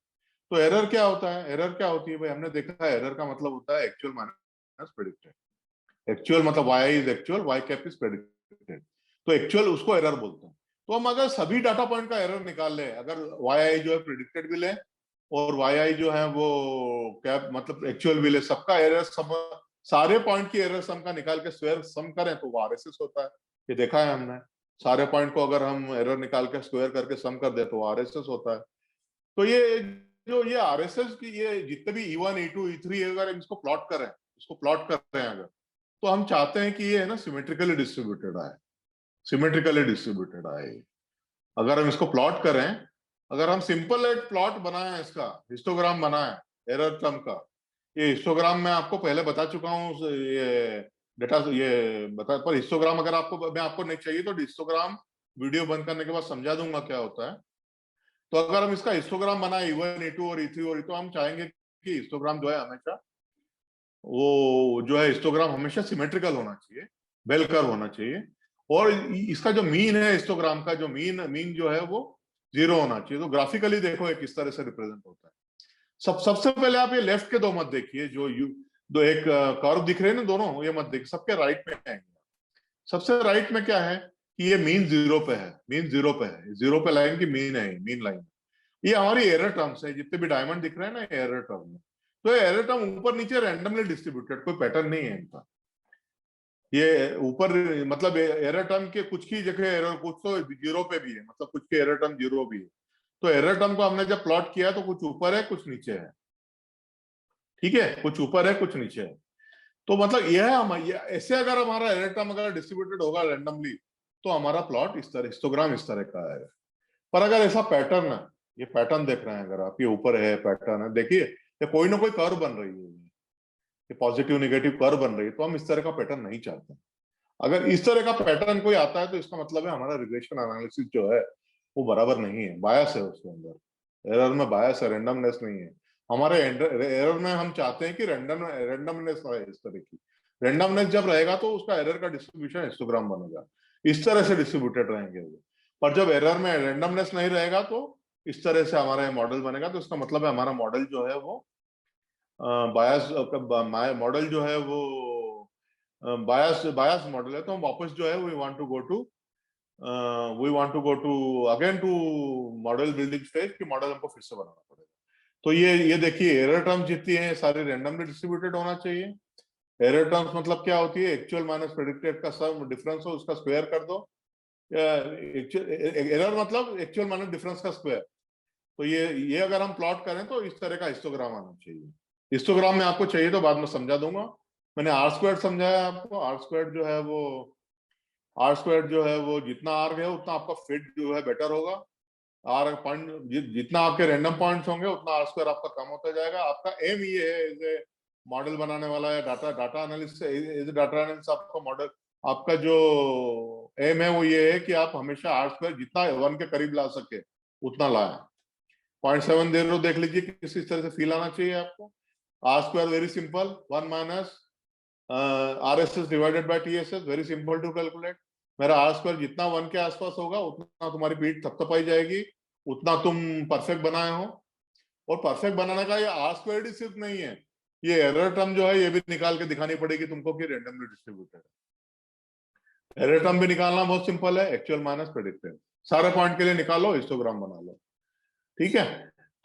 तो एरर क्या होता है, एरर क्या होती है भाई, हमने देखा है एरर का मतलब होता है एक्चुअल माइनस प्रेडिक्टेड। एक्चुअल मतलब y is actual, y cap is predicted, तो एक्चुअल उसको एरर बोलते हैं। तो हम अगर सभी डाटा पॉइंट का एरर निकाल लें, अगर वाई आई जो है प्रेडिक्टेड भी लें और वाई आई जो है वो कैप मतलब एक्चुअल भी ले, सबका एरर सम, सारे पॉइंट की एरर सम का निकाल के स्क्वायर सम करें तो वो आरएसएस होता है। ये देखा है हमने, सारे पॉइंट को अगर हम एरर निकाल के स्क्वायर करके सम कर दे तो आरएसएस होता है। तो ये जो ये आरएसएस की ये जितने भी E1 E2 E3 अगर इसको प्लॉट करें, इसको प्लॉट कर रहे हैं अगर, तो हम चाहते हैं कि ये है ना सिमेट्रिकली डिस्ट्रीब्यूटेड आए, सिमेट्रिकली डिस्ट्रीब्यूटेड आए। अगर हम इसको प्लॉट करें, अगर हम सिंपल एक प्लॉट बनाएं, इसका हिस्टोग्राम बनाएं एरर टर्म का, ये हिस्टोग्राम मैं आपको पहले बता चुका हूँ, ये डेटा ये बता, पर हिस्टोग्राम अगर आपको मैं आपको नहीं चाहिए तो हिस्टोग्राम वीडियो बंद करने के बाद समझा दूंगा क्या होता है। तो अगर हम इसका हिस्टोग्राम बनाए E1 E2 और E3 और E, तो हम चाहेंगे कि हिस्टोग्राम जो है हमेशा वो जो है हिस्टोग्राम हमेशा सिमेट्रिकल होना चाहिए, बेल कर्व होना चाहिए, और इसका जो मीन है हिस्टोग्राम का, जो मीन जो है वो 0 होना चाहिए। तो ग्राफिकली देखो ये किस तरह से रिप्रेजेंट होता है। सबसे पहले आप ये लेफ्ट के दो मत देखिए, जो दो एक कर्व दिख रहे हैं ना दोनों, ये मत देखिए, सबके राइट में आएंगे। सबसे राइट में क्या है कि ये मीन 0 पे है, मीन 0 पे है, 0 पे लाइन की मीन है, मीन लाइन। ये हमारी एरर टर्म्स है, जितने भी डायमंड दिख रहे हैं ना ये एरर टर्म है। तो ये एरर टर्म ऊपर नीचे रैंडमली डिस्ट्रीब्यूटेड, कोई पैटर्न नहीं है इनका। ये ऊपर मतलब एरर टर्म के कुछ की जगह एरर, कुछ तो 0 पे भी है, मतलब कुछ के एरर टर्म 0 भी है। तो एरर टर्म को हमने जब प्लॉट किया तो कुछ ऊपर है कुछ नीचे है, ठीक है, कुछ ऊपर है कुछ नीचे है। तो मतलब यह है हम ऐसे अगर हमारा एरर टर्म अगर डिस्ट्रीब्यूटेड होगा रैंडमली तो हमारा प्लॉट इस तरह, हिस्टोग्राम इस तरह का आएगा। पर अगर ऐसा पैटर्न है, ये पैटर्न देख रहे हैं अगर आप, ये ऊपर है पैटर्न है, देखिए ये कोई ना कोई कर्व बन रही है, ये पॉजिटिव नेगेटिव कर्व बन रही है, तो हम इस तरह का पैटर्न नहीं चाहते। अगर इस तरह का पैटर्न कोई आता है तो इसका मतलब है हमारा रिग्रेशन एनालिसिस जो है वो बराबर नहीं है, बायस है उसके अंदर, एरर में बायस है, रेंडमनेस नहीं है। हमारे एरर में हम चाहते हैं कि रेंडमनेस रहे, इस तरह की रेंडमनेस जब रहेगा तो उसका एरर का डिस्ट्रीब्यूशन हिस्टोग्राम बनेगा, इस तरह से डिस्ट्रीब्यूटेड रहेंगे वो। पर जब एरर में रेंडमनेस नहीं रहेगा तो इस तरह से हमारा मॉडल बनेगा। तो इसका मतलब है हमारा मॉडल जो है वो बायस मॉडल जो है वो बायस मॉडल है। तो हम वापस जो है we want to go to again to model building stage, कि मॉडल हमको फिर से बनाना पड़ेगा। तो ये देखिए एरर टर्म्स जितनी है सारे रैंडमली डिस्ट्रीब्यूटेड होना चाहिए। एरर टर्म्स मतलब क्या होती है, एक्चुअल माइनस प्रेडिक्टेड का सम डिफरेंस हो उसका स्क्वायर कर दो। एरर मतलब एक्चुअल माइनस डिफरेंस का स्क्वायर। तो ये अगर हम प्लॉट करें तो इस तरह का हिस्टोग्राम आना चाहिए। हिस्टोग्राम में आपको चाहिए तो बाद में समझा दूंगा। मैंने आर स्क्वायर समझाया आपको। आर स्क्वायर जो है वो जितना आर है उतना आपका फिट जो है बेटर होगा। आर पॉइंट जितना आपके रैंडम पॉइंट्स होंगे उतना आर स्क्वायर आपका कम होता जाएगा। आपका एम ये है एज ए मॉडल बनाने वाला है, data analyst as data analyst आपका मॉडल, आपका जो एम है वो ये है कि आप हमेशा आर स्क्वायर जितना 1 के करीब ला सके उतना लाए। 0.70 देख लीजिए किस तरह से फील आना चाहिए आपको। R square very simple, 1 minus r s s divided by t s s, very simple to calculate. मेरा आर स्क्वायर जितना 1 के आसपास होगा उतना तुम्हारी पीठ थपथपाई जाएगी, उतना तुम परफेक्ट बनाए हो। और परफेक्ट बनाने का ये आर स्क्वायर ही सिर्फ नहीं है, ये एरर टर्म जो है ये भी निकाल के दिखानी पड़ेगी तुमको कि रैंडमली डिस्ट्रीब्यूटेड है। एरर टर्म भी निकालना बहुत सिंपल है, एक्चुअल माइनस प्रेडिक्टेड, सारे पॉइंट के लिए निकालो, हिस्टोग्राम बना लो, ठीक है।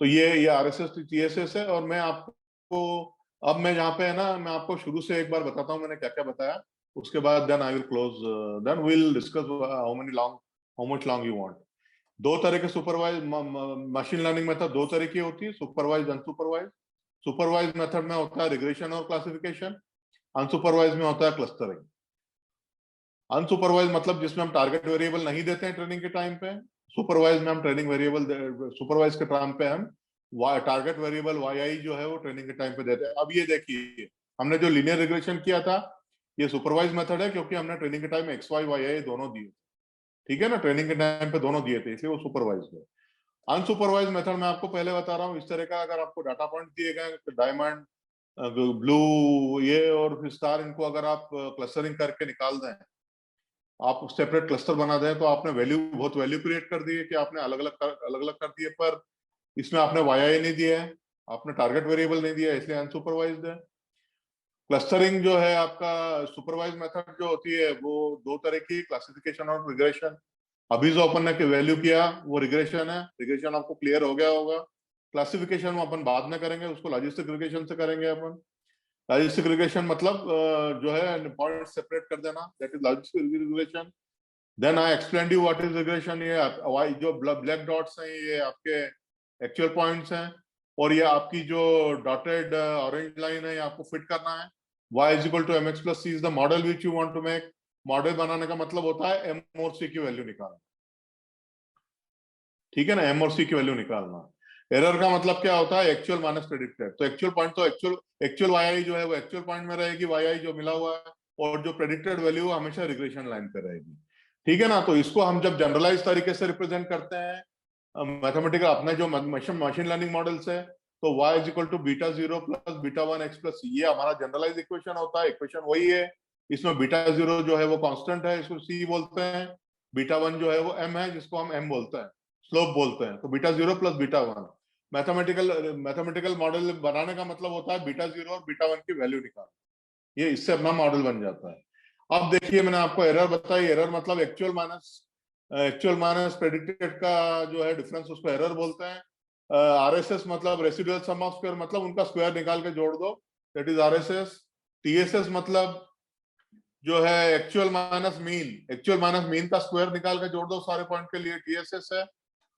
तो ये आरएसएस टीएसएस है। और मैं आपको अब मैं जहाँ पे है ना, मैं आपको शुरू से एक बार बताता हूँ मैंने क्या क्या बताया, उसके बाद then I will close, then we will discuss how much long you want. दो तरह के सुपरवाइज मशीन लर्निंग मेथड, दो तरह की होती है, सुपरवाइज अनसुपरवाइज। सुपरवाइज मेथड में होता है रिग्रेशन और क्लासिफिकेशन, अनसुपरवाइज में होता है क्लस्टरिंग। अनसुपरवाइज मतलब जिसमें हम टारगेट वेरिएबल नहीं देते हैं ट्रेनिंग के टाइम पे। सुपरवाइज में हम ट्रेनिंग वेरिएबल, सुपरवाइज के टाइम पे हम टारगेट वेरिएबल वाई जो है वो ट्रेनिंग के टाइम पे देते हैं। अब ये देखिए हमने जो लीनियर रिग्रेशन किया था ये सुपरवाइज मेथड है क्योंकि हमने ट्रेनिंग के टाइम एक्स वाई वाई आई दोनों दिए, ठीक है ना, ट्रेनिंग के टाइम पे दोनों दिए थे, इसलिए वो सुपरवाइज है। अनसुपरवाइज मेथड मैं आपको पहले बता रहा हूँ, इस तरह का अगर आपको डाटा पॉइंट दिए गए, डायमंड, ब्लू, ये और फिर स्टार, इनको अगर आप क्लस्टरिंग करके निकाल दें, आप सेपरेट क्लस्टर बना दें, तो आपने बहुत वैल्यू क्रिएट कर दी है कि आपने अलग अलग कर दिए, पर इसमें आपने वाई नहीं दिया है, आपने टारगेट वेरिएबल नहीं दिया है, इसलिए अनसुपरवाइज्ड है। क्लस्टरिंग जो है आपका, सुपरवाइज मेथड जो होती है वो दो तरह की, क्लासिफिकेशन और रिग्रेशन। अभी जो अपन ने वैल्यू किया वो रिग्रेशन है, रिग्रेशन आपको क्लियर हो गया होगा। क्लासिफिकेशन अपन बाद में करेंगे, उसको लॉजिस्टिक रिग्रेशन से करेंगे अपन। लॉजिस्टिक रिग्रेशन मतलब जो है पॉइंट सेपरेट कर देना, that is logistic regression. Then I explain you what is regression. ये जो ब्लैक डॉट्स हैं ये आपके एक्चुअल पॉइंट्स हैं, और ये आपकी जो डॉटेड ऑरेंज लाइन है ये आपको फिट करना है। y is equal to mx plus c is the model which you want to make। Model बनाने का मतलब होता है m और c की वैल्यू निकालना, ठीक है ना, m और c की वैल्यू निकालना। एरर का मतलब क्या होता है, एक्चुअल माइनस प्रेडिक्टेड। तो एक्चुअल पॉइंट, तो एक्चुअल yi जो है वो एक्चुअल पॉइंट में रहेगी, yi जो मिला हुआ है, और जो प्रेडिक्टेड वैल्यू हमेशा रिग्रेशन लाइन पे रहेगी, ठीक है ना। तो इसको हम जब जनरलाइज तरीके से रिप्रेजेंट करते हैं मैथमेटिकल अपने जो मशीन लर्निंग मॉडल्स है, तो y is equal to beta 0 plus beta 1 x plus c, ये हमारा जनरलाइज इक्वेशन होता है। इक्वेशन वही है, इसमें बीटा 0 जो है वो कांस्टेंट है, इसको c बोलते हैं। बीटा 1 जो है वो m है, जिसको हम m बोलते हैं, स्लोप बोलते हैं। तो beta 0 plus beta 1, mathematical model बनाने का मतलब होता है बीटा 0 और बीटा 1 की वैल्यू निकाल, ये इससे अपना मॉडल बन जाता है। अब देखिए मैंने आपको एरर बताई, एरर मतलब एक्चुअल माइनस प्रेडिक्टेड का जो है डिफरेंस, उसको एरर बोलते हैं। आरएसएस मतलब रेसिडुअल सम ऑफ स्क्वायर, मतलब उनका स्क्वायर निकाल के जोड़ दो, दैट इज आरएसएस। टीएसएस मतलब जो है एक्चुअल माइनस मीन का स्क्वायर निकाल के जोड़ दो सारे पॉइंट के लिए, टीएसएस है।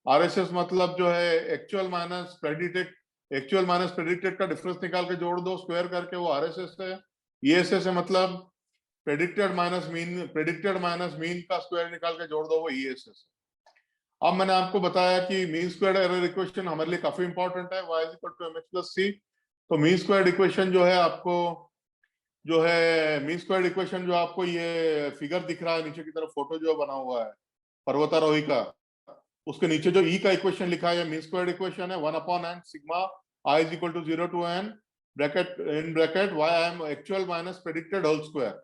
आरएसएस मतलब जो है एक्चुअल माइनस प्रेडिक्टेड का डिफरेंस निकाल के जोड़ दो स्क्वायर करके, वो आरएसएस है। ईएसएस है मतलब प्रेडिक्टेड माइनस मीन का स्क्वायर निकाल के जोड़ दो, वो ईएसएस है। अब मैंने आपको बताया कि मीन स्क्वायर्ड एरर इक्वेशन हमारे लिए काफी इंपॉर्टेंट है, y equal to mx plus c। तो मीन स्क्वायर्ड इक्वेशन जो है आपको, जो है मीन स्क्वायर्ड इक्वेशन जो आपको ये फिगर दिख रहा है नीचे की तरफ, फोटो जो बना हुआ है पर्वतारोही का, उसके नीचे जो ई का इक्वेशन लिखा है मीन स्क्वायर्ड इक्वेशन है 1/n sigma i is equal to 0 to n bracket y m actual minus predicted whole square.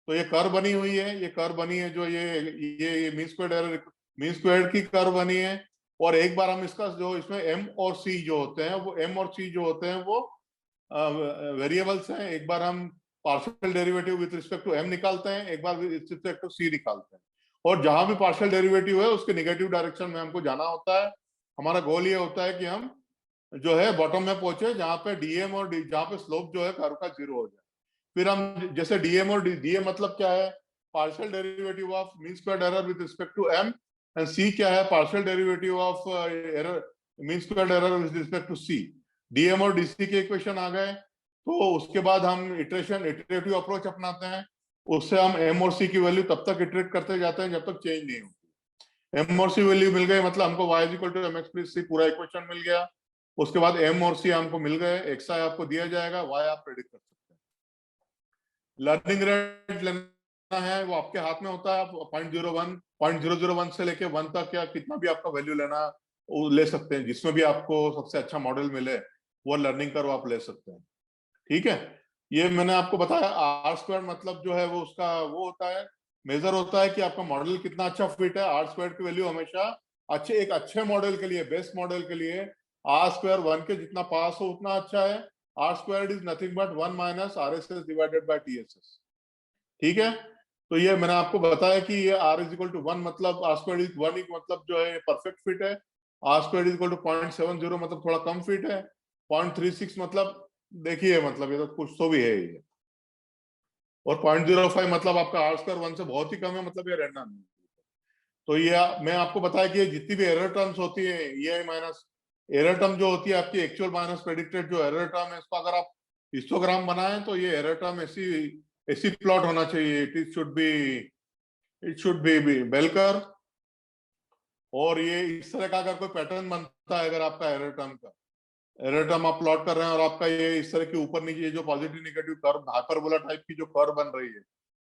तो ये कर्व बनी हुई है, ये कर्व बनी है जो ये मीन स्क्वायर्ड की कर्व बनी है। और एक बार हम इसका जो इसमें m और c जो होते हैं वो वेरिएबल्स हैं। एक बार हम partial derivative with respect to m निकालते हैं, एक बार विद रिस्पेक्ट टू c निकालते हैं। और जहां भी पार्शियल डेरिवेटिव है उसके नेगेटिव डायरेक्शन में हमको जाना होता है। हमारा गोल ये होता है कि हम जो है बॉटम में पहुंचे जहां पे डीएम और जहां पे स्लोप जो है कर्व का 0 हो जाए। फिर हम जैसे डीएम और डीएम मतलब क्या है, partial derivative of mean squared error with respect to m, and c क्या है, partial derivative of error mean squared error with respect to c। D m और डीसी के इक्वेशन आ गए, तो उसके बाद हम इटरेटिव अप्रोच अपनाते हैं। उससे हम m और c की वैल्यू तब तक इटरेट करते जाते हैं जब तक चेंज नहीं होती। m और c वैल्यू मिल गई मतलब हमको y equal to mx plus c पूरा इक्वेशन मिल गया। उसके बाद m और c हमको मिल गए, x आपको दिया जाएगा, y आप प्रेडिक्ट कर सकते हैं। लर्निंग रेट लेना है वो आपके हाथ में होता है, आप 0.001 से लेके 1 तक या कितना भी आपका वैल्यू लेना वो ले सकते हैं, जिसमें भी आपको सबसे अच्छा मॉडल मिले वो लर्निंग कर्व आप ले सकते हैं, ठीक है। ये मैंने आपको बताया आर स्क्वायर मतलब जो है वो उसका वो होता है, मेजर होता है कि आपका मॉडल कितना अच्छा फिट है। आर स्क्वायर की वैल्यू हमेशा एक अच्छे मॉडल के लिए, बेस्ट मॉडल के लिए आर स्क्वायर 1 के जितना पास हो उतना अच्छा है। R square is nothing but 1 minus r s s divided by t s s, ठीक है। तो ये मैंने आपको बताया कि ये r इज इक्वल टू 1 मतलब आर स्क्वायर इज 1 मतलब जो है परफेक्ट फिट है। R square is equal to 0.70 मतलब थोड़ा कम फिट है। 0.36 मतलब देखिए मतलब ये तो कुछ तो भी है ये। और 0.05 मतलब आपका आर स्क्वायर 1 से बहुत ही कम है, मतलब ये रहना नहीं। तो ये मैं आपको बताया कि जितनी भी एरर टर्म्स होती है, ये माइनस एरर टर्म जो होती है आपकी एक्चुअल माइनस प्रेडिक्टेड जो एरर टर्म है, इसको अगर आप हिस्टोग्राम बनाएं तो ये एरर टर्म ऐसी प्लॉट होना चाहिए, it should be bell curve. और ये इस तरह का अगर कोई पैटर्न बनता है अगर आपका एरर टर्म का, एरर टर्म आप प्लॉट कर रहे हैं और आपका ये इस तरह के ऊपर नीचे जो positive negative curve hyperbola type की जो कर्व बन रही है,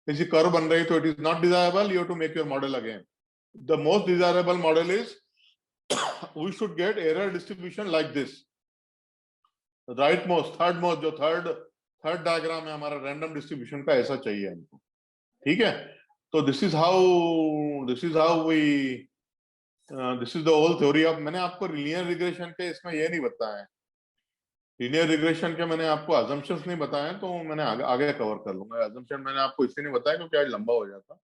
ऐसी कर्व बन रही है, तो it is not desirable. You have to make your model again. The most desirable model is we should get error distribution like this. Right most, third most, जो थर्ड डायग्राम है हमारा रैंडम डिस्ट्रीब्यूशन का, ऐसा चाहिए हमको. ठीक है. तो this is how we this is the whole theory of. मैंने आपको लीनियर रिग्रेशन के इसमें ये नहीं बताया है. लीनियर रिग्रेशन के मैंने आपको अजम्पशंस नहीं बताए, तो मैंने आगे कवर कर लूंगा. अजम्पशन मैंने आपको इसलिए नहीं बताया क्योंकि आज लंबा हो जाता.